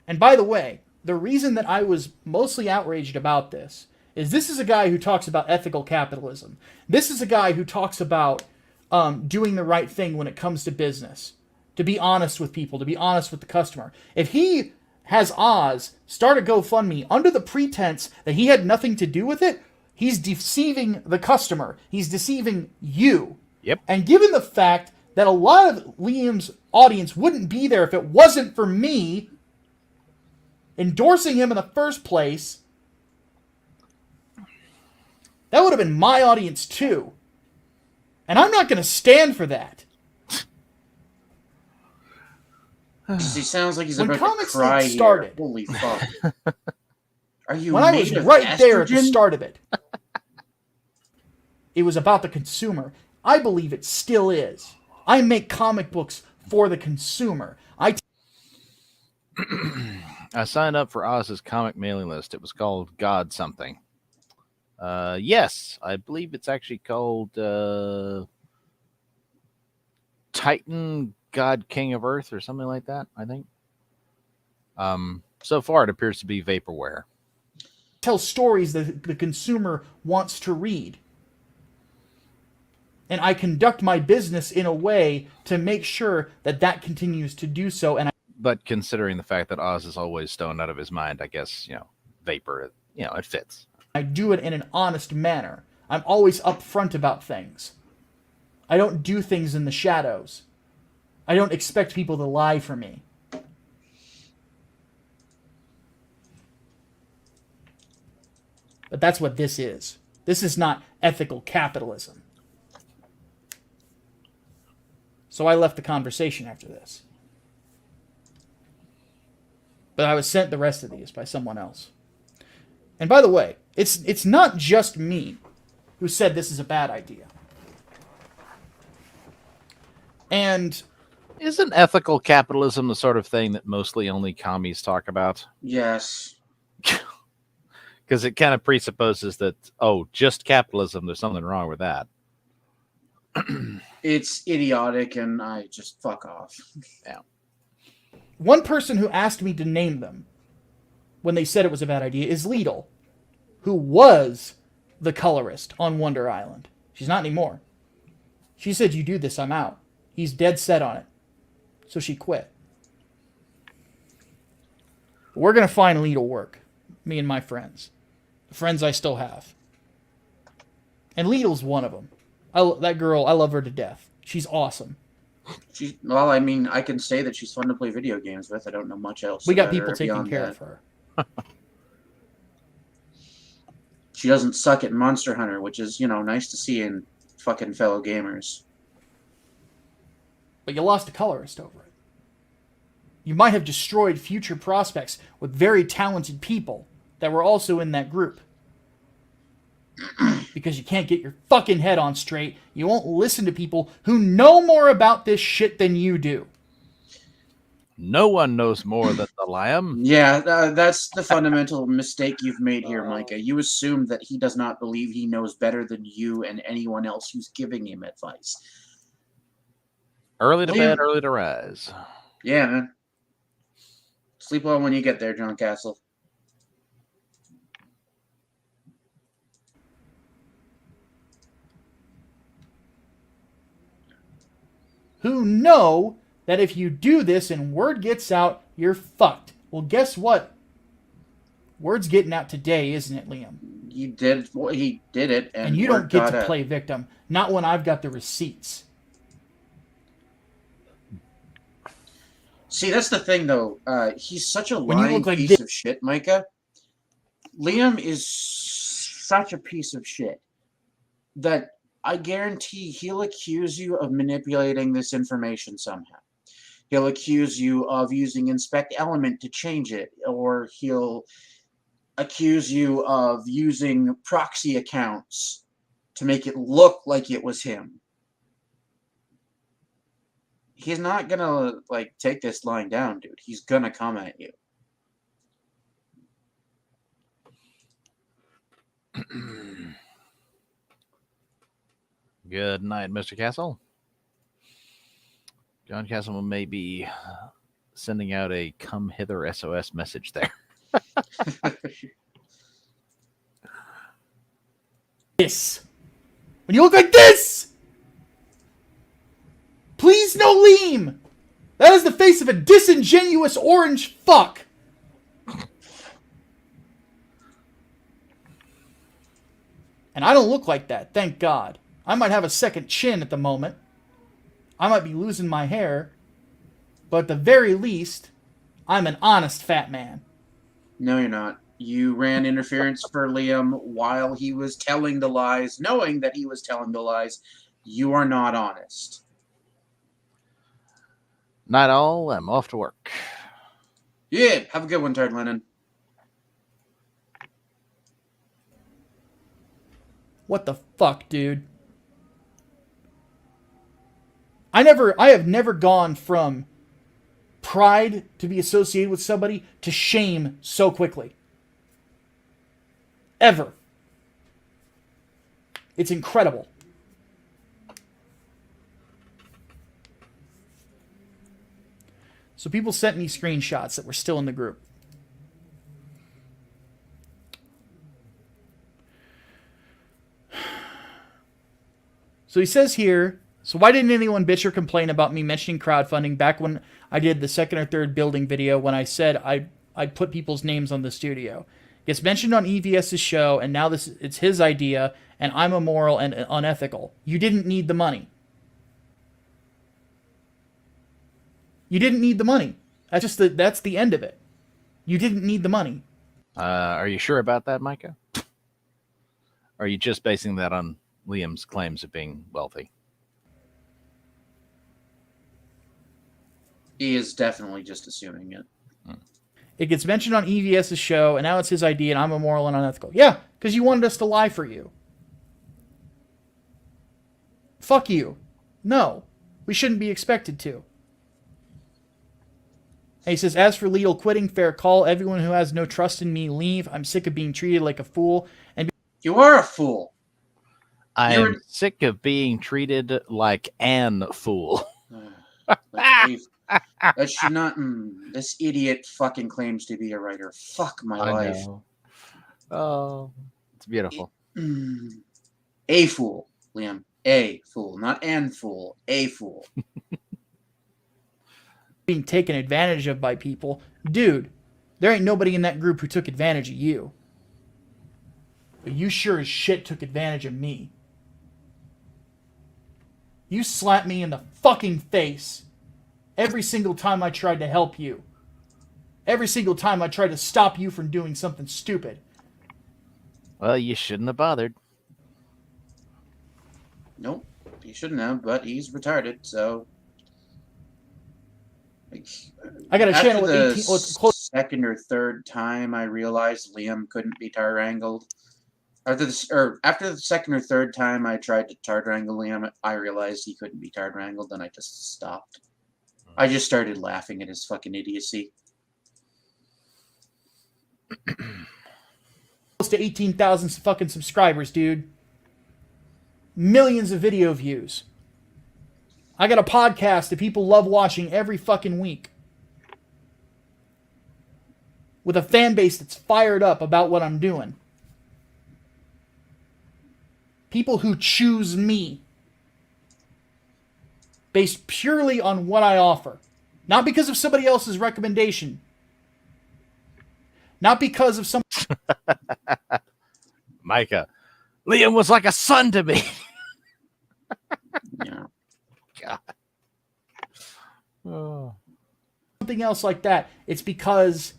And by the way, the reason that I was mostly outraged about this is a guy who talks about ethical capitalism. This is a guy who talks about doing the right thing when it comes to business. To be honest with people, to be honest with the customer. If he has Oz start a GoFundMe under the pretense that he had nothing to do with it, he's deceiving the customer. He's deceiving you. Yep. And given the fact that a lot of Liam's audience wouldn't be there if it wasn't for me endorsing him in the first place, that would have been my audience too. And I'm not going to stand for that. He sounds like he's when about Comics to cry started, here. Holy fuck. Are you when I made was of right there at the estrogen? start of it, it was about the consumer. I believe it still is. I make comic books for the consumer. I signed up for Oz's comic mailing list. It was called God something. Yes, I believe it's actually called Titan God King of Earth or something like that, I think. So far, it appears to be vaporware. Tell stories that the consumer wants to read. And I conduct my business in a way to make sure that that continues to do so. But considering the fact that Oz is always stoned out of his mind, I guess, you know, vapor, you know, it fits. I do it in an honest manner. I'm always upfront about things. I don't do things in the shadows. I don't expect people to lie for me. But that's what this is. This is not ethical capitalism. So I left the conversation after this. But I was sent the rest of these by someone else. And by the way, it's not just me who said this is a bad idea. And isn't ethical capitalism the sort of thing that mostly only commies talk about? Yes. Because it kind of presupposes that, just capitalism, there's something wrong with that. It's idiotic, and I just fuck off. Yeah. One person who asked me to name them when they said it was a bad idea is Lidl, who was the colorist on Wonder Island. She's not anymore. She said, "You do this, I'm out." He's dead set on it. So she quit. We're going to find Lidl work. Me and my friends. The friends I still have. And Lidl's one of them. That girl, I love her to death. She's awesome. Well, I mean, I can say that she's fun to play video games with. I don't know much else. We got people taking care of her. She doesn't suck at Monster Hunter, which is, nice to see in fucking fellow gamers. But you lost a colorist over it. You might have destroyed future prospects with very talented people that were also in that group. because you can't get your fucking head on straight. You won't listen to people who know more about this shit than you do. No one knows more than the lamb. Yeah, that's the fundamental mistake you've made here, Micah. You assume that he does not believe he knows better than you and anyone else who's giving him advice. Early to bed, early to rise. Yeah, man. Sleep well when you get there, John Castle. Who know that if you do this and word gets out, you're fucked. Well, guess what? Word's getting out today, isn't it, Liam? He did it, and you don't get to play victim. Not when I've got the receipts. See, that's the thing, though. He's such a lying piece of shit, Micah. Liam is such a piece of shit that I guarantee he'll accuse you of manipulating this information somehow. He'll accuse you of using inspect element to change it, or he'll accuse you of using proxy accounts to make it look like it was him. He's not gonna, like, take this lying down, dude. He's gonna come at you. Good night, Mr. Castle. John Castle may be sending out a come hither SOS message there. This. When you look like this! Please no Liam! That is the face of a disingenuous orange fuck! And I don't look like that, thank God. I might have a second chin at the moment. I might be losing my hair. But at the very least, I'm an honest fat man. No, you're not. You ran interference for Liam while he was telling the lies, knowing that he was telling the lies. You are not honest. Night all, I'm off to work. Yeah, have a good one, Turd Lennon. What the fuck, dude? I have never gone from pride to be associated with somebody to shame so quickly. Ever. It's incredible. So people sent me screenshots that were still in the group. So he says here, so why didn't anyone bitch or complain about me mentioning crowdfunding back when I did the second or third building video when I said I'd put people's names on the studio? Gets mentioned on EVS's show, and now it's his idea, and I'm immoral and unethical. You didn't need the money. You didn't need the money. That's the end of it. You didn't need the money. Are you sure about that, Micah? Or are you just basing that on Liam's claims of being wealthy? He is definitely just assuming it. It gets mentioned on EVS's show, and now it's his idea, and I'm immoral and unethical. Yeah, because you wanted us to lie for you. Fuck you. No, we shouldn't be expected to. And he says, as for legal quitting, fair call. Everyone who has no trust in me, leave. I'm sick of being treated like a fool. And you are a fool. I'm sick of being treated like an fool. That should not. This idiot fucking claims to be a writer. Fuck my life. Know. Oh, it's beautiful. A fool, Liam. A fool, not an fool. A fool. being taken advantage of by people. Dude, there ain't nobody in that group who took advantage of you. But you sure as shit took advantage of me. You slapped me in the fucking face every single time I tried to help you. Every single time I tried to stop you from doing something stupid. Well, you shouldn't have bothered. Nope, he shouldn't have, but he's retarded, so... I got a channel with 18... After the second or third time I realized Liam couldn't be tar-wrangled, After the second or third time I tried to tard wrangle Liam, I realized he couldn't be tard wrangled, and I just stopped. I just started laughing at his fucking idiocy. Close to 18,000 fucking subscribers, dude. Millions of video views. I got a podcast that people love watching every fucking week. With a fan base that's fired up about what I'm doing. People who choose me. Based purely on what I offer. Not because of somebody else's recommendation. Not because of some... Micah, Liam was like a son to me. Yeah. God. Oh. Something else like that. It's because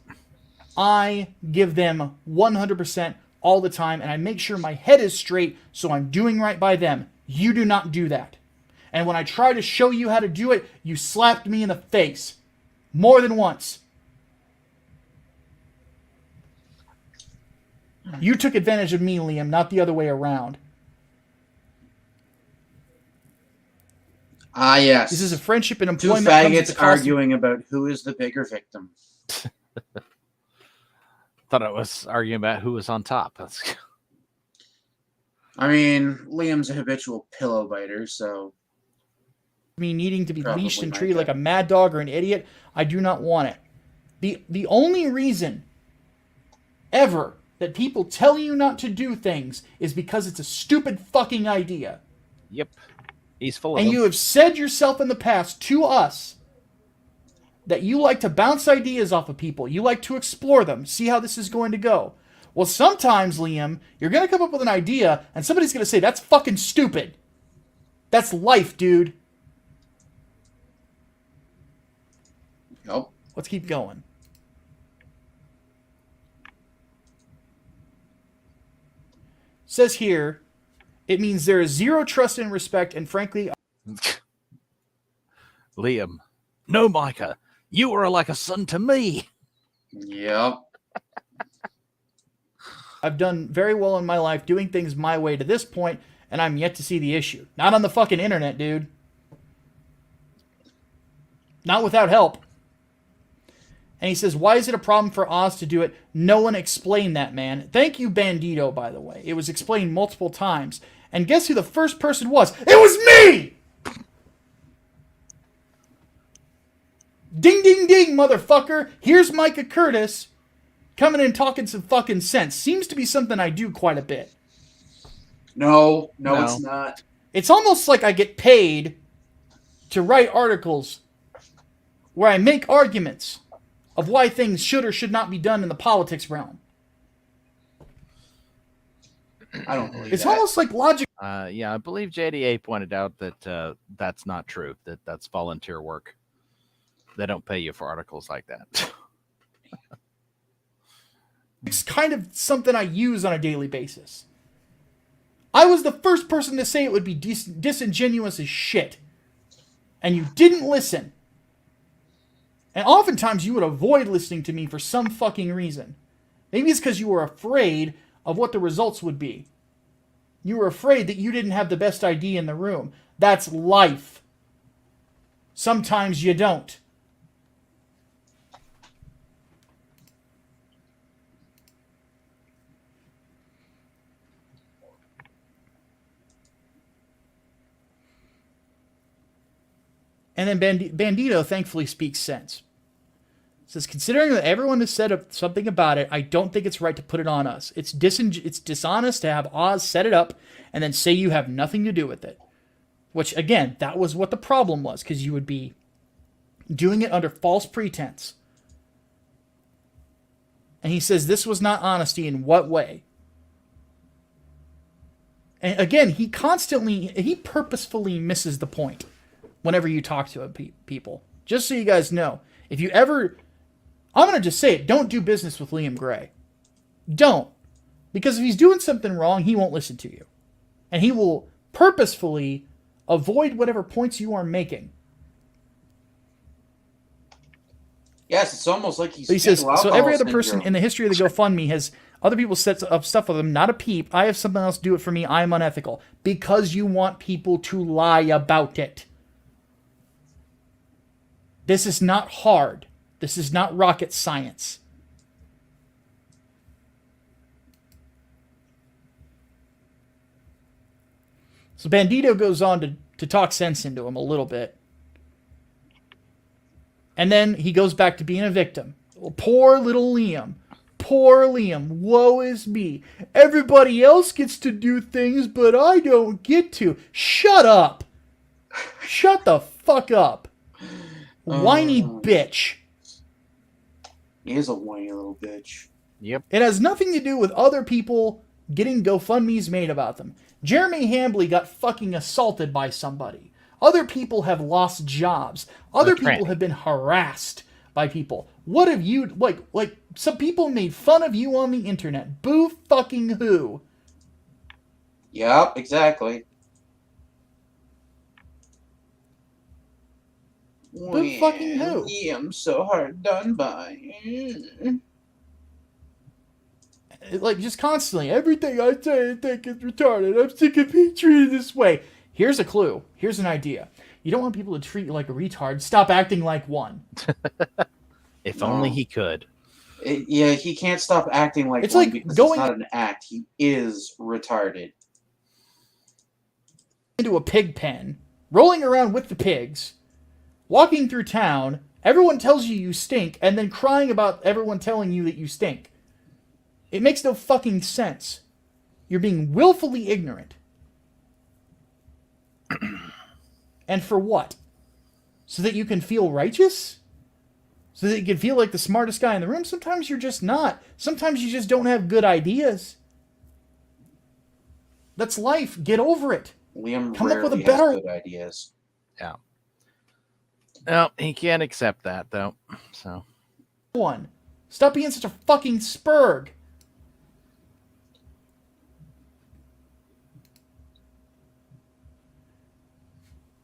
I give them 100% all the time, and I make sure my head is straight, so I'm doing right by them. You do not do that. And when I try to show you how to do it, you slapped me in the face. More than once. You took advantage of me, Liam, not the other way around. Ah, yes. This is a friendship and Two employment. faggots arguing about who is the bigger victim. Thought I was arguing about who was on top. I mean, Liam's a habitual pillow biter, so... Me needing to be Probably leashed and Micah. treated like a mad dog or an idiot, I do not want it. The only reason ever that people tell you not to do things is because it's a stupid fucking idea. Yep. He's full of And them. you have said yourself in the past to us that you like to bounce ideas off of people. You like to explore them, see how this is going to go. Well, sometimes, Liam, you're going to come up with an idea and somebody's going to say, that's fucking stupid. That's life, dude. Nope. Let's keep going. Says here, it means there is zero trust and respect, and frankly... Liam. No, Micah. You are like a son to me. Yep. I've done very well in my life doing things my way to this point, and I'm yet to see the issue. Not on the fucking internet, dude. Not without help. And he says, why is it a problem for Oz to do it? No one explained that, man. Thank you, Bandito, by the way. It was explained multiple times. And guess who the first person was? It was me! Ding, ding, ding, motherfucker. Here's Micah Curtis coming in talking some fucking sense. Seems to be something I do quite a bit. No, it's not. It's almost like I get paid to write articles where I make arguments of why things should or should not be done in the politics realm. I don't believe It's that. almost like logic. Yeah, I believe JDA pointed out that that's not true. That's volunteer work. They don't pay you for articles like that. It's kind of something I use on a daily basis. I was the first person to say it would be disingenuous as shit. And you didn't listen. And oftentimes you would avoid listening to me for some fucking reason. Maybe it's because you were afraid of what the results would be. You were afraid that you didn't have the best idea in the room. That's life. Sometimes you don't. And then Bandito thankfully speaks sense. Says, considering that everyone has said something about it, I don't think it's right to put it on us. It's dishonest to have Oz set it up and then say you have nothing to do with it. Which, again, that was what the problem was, because you would be doing it under false pretense. And he says this was not honesty in what way? And again, he purposefully misses the point whenever you talk to people. Just so you guys know, if you ever... I'm going to just say it. Don't do business with Liam Gray. Don't. Because if he's doing something wrong, he won't listen to you. And he will purposefully avoid whatever points you are making. Yes, it's almost like he's... He says, so every other person in the history of the GoFundMe has Other people set up stuff with them. Not a peep. I have something else do it for me. I'm unethical. Because you want people to lie about it. This is not hard. This is not rocket science. So Bandito goes on to talk sense into him a little bit. And then he goes back to being a victim. Well, poor little Liam. Poor Liam. Woe is me. Everybody else gets to do things, but I don't get to. Shut up. Shut the fuck up. Whiny bitch. He is a whiny little bitch. Yep. It has nothing to do with other people getting GoFundMes made about them. Jeremy Hambley got fucking assaulted by somebody. Other people have lost jobs. Other people have been harassed by people. What have you, like some people made fun of you on the internet. Boo fucking who? Yep, exactly. Boo fucking who? I'm so hard done by. Like, just constantly, everything I say and think is retarded. I'm sick of being treated this way. Here's a clue. Here's an idea. You don't want people to treat you like a retard. Stop acting like one. If only he could. Yeah, he can't stop acting like It's one like because going it's not an act. He is retarded. Into a pig pen, rolling around with the pigs, walking through town, everyone tells you you stink, and then crying about everyone telling you that you stink. It makes no fucking sense. You're being willfully ignorant. And for what? So that you can feel righteous? So that you can feel like the smartest guy in the room? Sometimes you're just not. Sometimes you just don't have good ideas. That's life. Get over it. Liam Come up with a rarely better has good ideas. Yeah. No, he can't accept that, though. So. one. Stop being such a fucking spurg.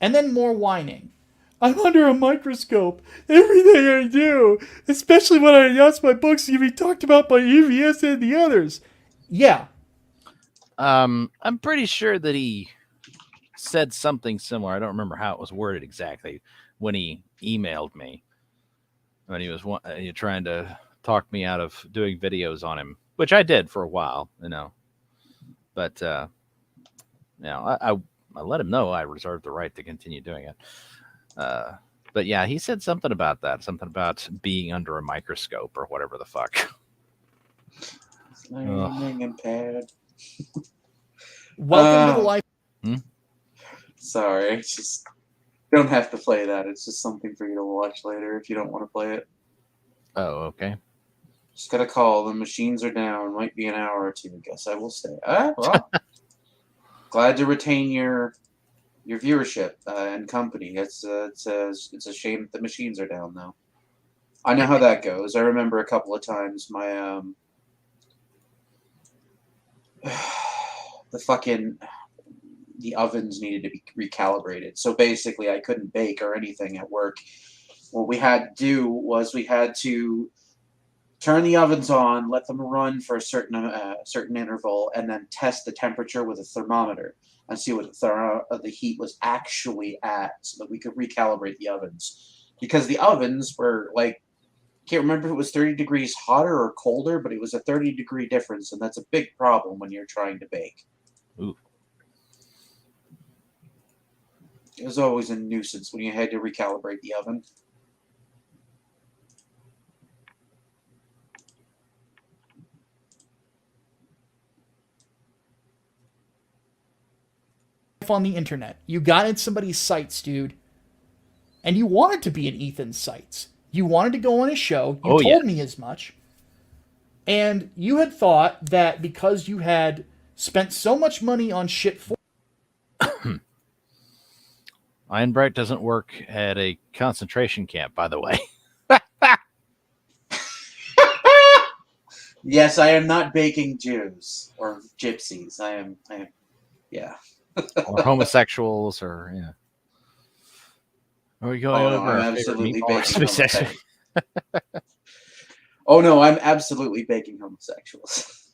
And then more whining. I'm under a microscope. Everything I do, especially when I announce my books, you be talked about by EVS and the others. Yeah. I'm pretty sure that he said something similar. I don't remember how it was worded exactly when he emailed me. When he was trying to talk me out of doing videos on him, which I did for a while, you know. But, I let him know I reserved the right to continue doing it. But yeah, he said something about that. Something about being under a microscope or whatever the fuck. Pad. Welcome to the life. Sorry, it's just don't have to play that. It's just something for you to watch later if you don't want to play it. Oh, okay. Just got a call. The machines are down. Might be an hour or two. Guess I will stay. Well, glad to retain your viewership and company. It's a shame that the machines are down though. I know how that goes. I remember a couple of times my the ovens needed to be recalibrated. So basically, I couldn't bake or anything at work. What we had to do was we had to turn the ovens on, let them run for a certain interval, and then test the temperature with a thermometer and see what the heat was actually at, so that we could recalibrate the ovens. Because the ovens were like, can't remember if it was 30 degrees hotter or colder, but it was a 30-degree difference, and that's a big problem when you're trying to bake. Ooh. It was always a nuisance when you had to recalibrate the oven. On the internet. You got in somebody's sites, dude. And you wanted to be in Ethan's sites. You wanted to go on his show. You told me as much. And you had thought that because you had spent so much money on shit for Iron Bright doesn't work at a concentration camp, by the way. Yes, I am not baking Jews or gypsies. I am, yeah. Or homosexuals, or yeah. Are we going over? I'm absolutely baking homosexuals. Oh no, I'm absolutely baking homosexuals.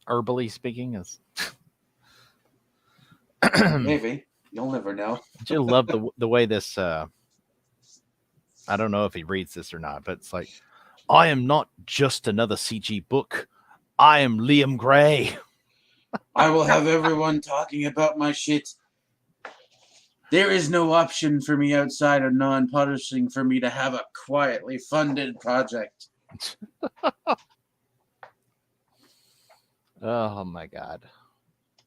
Herbally speaking, is Maybe. You'll never know. I love the way this. I don't know if he reads this or not, but it's like, I am not just another CG book. I am Liam Gray. I will have everyone talking about my shit. There is no option for me outside of non-publishing for me to have a quietly funded project. Oh my god.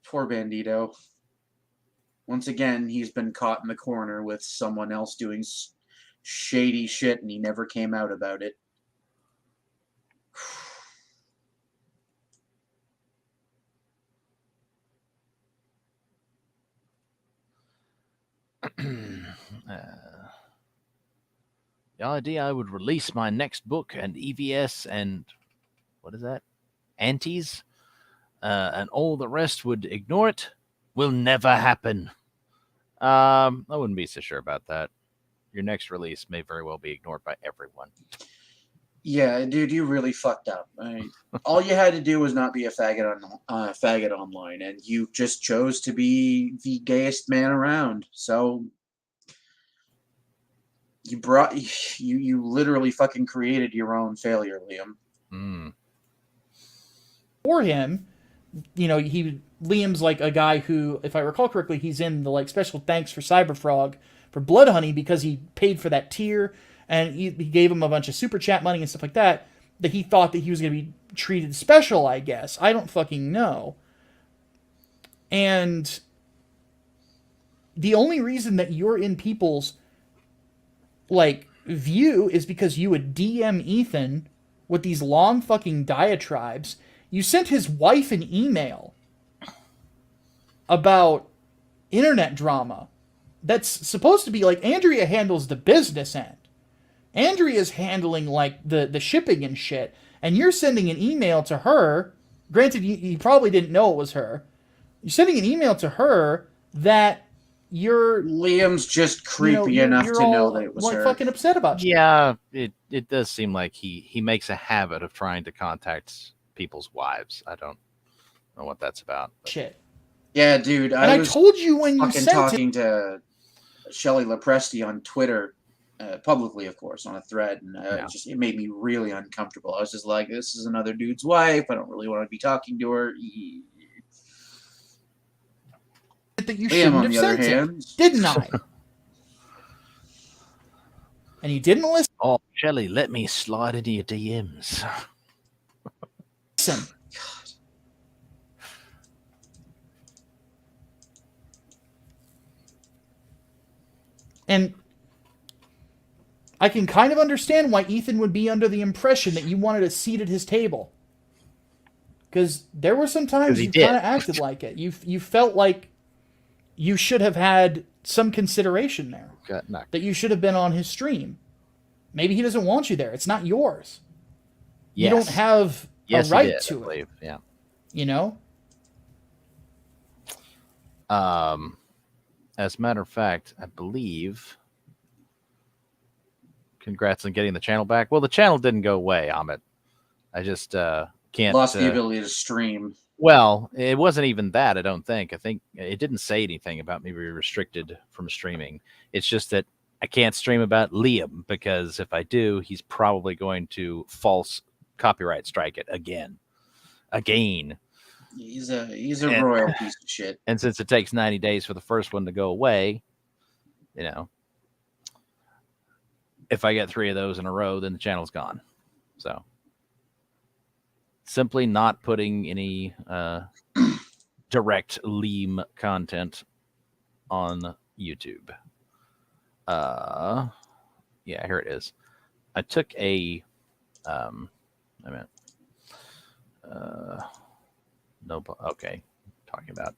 Poor Bandito. Once again, he's been caught in the corner with someone else doing shady shit, and he never came out about it. The idea I would release my next book and EVS and what is that? Antis, and all the rest would ignore it will never happen. I wouldn't be so sure about that. Your next release may very well be ignored by everyone. Yeah, dude, you really fucked up. All you had to do was not be a faggot online, and you just chose to be the gayest man around. So you literally fucking created your own failure, Liam. For him, Liam's like a guy who, if I recall correctly, he's in the like special thanks for Cyberfrog for Blood Honey because he paid for that tier and he gave him a bunch of super chat money and stuff like that. That he thought that he was going to be treated special. I guess I don't fucking know. And the only reason that you're in people's like view is because you would DM Ethan with these long fucking diatribes. You sent his wife an email about internet drama that's supposed to be like Andrea handles the business end. Andrea's handling like the shipping and shit, and you're sending an email to her. Granted, you probably didn't know it was her. You're sending an email to her that Liam's just creepy enough to know that it was her. Fucking upset about you. Yeah, it does seem like he makes a habit of trying to contact people's wives. I don't know what that's about. Shit. Yeah, dude. I told you when you sent talking to Shelley Lepresti on Twitter, publicly, of course, on a thread, and it made me really uncomfortable. I was just like, this is another dude's wife. I don't really want to be talking to her. That you Liam, shouldn't on have the other sent hand, it, didn't I? And you didn't listen. Oh, Shelley, let me slide into your DMs. Listen. And I can kind of understand why Ethan would be under the impression that you wanted a seat at his table. Because there were some times you kind of acted like it. You felt like you should have had some consideration there. That you should have been on his stream. Maybe he doesn't want you there. It's not yours. Yes. You don't have a right to it. it. Yeah. You know? As a matter of fact, I believe... Congrats on getting the channel back. Well, the channel didn't go away, Amit. I just can't... Lost the ability to stream. Well, it wasn't even that, I don't think. I think it didn't say anything about me being restricted from streaming. It's just that I can't stream about Liam, because if I do, he's probably going to false copyright strike it again. He's a royal piece of shit. And since it takes 90 days for the first one to go away, if I get 3 of those in a row, then the channel's gone. So simply not putting any direct Liam content on YouTube. Yeah, here it is. I took a okay, talking about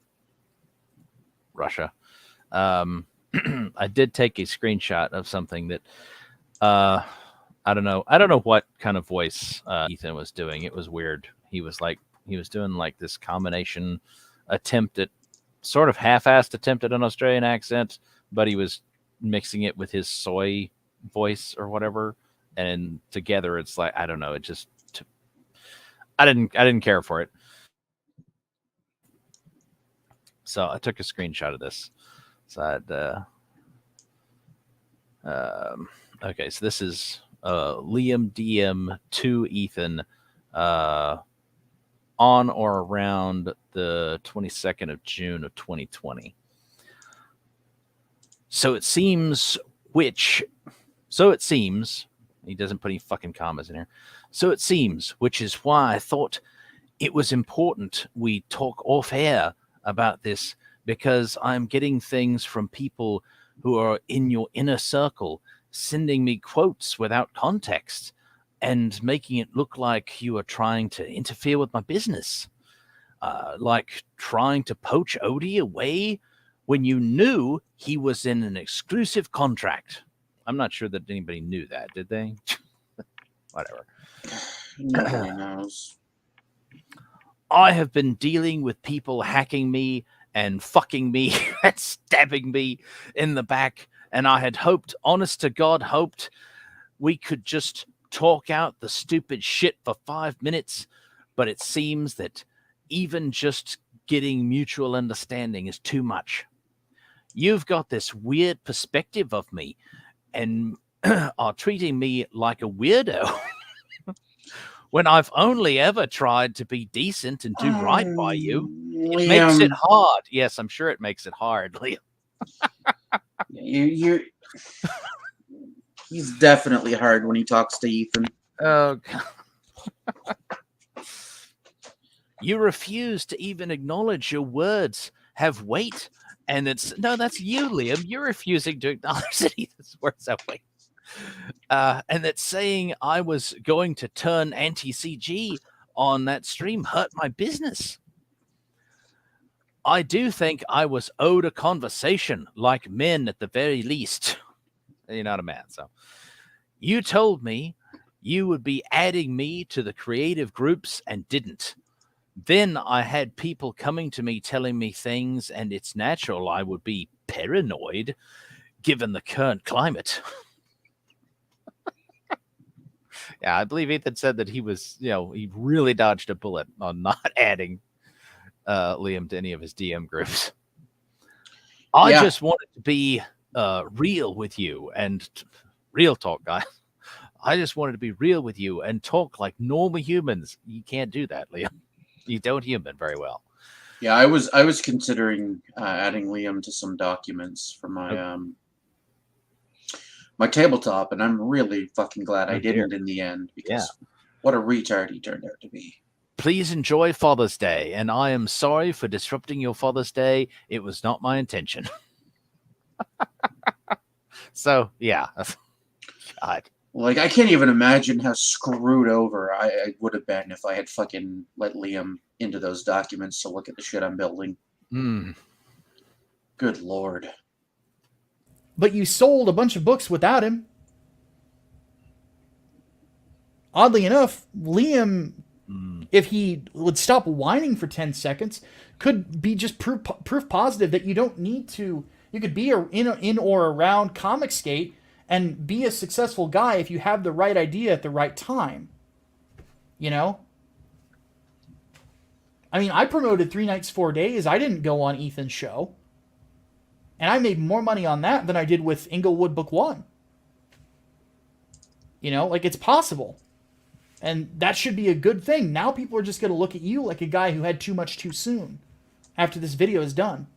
Russia. I did take a screenshot of something that I don't know what kind of voice Ethan was doing. It was weird. He was doing like this combination attempt at sort of half-assed attempt at an Australian accent, but he was mixing it with his soy voice or whatever, and together it's like, I don't know, it just I didn't care for it. So I took a screenshot of this. So okay, so this is Liam DM to Ethan on or around the 22nd of June of 2020. So it seems, he doesn't put any fucking commas in here. So it seems, which is why I thought it was important we talk off air about this, because I'm getting things from people who are in your inner circle sending me quotes without context and making it look like you are trying to interfere with my business. Like trying to poach Odie away when you knew he was in an exclusive contract. I'm not sure that anybody knew that, did they? Whatever. Nobody knows. I have been dealing with people hacking me and fucking me and stabbing me in the back, and I had hoped, honest to God, we could just talk out the stupid shit for 5 minutes, but it seems that even just getting mutual understanding is too much. You've got this weird perspective of me and are treating me like a weirdo when I've only ever tried to be decent and do right by you. It makes it hard. Yes, I'm sure it makes it hard, Liam. He's definitely hard when he talks to Ethan. Oh, God. You refuse to even acknowledge your words have weight. And that's you, Liam. You're refusing to acknowledge that Ethan's words have weight. And that saying I was going to turn anti-CG on that stream hurt my business. I do think I was owed a conversation, like men at the very least. You're not a man, so. You told me you would be adding me to the creative groups and didn't. Then I had people coming to me telling me things, and it's natural I would be paranoid given the current climate. Yeah, I believe Ethan said that he was, he really dodged a bullet on not adding Liam to any of his DM groups. I just wanted to be real with you and real talk, guys. I just wanted to be real with you and talk like normal humans. You can't do that, Liam. You don't human very well. Yeah, I was considering adding Liam to some documents for my my tabletop, and I'm really fucking glad I didn't in the end, because what a retard he turned out to be. Please enjoy Father's Day, and I am sorry for disrupting your Father's Day. It was not my intention. So, yeah. God. Like, I can't even imagine how screwed over I would have been if I had fucking let Liam into those documents to look at the shit I'm building. Good Lord. But you sold a bunch of books without him. Oddly enough, Liam, if he would stop whining for 10 seconds, could be just proof positive that you don't need to. You could be in or around Comicsgate and be a successful guy if you have the right idea at the right time. You know? I mean, I promoted 3 Nights, 4 Days. I didn't go on Ethan's show. And I made more money on that than I did with Inglewood Book 1. You know, like, it's possible. And that should be a good thing. Now people are just going to look at you like a guy who had too much too soon after this video is done.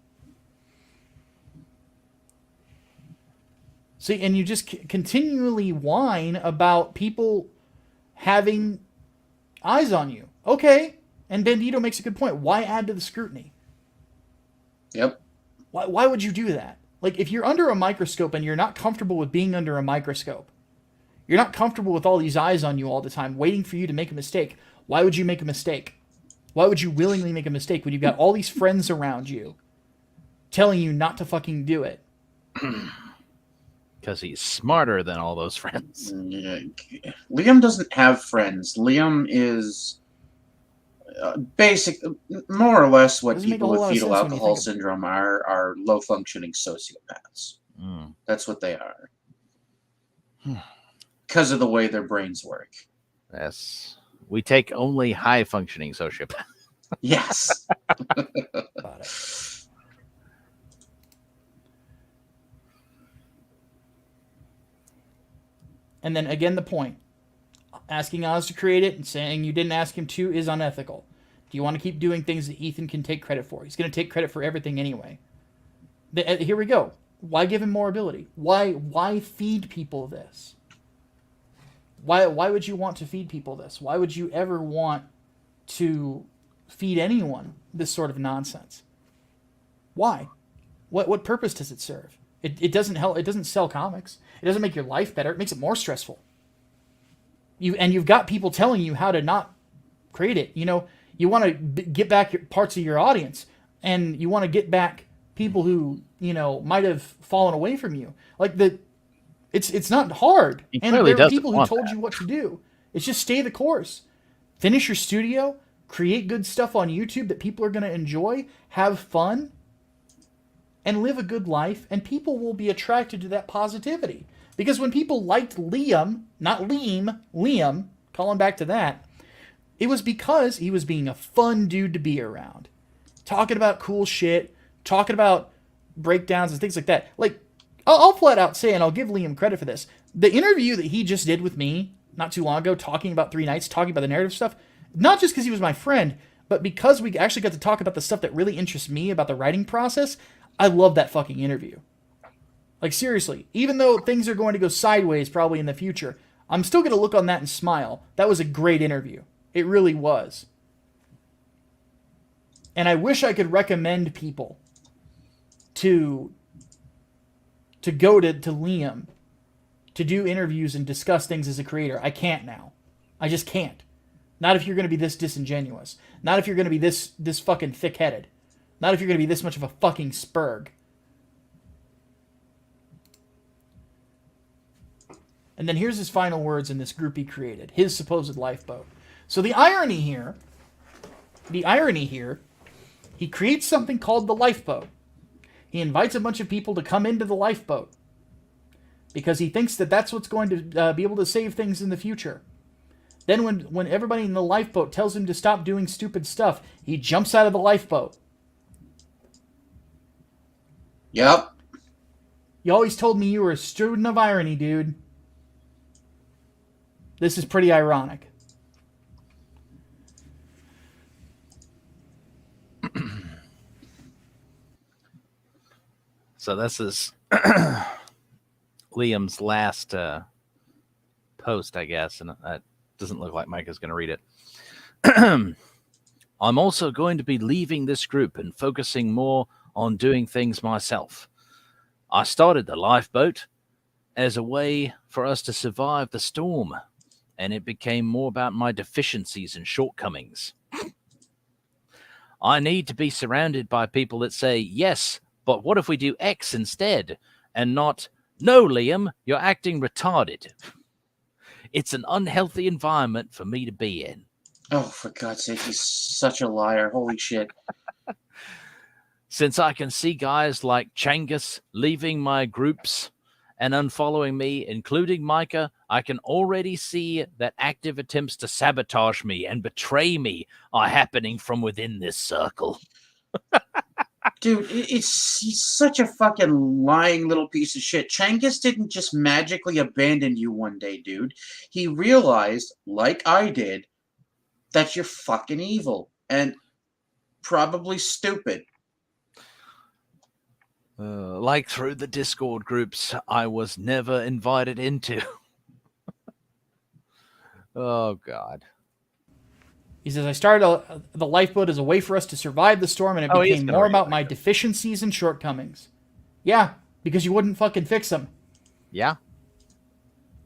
See, and you just continually whine about people having eyes on you. Okay, and Bandito makes a good point. Why add to the scrutiny? Yep. Why would you do that? Like, if you're under a microscope and you're not comfortable with being under a microscope, you're not comfortable with all these eyes on you all the time, waiting for you to make a mistake, why would you make a mistake? Why would you willingly make a mistake when you've got all these friends around you telling you not to fucking do it? Because he's smarter than all those friends. Liam doesn't have friends. Liam is more or less what people with fetal alcohol syndrome are low-functioning sociopaths. That's what they are. Because of the way their brains work. Yes. We take only high-functioning sociopaths. Yes. And then again, the point. Asking Oz to create it and saying you didn't ask him to is unethical. Do you want to keep doing things that Ethan can take credit for? He's going to take credit for everything anyway. Here we go. Why give him more ability? Why feed people this? Why would you want to feed people this? Why would you ever want to feed anyone this sort of nonsense? Why? What purpose does it serve? It doesn't help. It doesn't sell comics. It doesn't make your life better. It makes it more stressful. You've got people telling you how to not create it. You know, you want to get back parts of your audience, and you want to get back people who, you know, might have fallen away from you. Like it's not hard. And there are people who told you what to do. It's just stay the course. Finish your studio, create good stuff on YouTube that people are going to enjoy, have fun, and live a good life, and people will be attracted to that positivity. Because when people liked Liam, not Liam, calling back to that, it was because he was being a fun dude to be around. Talking about cool shit, talking about breakdowns and things like that. Like, I'll flat out say, and I'll give Liam credit for this, the interview that he just did with me not too long ago, talking about 3 Nights, talking about the narrative stuff, not just because he was my friend, but because we actually got to talk about the stuff that really interests me about the writing process, I love that fucking interview. Like, seriously, even though things are going to go sideways probably in the future, I'm still going to look on that and smile. That was a great interview. It really was. And I wish I could recommend people to go to Liam to do interviews and discuss things as a creator. I can't now. I just can't. Not if you're going to be this disingenuous. Not if you're going to be this fucking thick-headed. Not if you're going to be this much of a fucking spurg. And then here's his final words in this group he created. His supposed lifeboat. So the irony here, he creates something called the lifeboat. He invites a bunch of people to come into the lifeboat because he thinks that that's what's going to be able to save things in the future. Then when everybody in the lifeboat tells him to stop doing stupid stuff, he jumps out of the lifeboat. Yep. You always told me you were a student of irony, dude. This is pretty ironic. So this is Liam's last post, I guess, and it doesn't look like Mike is going to read it. I'm also going to be leaving this group and focusing more on doing things myself. I started the lifeboat as a way for us to survive the storm, and it became more about my deficiencies and shortcomings. I need to be surrounded by people that say, yes, but what if we do X instead? And not, no, Liam, you're acting retarded. It's an unhealthy environment for me to be in. Oh, for God's sake, he's such a liar. Holy shit. Since I can see guys like Changus leaving my groups and unfollowing me, including Micah, I can already see that active attempts to sabotage me and betray me are happening from within this circle. Dude, he's such a fucking lying little piece of shit. Changus didn't just magically abandon you one day, dude. He realized, like I did, that you're fucking evil and probably stupid. Like through the Discord groups I was never invited into. Oh, God. He says, I started the lifeboat as a way for us to survive the storm, and it became more about my deficiencies and shortcomings. Yeah, because you wouldn't fucking fix them. Yeah.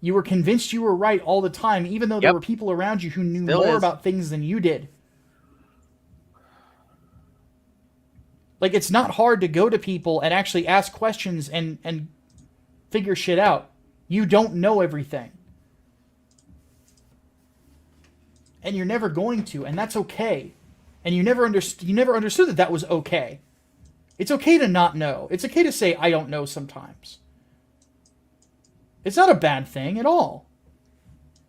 You were convinced you were right all the time, even though there were people around you who knew more about things than you did. Like, it's not hard to go to people and actually ask questions and figure shit out. You don't know everything. And you're never going to, and that's okay. And you never understood that was okay. It's okay to not know. It's okay to say, I don't know sometimes. It's not a bad thing at all.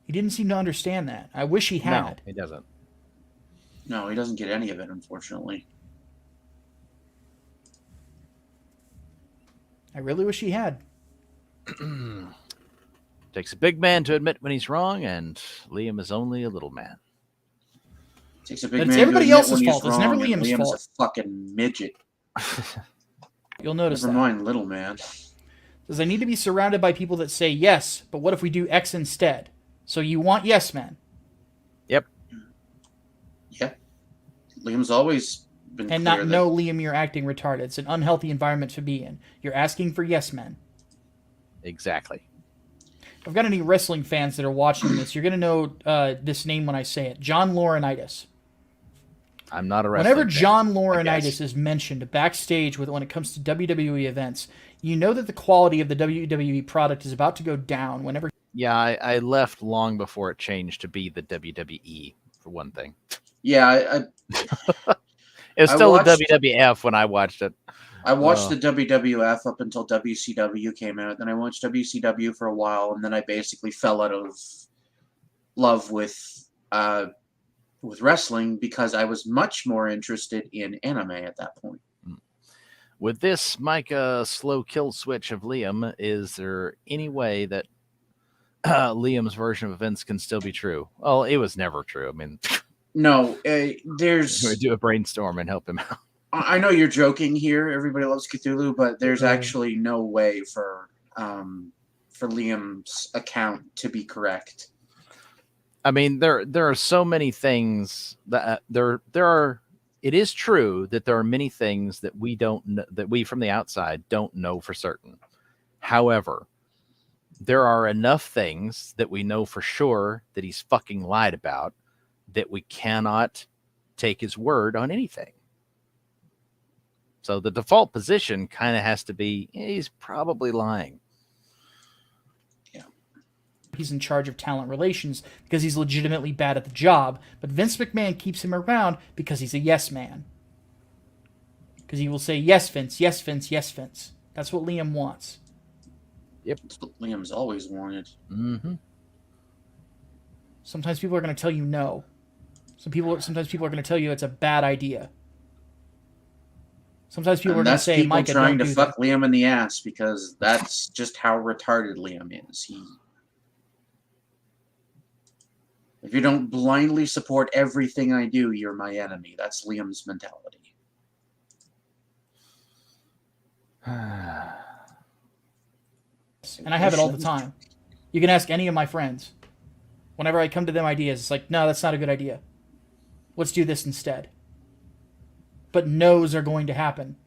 He didn't seem to understand that. I wish he had. No, he doesn't. No, he doesn't get any of it, unfortunately. I really wish he had. Takes a big man to admit when he's wrong, and Liam is only a little man. Takes a big It's man everybody to admit else's when he's fault. It's never wrong, and Liam's Liam's fault. a fucking midget. You'll notice Never that. mind, little man. Says I need to be surrounded by people that say yes, but what if we do X instead? So you want yes men. Yep. Yep. Liam's always been And clear not that, no, Liam, you're acting retarded. It's an unhealthy environment to be in. You're asking for yes men. Exactly. If I've got any wrestling fans that are watching this, you're going to know this name when I say it. John Laurinaitis. I'm not a wrestling Whenever fan, John I Laurinaitis guess. is mentioned backstage when it comes to WWE events, you know that the quality of the WWE product is about to go down whenever... Yeah, I left long before it changed to be the WWE, for one thing. Yeah, It was I still watched- the WWF when I watched it. I watched the WWF up until WCW came out. Then I watched WCW for a while, and then I basically fell out of love with wrestling because I was much more interested in anime at that point. With this Micah slow kill switch of Liam, is there any way that Liam's version of events can still be true? Well, it was never true. I mean, no, there's... We do a brainstorm and help him out. I know you're joking here. Everybody loves Cthulhu, but there's actually no way for Liam's account to be correct. I mean, there are so many things that there are. It is true that there are many things that we don't know, that we from the outside don't know for certain. However, there are enough things that we know for sure that he's fucking lied about that we cannot take his word on anything. So the default position kind of has to be he's probably lying. he's in charge of talent relations because he's legitimately bad at the job, but Vince McMahon keeps him around because he's a yes man. Because he will say, yes, Vince, yes, Vince, yes, Vince. That's what Liam wants. Yep. That's what Liam's always wanted. Mm-hmm. Sometimes people are going to tell you no. Sometimes people are going to tell you it's a bad idea. Sometimes people are going to say, Micah, trying don't to do fuck that. Liam in the ass because that's just how retarded Liam is. If you don't blindly support everything I do, you're my enemy. That's Liam's mentality. And I have it all the time. You can ask any of my friends. Whenever I come to them ideas, it's like, no, that's not a good idea. Let's do this instead. But no's are going to happen.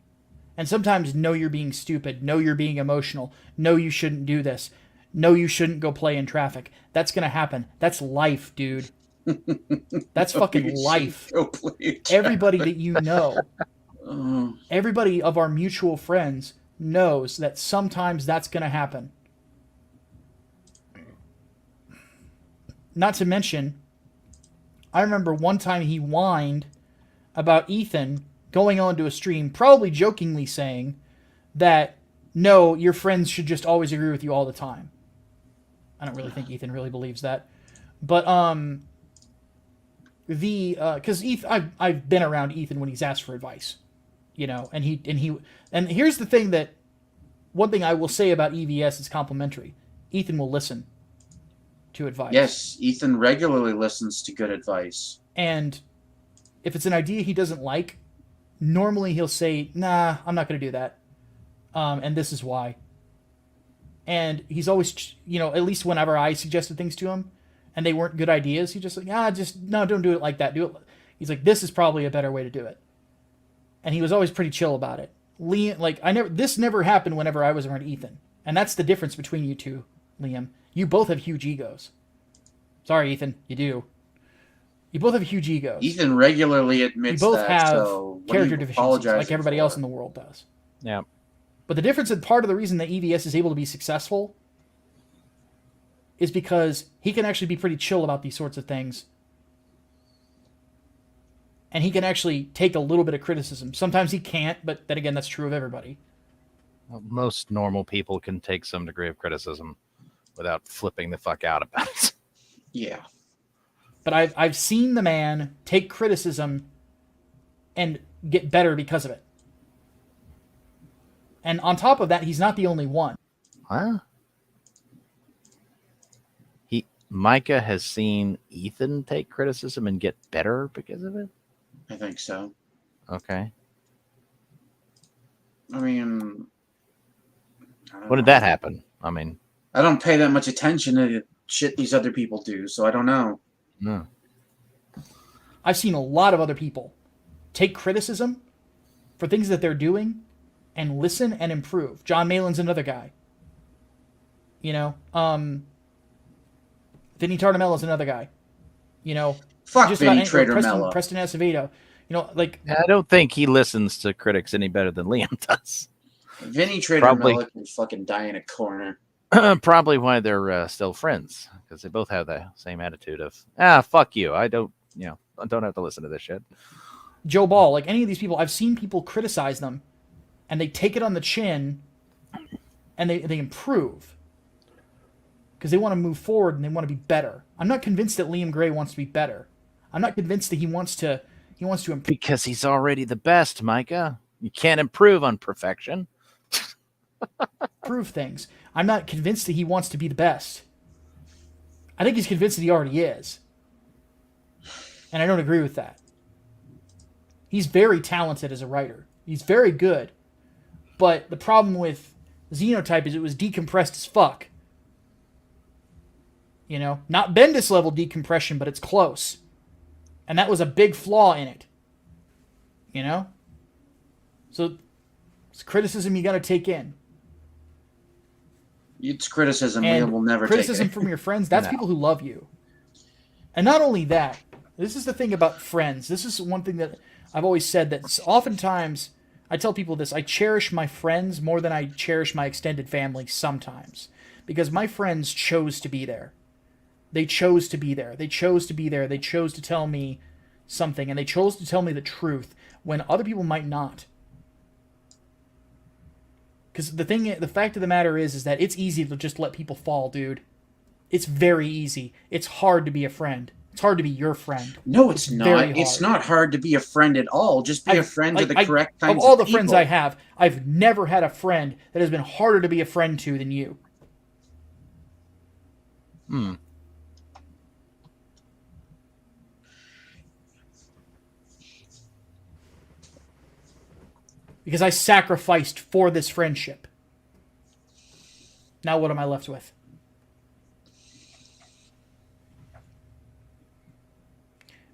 And sometimes, no, you're being stupid. No, you're being emotional. No, you shouldn't do this. No, you shouldn't go play in traffic. That's going to happen. That's life, dude. That's fucking life. Everybody that you know, everybody of our mutual friends knows that sometimes that's going to happen. Not to mention, I remember one time he whined about Ethan going onto a stream, probably jokingly saying that, no, your friends should just always agree with you all the time. I don't really think Ethan really believes that. But, because I've been around Ethan when he's asked for advice, you know, and here's the thing that, one thing I will say about EVS is complimentary. Ethan will listen to advice. Yes, Ethan regularly listens to good advice. And if it's an idea he doesn't like, normally he'll say, nah, I'm not going to do that. And this is why. And he's always, you know, at least whenever I suggested things to him and they weren't good ideas, he's just like, no, don't do it like that. Do it. He's like, this is probably a better way to do it. And he was always pretty chill about it. Liam, this never happened whenever I was around Ethan. And that's the difference between you two, Liam. You both have huge egos. Sorry, Ethan, you do. You both have huge egos. Ethan regularly admits that. You both have so character deficiencies, like everybody else in the world does. Yeah. But the difference, and part of the reason that EVS is able to be successful is because he can actually be pretty chill about these sorts of things. And he can actually take a little bit of criticism. Sometimes he can't, but then again, that's true of everybody. Well, most normal people can take some degree of criticism without flipping the fuck out about it. Yeah. But I've seen the man take criticism and get better because of it. And on top of that, he's not the only one. Huh? Micah has seen Ethan take criticism and get better because of it? I think so. Okay. I mean... When did that happen? I mean... I don't pay that much attention to shit these other people do, so I don't know. No. I've seen a lot of other people take criticism for things that they're doing and listen and improve. John Malin's another guy. You know, Vinny Tartamella's another guy. You know, fuck Vinny Tartamella. Preston Acevedo. You know, like... I don't think he listens to critics any better than Liam does. Vinny Tartamella can fucking die in a corner. Probably why they're still friends, because they both have the same attitude of, fuck you. I don't have to listen to this shit. Joe Ball, like any of these people, I've seen people criticize them, and they take it on the chin, and they improve. Because they want to move forward and they want to be better. I'm not convinced that Liam Gray wants to be better. I'm not convinced that he wants to improve. Because he's already the best, Micah. You can't improve on perfection. Prove things. I'm not convinced that he wants to be the best. I think he's convinced that he already is. And I don't agree with that. He's very talented as a writer. He's very good. But the problem with Xenotype is it was decompressed as fuck. You know, not Bendis level decompression, but it's close. And that was a big flaw in it. You know? So, it's criticism you got to take in. It's criticism and we will never criticism take it. from your friends, that's people who love you. And not only that, this is the thing about friends. This is one thing that I've always said, that oftentimes I tell people this, I cherish my friends more than I cherish my extended family sometimes. Because my friends chose to be there. They chose to be there. They chose to be there. They chose to tell me something. And they chose to tell me the truth when other people might not. Because the fact of the matter is that it's easy to just let people fall, dude. It's very easy. It's hard to be a friend. It's hard to be your friend. No, it's not. It's not hard to be a friend at all. Just be a friend to the correct kinds of people. Of all the friends I have, I've never had a friend that has been harder to be a friend to than you. Because I sacrificed for this friendship. Now what am I left with?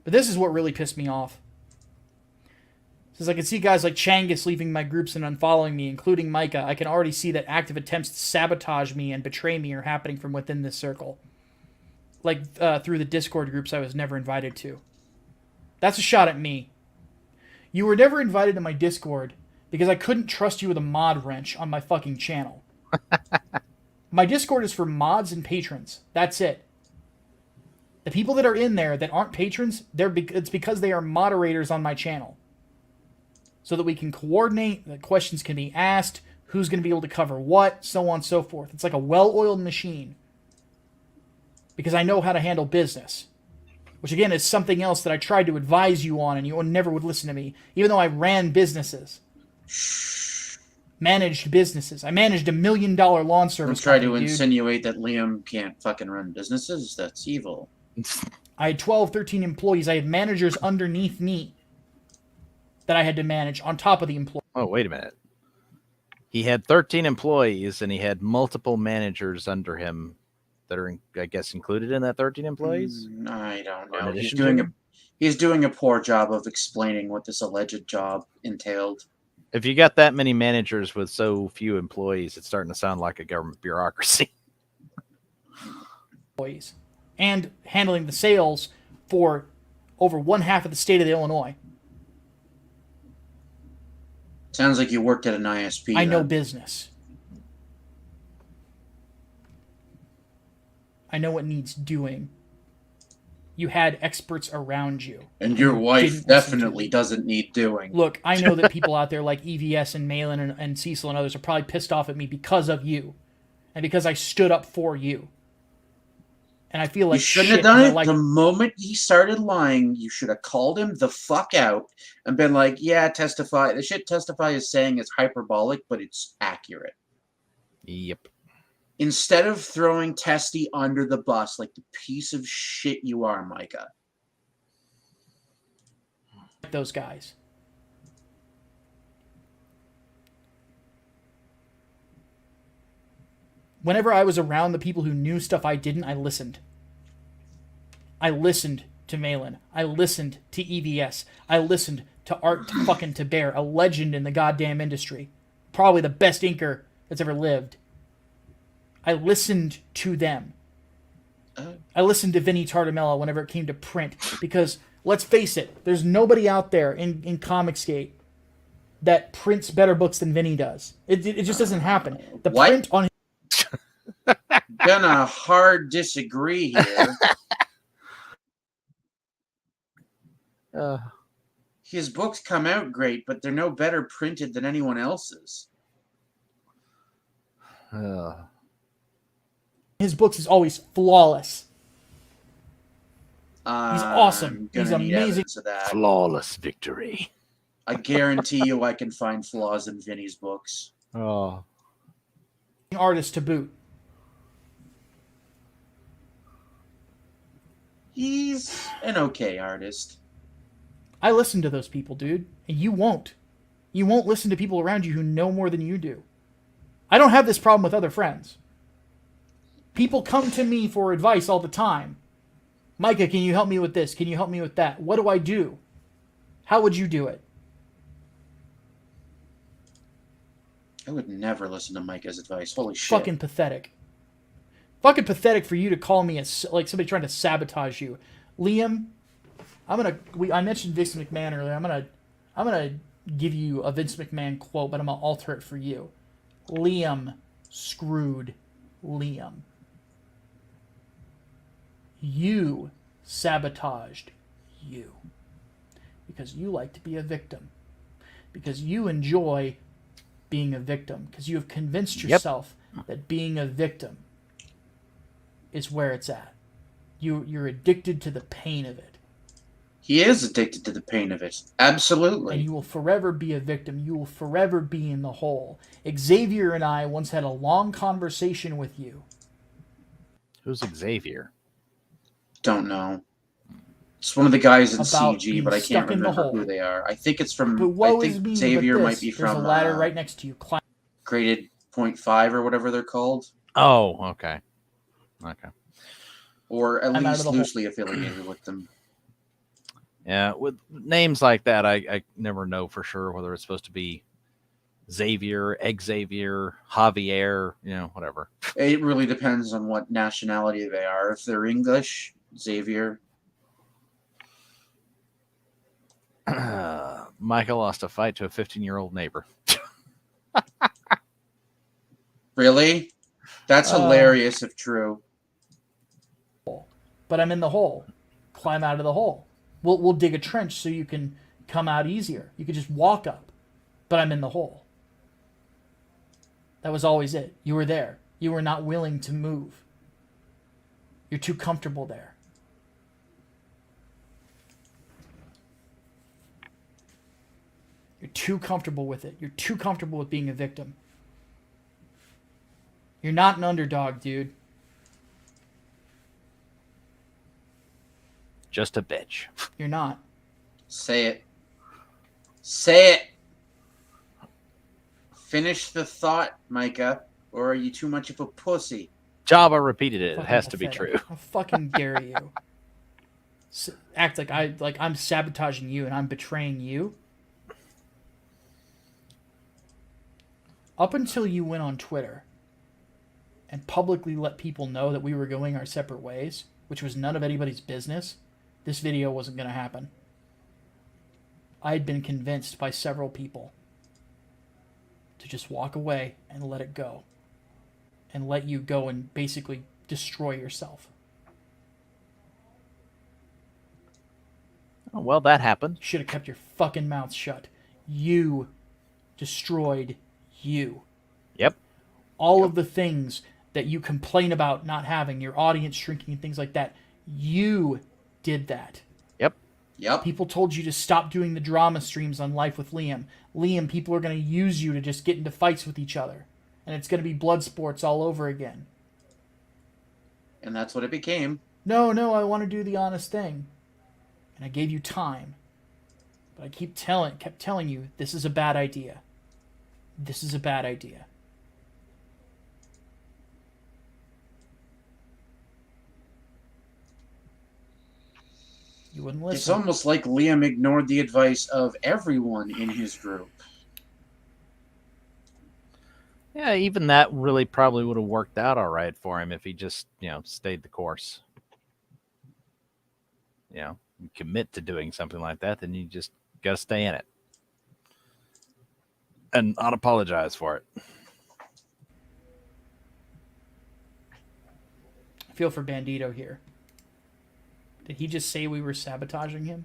But this is what really pissed me off. Since I can see guys like Changus leaving my groups and unfollowing me, including Micah, I can already see that active attempts to sabotage me and betray me are happening from within this circle. Like through the Discord groups I was never invited to. That's a shot at me. You were never invited to my Discord because I couldn't trust you with a mod wrench on my fucking channel. My Discord is for mods and patrons. That's it. The people that are in there that aren't patrons, it's because they are moderators on my channel. So that we can coordinate, that questions can be asked, who's going to be able to cover what, so on and so forth. It's like a well-oiled machine. Because I know how to handle business. Which again is something else that I tried to advise you on and you never would listen to me. Even though I ran businesses. Managed businesses. I managed $1 million lawn service Don't try to company, dude. insinuate that Liam can't fucking run businesses. That's evil. I had 12, 13 employees. I had managers underneath me that I had to manage on top of the employees. Oh, wait a minute. He had 13 employees and he had multiple managers under him that are, I guess, included in that 13 employees? I don't know. He's doing a poor job of explaining what this alleged job entailed. If you got that many managers with so few employees, it's starting to sound like a government bureaucracy. Employees. And handling the sales for over one half of the state of Illinois. Sounds like you worked at an ISP. I know business. I know what needs doing. You had experts around you. And your wife definitely doesn't need doing. Look, I know that people out there like EVS and Malin and Cecil and others are probably pissed off at me because of you. And because I stood up for you. and I feel like you shouldn't shit have done 'cause I it. like The moment he started lying, you should have called him the fuck out and been like, yeah, testify. The shit testify is saying is hyperbolic, but it's accurate. Yep. Instead of throwing Testy under the bus like the piece of shit you are, Micah. those guys. Whenever I was around the people who knew stuff I didn't, I listened. I listened to Malin. I listened to EVS. I listened to Art fucking Taber, a legend in the goddamn industry. Probably the best inker that's ever lived. I listened to them. I listened to Vinny Tartamella whenever it came to print because, let's face it, there's nobody out there in Comicsgate that prints better books than Vinny does. It just doesn't happen. The print on Gonna hard disagree here. His books come out great, but they're no better printed than anyone else's. his books is always flawless. He's awesome. He's amazing. Flawless victory. I guarantee you I can find flaws in Vinny's books. Oh. Artist to boot. He's an okay artist. I listen to those people, dude, and you won't. You won't listen to people around you who know more than you do. I don't have this problem with other friends. People come to me for advice all the time. Micah, can you help me with this? Can you help me with that? What do I do? How would you do it? I would never listen to Micah's advice. Holy shit. Fucking pathetic. Fucking pathetic for you to call me like somebody trying to sabotage you. Liam, I mentioned Vince McMahon earlier. I'm gonna give you a Vince McMahon quote, but I'm gonna alter it for you. Liam screwed Liam. You sabotaged you. Because you like to be a victim. Because you enjoy being a victim. Because you have convinced yourself that being a victim is where it's at. You're addicted to the pain of it. He is addicted to the pain of it. Absolutely. And you will forever be a victim. You will forever be in the hole. Xavier and I once had a long conversation with you. Who's Xavier? Don't know. It's one of the guys in About CG, but I can't remember who they are. I think it's from. But woe I is think me, Xavier but might this. be There's from. a ladder right next to you. Graded 0.5 or whatever they're called. Oh, okay. Okay. Or at I'm out of least the hole. loosely affiliated with them. Yeah, with names like that, I never know for sure whether it's supposed to be Xavier, Xavier, Javier, whatever. It really depends on what nationality they are. If they're English, Xavier. Michael lost a fight to a 15-year-old neighbor. Really? That's hilarious if true. But I'm in the hole. Climb out of the hole. We'll dig a trench so you can come out easier. You can just walk up. But I'm in the hole. That was always it. You were there. You were not willing to move. You're too comfortable there. You're too comfortable with it. You're too comfortable with being a victim. You're not an underdog, dude. Just a bitch. You're not. Say it. Say it. Finish the thought, Micah, or are you too much of a pussy? Jabba repeated it. It Fucking has to be pathetic. true. How fucking dare you? Act like I'm sabotaging you and I'm betraying you. Up until you went on Twitter and publicly let people know that we were going our separate ways, which was none of anybody's business, this video wasn't going to happen. I had been convinced by several people to just walk away and let it go. And let you go and basically destroy yourself. Oh, well, that happened. Should have kept your fucking mouth shut. You destroyed you. Yep. All of the things that you complain about not having, your audience shrinking and things like that. You did that. Yep. People told you to stop doing the drama streams on Life with Liam. Liam, people are going to use you to just get into fights with each other. And it's going to be blood sports all over again. And that's what it became. No, I want to do the honest thing. And I gave you time. But I kept telling you, this is a bad idea. This is a bad idea. You wouldn't listen. It's almost like Liam ignored the advice of everyone in his group. Yeah, even that really probably would have worked out all right for him if he just, stayed the course. You commit to doing something like that, then you just got to stay in it. And not apologize for it. I feel for Bandito here. Did he just say we were sabotaging him?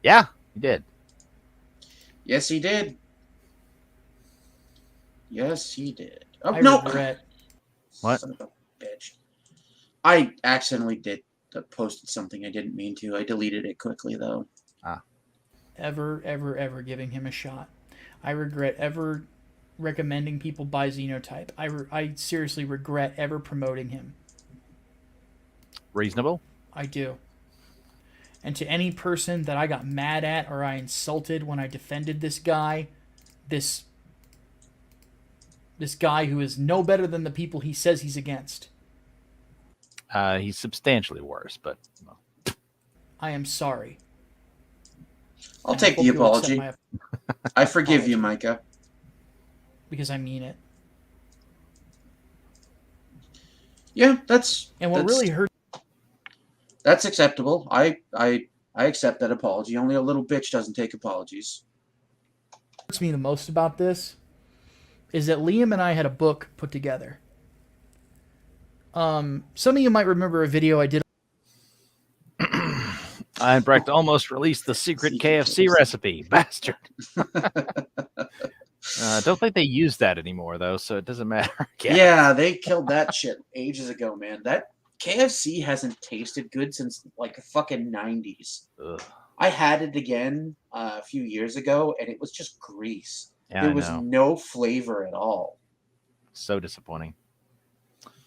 Yeah, he did. Yes, he did. Yes, he did. Oh, I no! regret. What? Son of a bitch. I accidentally posted something I didn't mean to. I deleted it quickly, though. Ever giving him a shot. I regret ever recommending people buy Xenotype. I seriously regret ever promoting him. Reasonable. I do. And to any person that I got mad at or I insulted when I defended this guy, this guy who is no better than the people he says he's against. He's substantially worse, but... Well. I am sorry. I'll take the apology. I forgive you, Micah. Because I mean it. Yeah, that's... And what really hurt... That's acceptable. I accept that apology. Only a little bitch doesn't take apologies. What hurts me the most about this is that Liam and I had a book put together. Some of you might remember a video I did. Brecht almost released the secret KFC recipe. Bastard. Don't think they use that anymore, though, so it doesn't matter. Yeah, they killed that shit ages ago, man. That KFC hasn't tasted good since, like, the fucking 90s. Ugh. I had it again a few years ago, and it was just grease. Yeah, there was no flavor at all. So disappointing.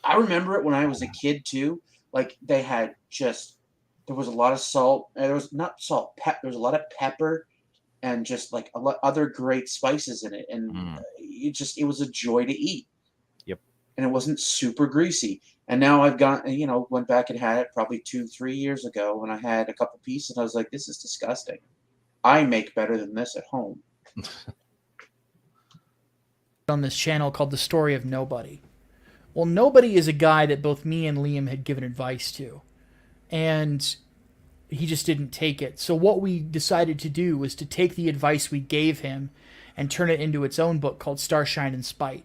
I remember it when I was a kid, too. Like, they had just... There was a lot of salt. There was not salt. There was a lot of pepper and just, like, a lot other great spices in it. And it was a joy to eat. Yep. And it wasn't super greasy. And now I've went back and had it probably 2-3 years ago when I had a couple pieces. And I was like, this is disgusting. I make better than this at home. On this channel called The Story of Nobody. Well, Nobody is a guy that both me and Liam had given advice to. And he just didn't take it. So what we decided to do was to take the advice we gave him and turn it into its own book called Starshine and Spite,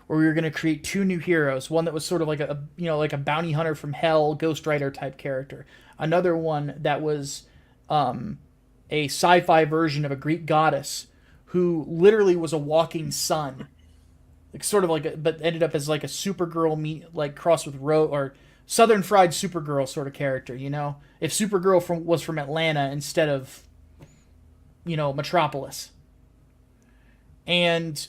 where we were going to create 2 new heroes. One that was sort of like a bounty hunter from hell, Ghost Rider type character. Another one that was a sci-fi version of a Greek goddess who literally was a walking sun, like sort of like but ended up as like a Supergirl cross with or Southern Fried Supergirl sort of character, If Supergirl was from Atlanta instead of, Metropolis. And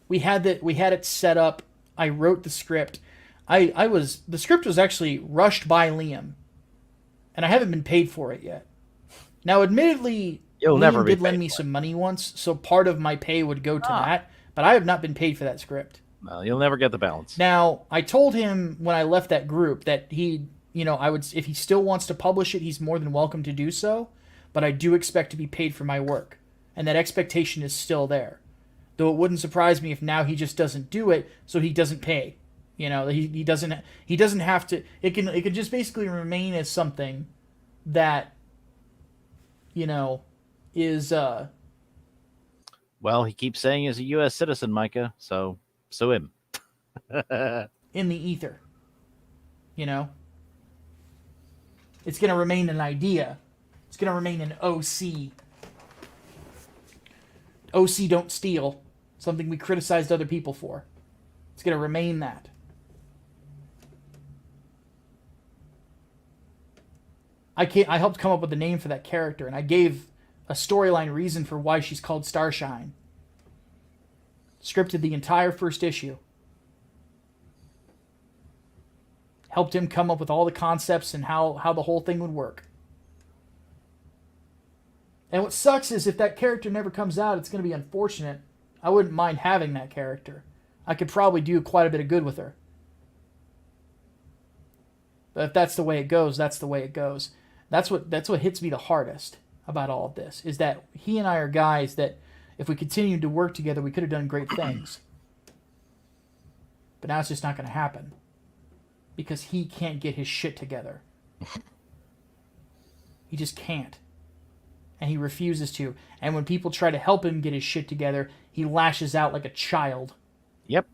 we had it set up. I wrote the script. The script was actually rushed by Liam, and I haven't been paid for it yet. Now, admittedly, Liam did lend me some money once, so part of my pay would go to that, but I have not been paid for that script. Well, you'll never get the balance. Now, I told him when I left that group that if he still wants to publish it, he's more than welcome to do so, but I do expect to be paid for my work, and that expectation is still there. Though it wouldn't surprise me if now he just doesn't do it, so he doesn't pay. He doesn't have to. It can just basically remain as something that is Well, he keeps saying he's a U.S. citizen, Micah, so sue him. in the ether. It's going to remain an idea. It's going to remain an OC. OC don't steal, something we criticized other people for. It's going to remain that. I helped come up with the name for that character, and I gave a storyline reason for why she's called Starshine. Scripted the entire first issue. Helped him come up with all the concepts and how the whole thing would work. And what sucks is if that character never comes out, it's going to be unfortunate. I wouldn't mind having that character. I could probably do quite a bit of good with her. But if that's the way it goes, that's the way it goes. That's what hits me the hardest about all of this, is that he and I are guys that if we continued to work together, we could have done great things. But now it's just not going to happen. Because he can't get his shit together. He just can't. And he refuses to. And when people try to help him get his shit together, he lashes out like a child. Yep.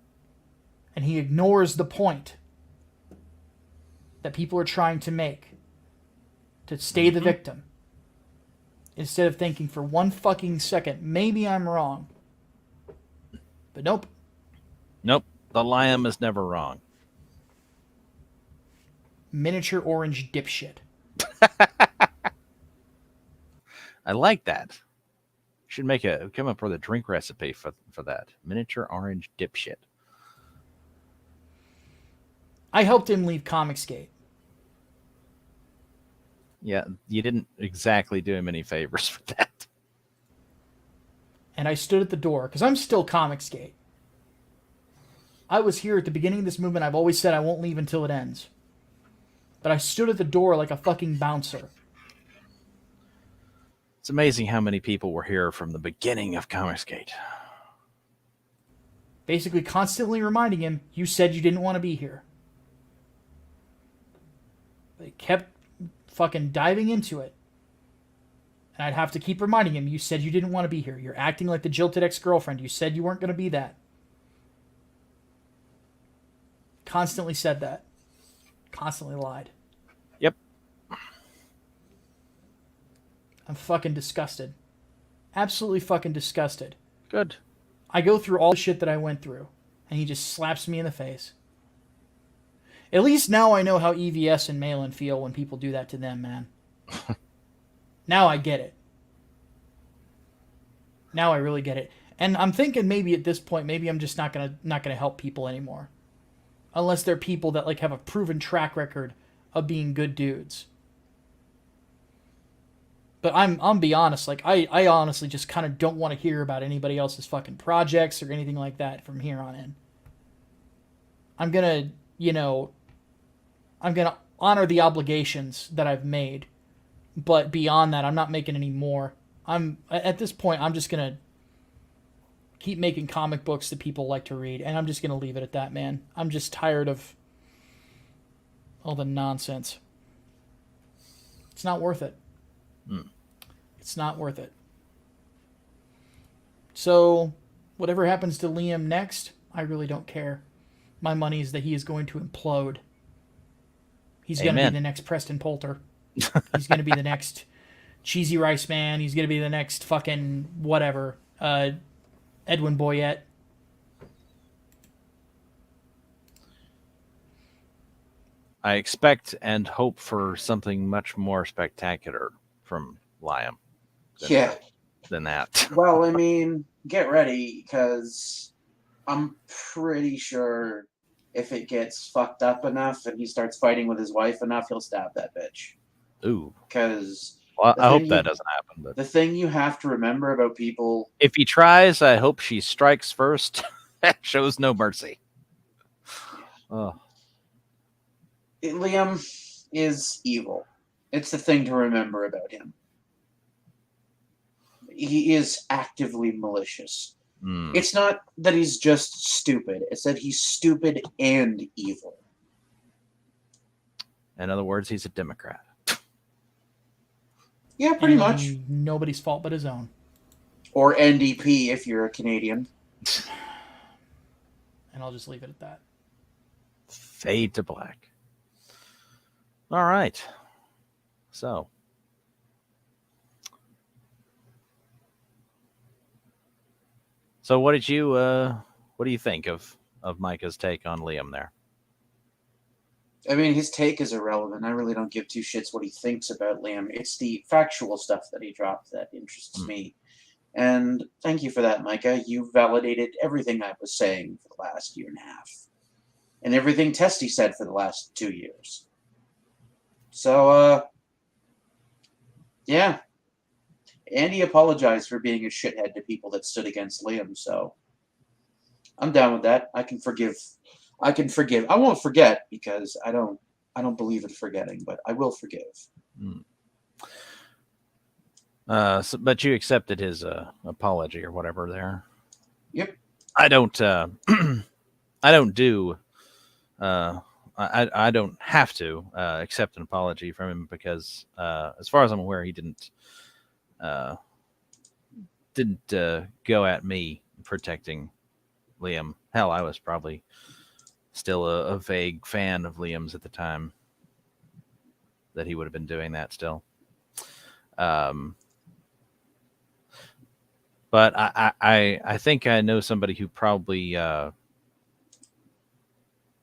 And he ignores the point that people are trying to make. To stay the victim. Instead of thinking for one fucking second, maybe I'm wrong. But nope. Nope. The lion is never wrong. Miniature orange dipshit. I like that. Should come up with a drink recipe for that. Miniature orange dipshit. I helped him leave Comicsgate. Yeah, you didn't exactly do him any favors for that. And I stood at the door, because I'm still Comicsgate. I was here at the beginning of this movement. I've always said I won't leave until it ends. But I stood at the door like a fucking bouncer. It's amazing how many people were here from the beginning of Comicsgate. Basically constantly reminding him, you said you didn't want to be here. They kept fucking diving into it. And I'd have to keep reminding him, you said you didn't want to be here. You're acting like the jilted ex-girlfriend. You said you weren't going to be that. Constantly said that. Constantly lied. Yep. I'm fucking disgusted. Absolutely fucking disgusted. Good. I go through all the shit that I went through, and he just slaps me in the face. At least now I know how EVS and Malin feel when people do that to them, man. Now I get it. Now I really get it. And I'm thinking maybe at this point, maybe I'm just not gonna help people anymore. Unless they're people that like have a proven track record of being good dudes. But I'm be honest, like I honestly just kind of don't want to hear about anybody else's fucking projects or anything like that from here on in. I'm gonna, I'm gonna honor the obligations that I've made, but beyond that, I'm not making any more. At this point, I'm just gonna keep making comic books that people like to read, and I'm just gonna leave it at that, man. I'm just tired of all the nonsense. It's not worth it. It's not worth it. So, whatever happens to Liam next, I really don't care. My money is that he is going to implode. He's going to be the next Preston Poulter. He's going to be the next Cheesy Rice Man. He's going to be the next fucking whatever. Edwin Boyette. I expect and hope for something much more spectacular from Liam. Than that. Well, I mean, get ready, because I'm pretty sure if it gets fucked up enough and he starts fighting with his wife enough, he'll stab that bitch. Ooh. Because I hope that doesn't happen. But the thing you have to remember about people... If he tries, I hope she strikes first. Shows no mercy. Oh. Liam is evil. It's the thing to remember about him. He is actively malicious. It's not that he's just stupid. It's that he's stupid and evil. In other words, he's a Democrat. Yeah, pretty much. Nobody's fault but his own. Or NDP if you're a Canadian. And I'll just leave it at that. Fade to black. All right. So. So what do you think of Micah's take on Liam there? I mean, his take is irrelevant. I really don't give two shits what he thinks about Liam. It's the factual stuff that he dropped that interests me. And thank you for that, Micah. You validated everything I was saying for the last year and a half. And everything Testy said for the last 2 years. So, yeah. Andy apologized for being a shithead to people that stood against Liam, so I'm down with that. I can forgive. I won't forget because I don't believe in forgetting, but I will forgive. But you accepted his apology or whatever there. Yep. I don't have to accept an apology from him because as far as I'm aware, he didn't go at me protecting Liam. Hell, I was probably still a vague fan of Liam's at the time that he would have been doing that still. But I think I know somebody who probably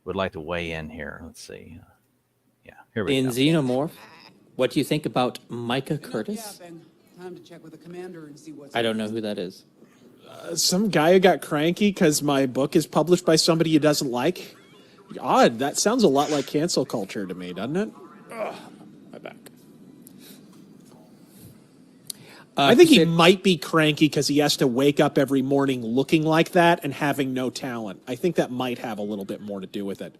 would like to weigh in here. Let's see. Yeah, here we go. In Xenomorph, what do you think about Micah Curtis? Time to check with the commander and see what's I don't know who that is. Some guy who got cranky because my book is published by somebody he doesn't like. Odd. That sounds a lot like cancel culture to me, doesn't it? My back. I think he might be cranky because he has to wake up every morning looking like that and having no talent. I think that might have a little bit more to do with it.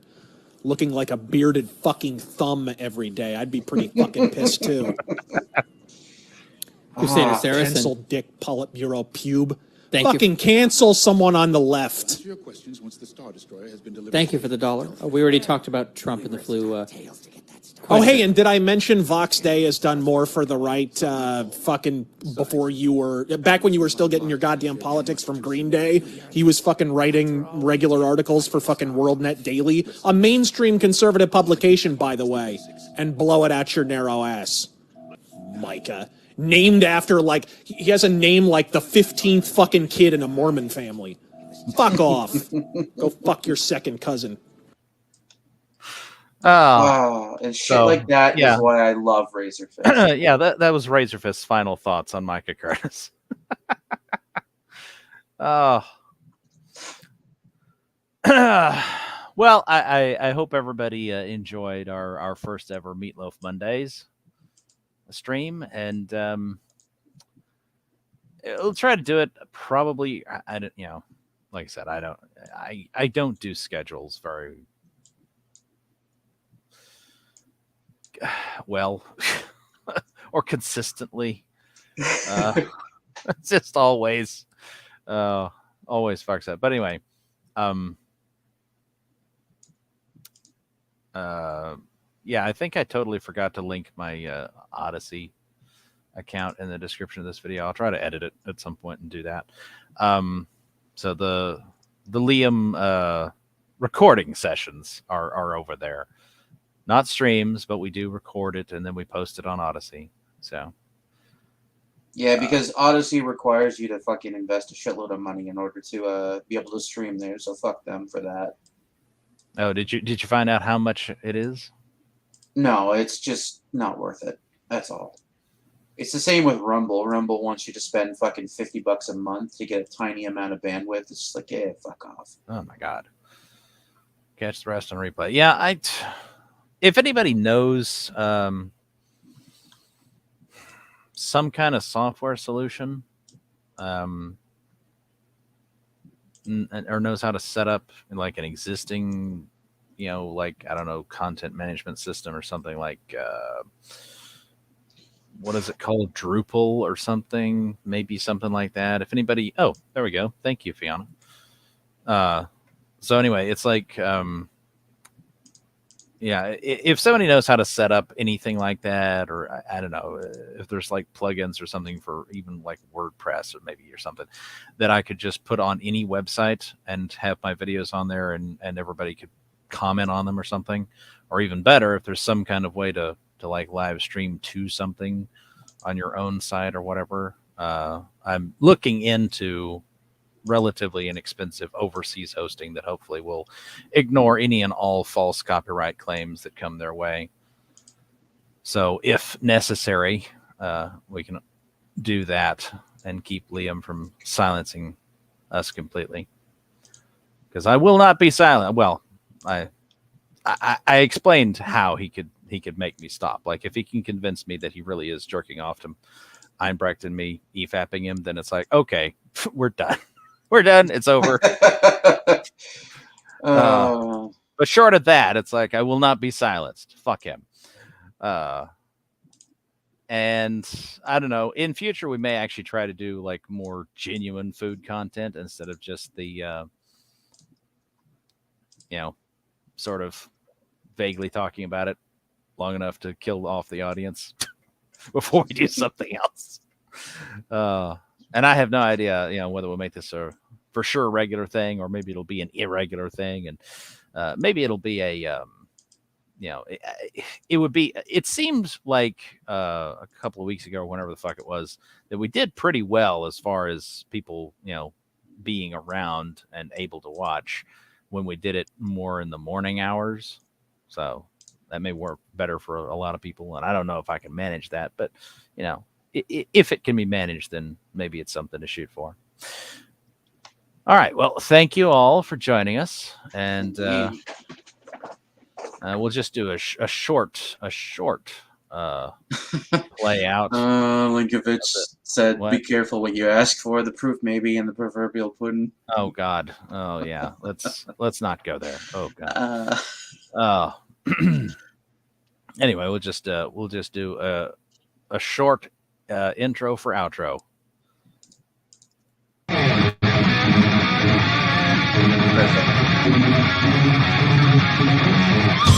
Looking like a bearded fucking thumb every day. I'd be pretty fucking pissed too. Crusader Saracen. Pencil dick Politburo pube. Thank you. Fucking cancel someone on the left. Thank you for the $1. We already talked about Trump and the flu. Oh, hey, and did I mention Vox Day has done more for the right fucking before you were... Back when you were still getting your goddamn politics from Green Day, he was fucking writing regular articles for fucking WorldNet Daily, a mainstream conservative publication, by the way, and blow it out your narrow ass. Micah. Named after, like, he has a name like the 15th fucking kid in a Mormon family. Fuck off. Go fuck your second cousin. And shit like that is why I love Razorfist. Yeah, that was Razorfist's final thoughts on Micah Curtis. Well, I hope everybody enjoyed our first ever Meatloaf Mondays stream, and we'll try to do it probably. I don't, like I said, I don't do schedules very well or consistently. It's just always fucks up. But anyway, yeah, I think I totally forgot to link my Odyssey account in the description of this video. I'll try to edit it at some point and do that. So the Liam recording sessions are over there. Not streams, but we do record it and then we post it on Odyssey. So yeah, because Odyssey requires you to fucking invest a shitload of money in order to be able to stream there. So fuck them for that. Oh, did you find out how much it is? No, it's just not worth it. That's all. It's the same with Rumble. Rumble wants you to spend fucking $50 a month to get a tiny amount of bandwidth. It's just like, yeah, fuck off. Oh my god. Catch the rest on replay. Yeah, if anybody knows some kind of software solution, or knows how to set up like an existing, like, I don't know, content management system or something like, what is it called? Drupal or something, maybe something like that. If anybody, oh, there we go. Thank you, Fiona. So anyway, it's like, yeah, if somebody knows how to set up anything like that, or I don't know, if there's like plugins or something for even like WordPress or something that I could just put on any website and have my videos on there and everybody could comment on them or something, or even better, if there's some kind of way to like live stream to something on your own site or whatever. I'm looking into relatively inexpensive overseas hosting that hopefully will ignore any and all false copyright claims that come their way. So if necessary, we can do that and keep Liam from silencing us completely. Because I will not be silent. Well, I explained how he could make me stop. Like if he can convince me that he really is jerking off to Einbrecht and me EFAPing him, then it's like, okay, we're done. We're done. It's over. But short of that, it's like I will not be silenced. Fuck him. And I don't know. In future, we may actually try to do like more genuine food content instead of just the, sort of vaguely talking about it long enough to kill off the audience before we do something else. And I have no idea, whether we'll make this a for sure regular thing or maybe it'll be an irregular thing, and maybe it'll be a. It would be. It seems like a couple of weeks ago, or whenever the fuck it was, that we did pretty well as far as people, being around and able to watch when we did it more in the morning hours. So that may work better for a lot of people, and I don't know if I can manage that, but if it can be managed, then maybe it's something to shoot for. All right. Well, thank you all for joining us, and. We'll just do a short play out. Linkovich said, What? "Be careful what you ask for. The proof may be in the proverbial pudding." Oh God. Oh yeah. Let's not go there. Oh God. Anyway, we'll just do a short intro for outro. Perfect.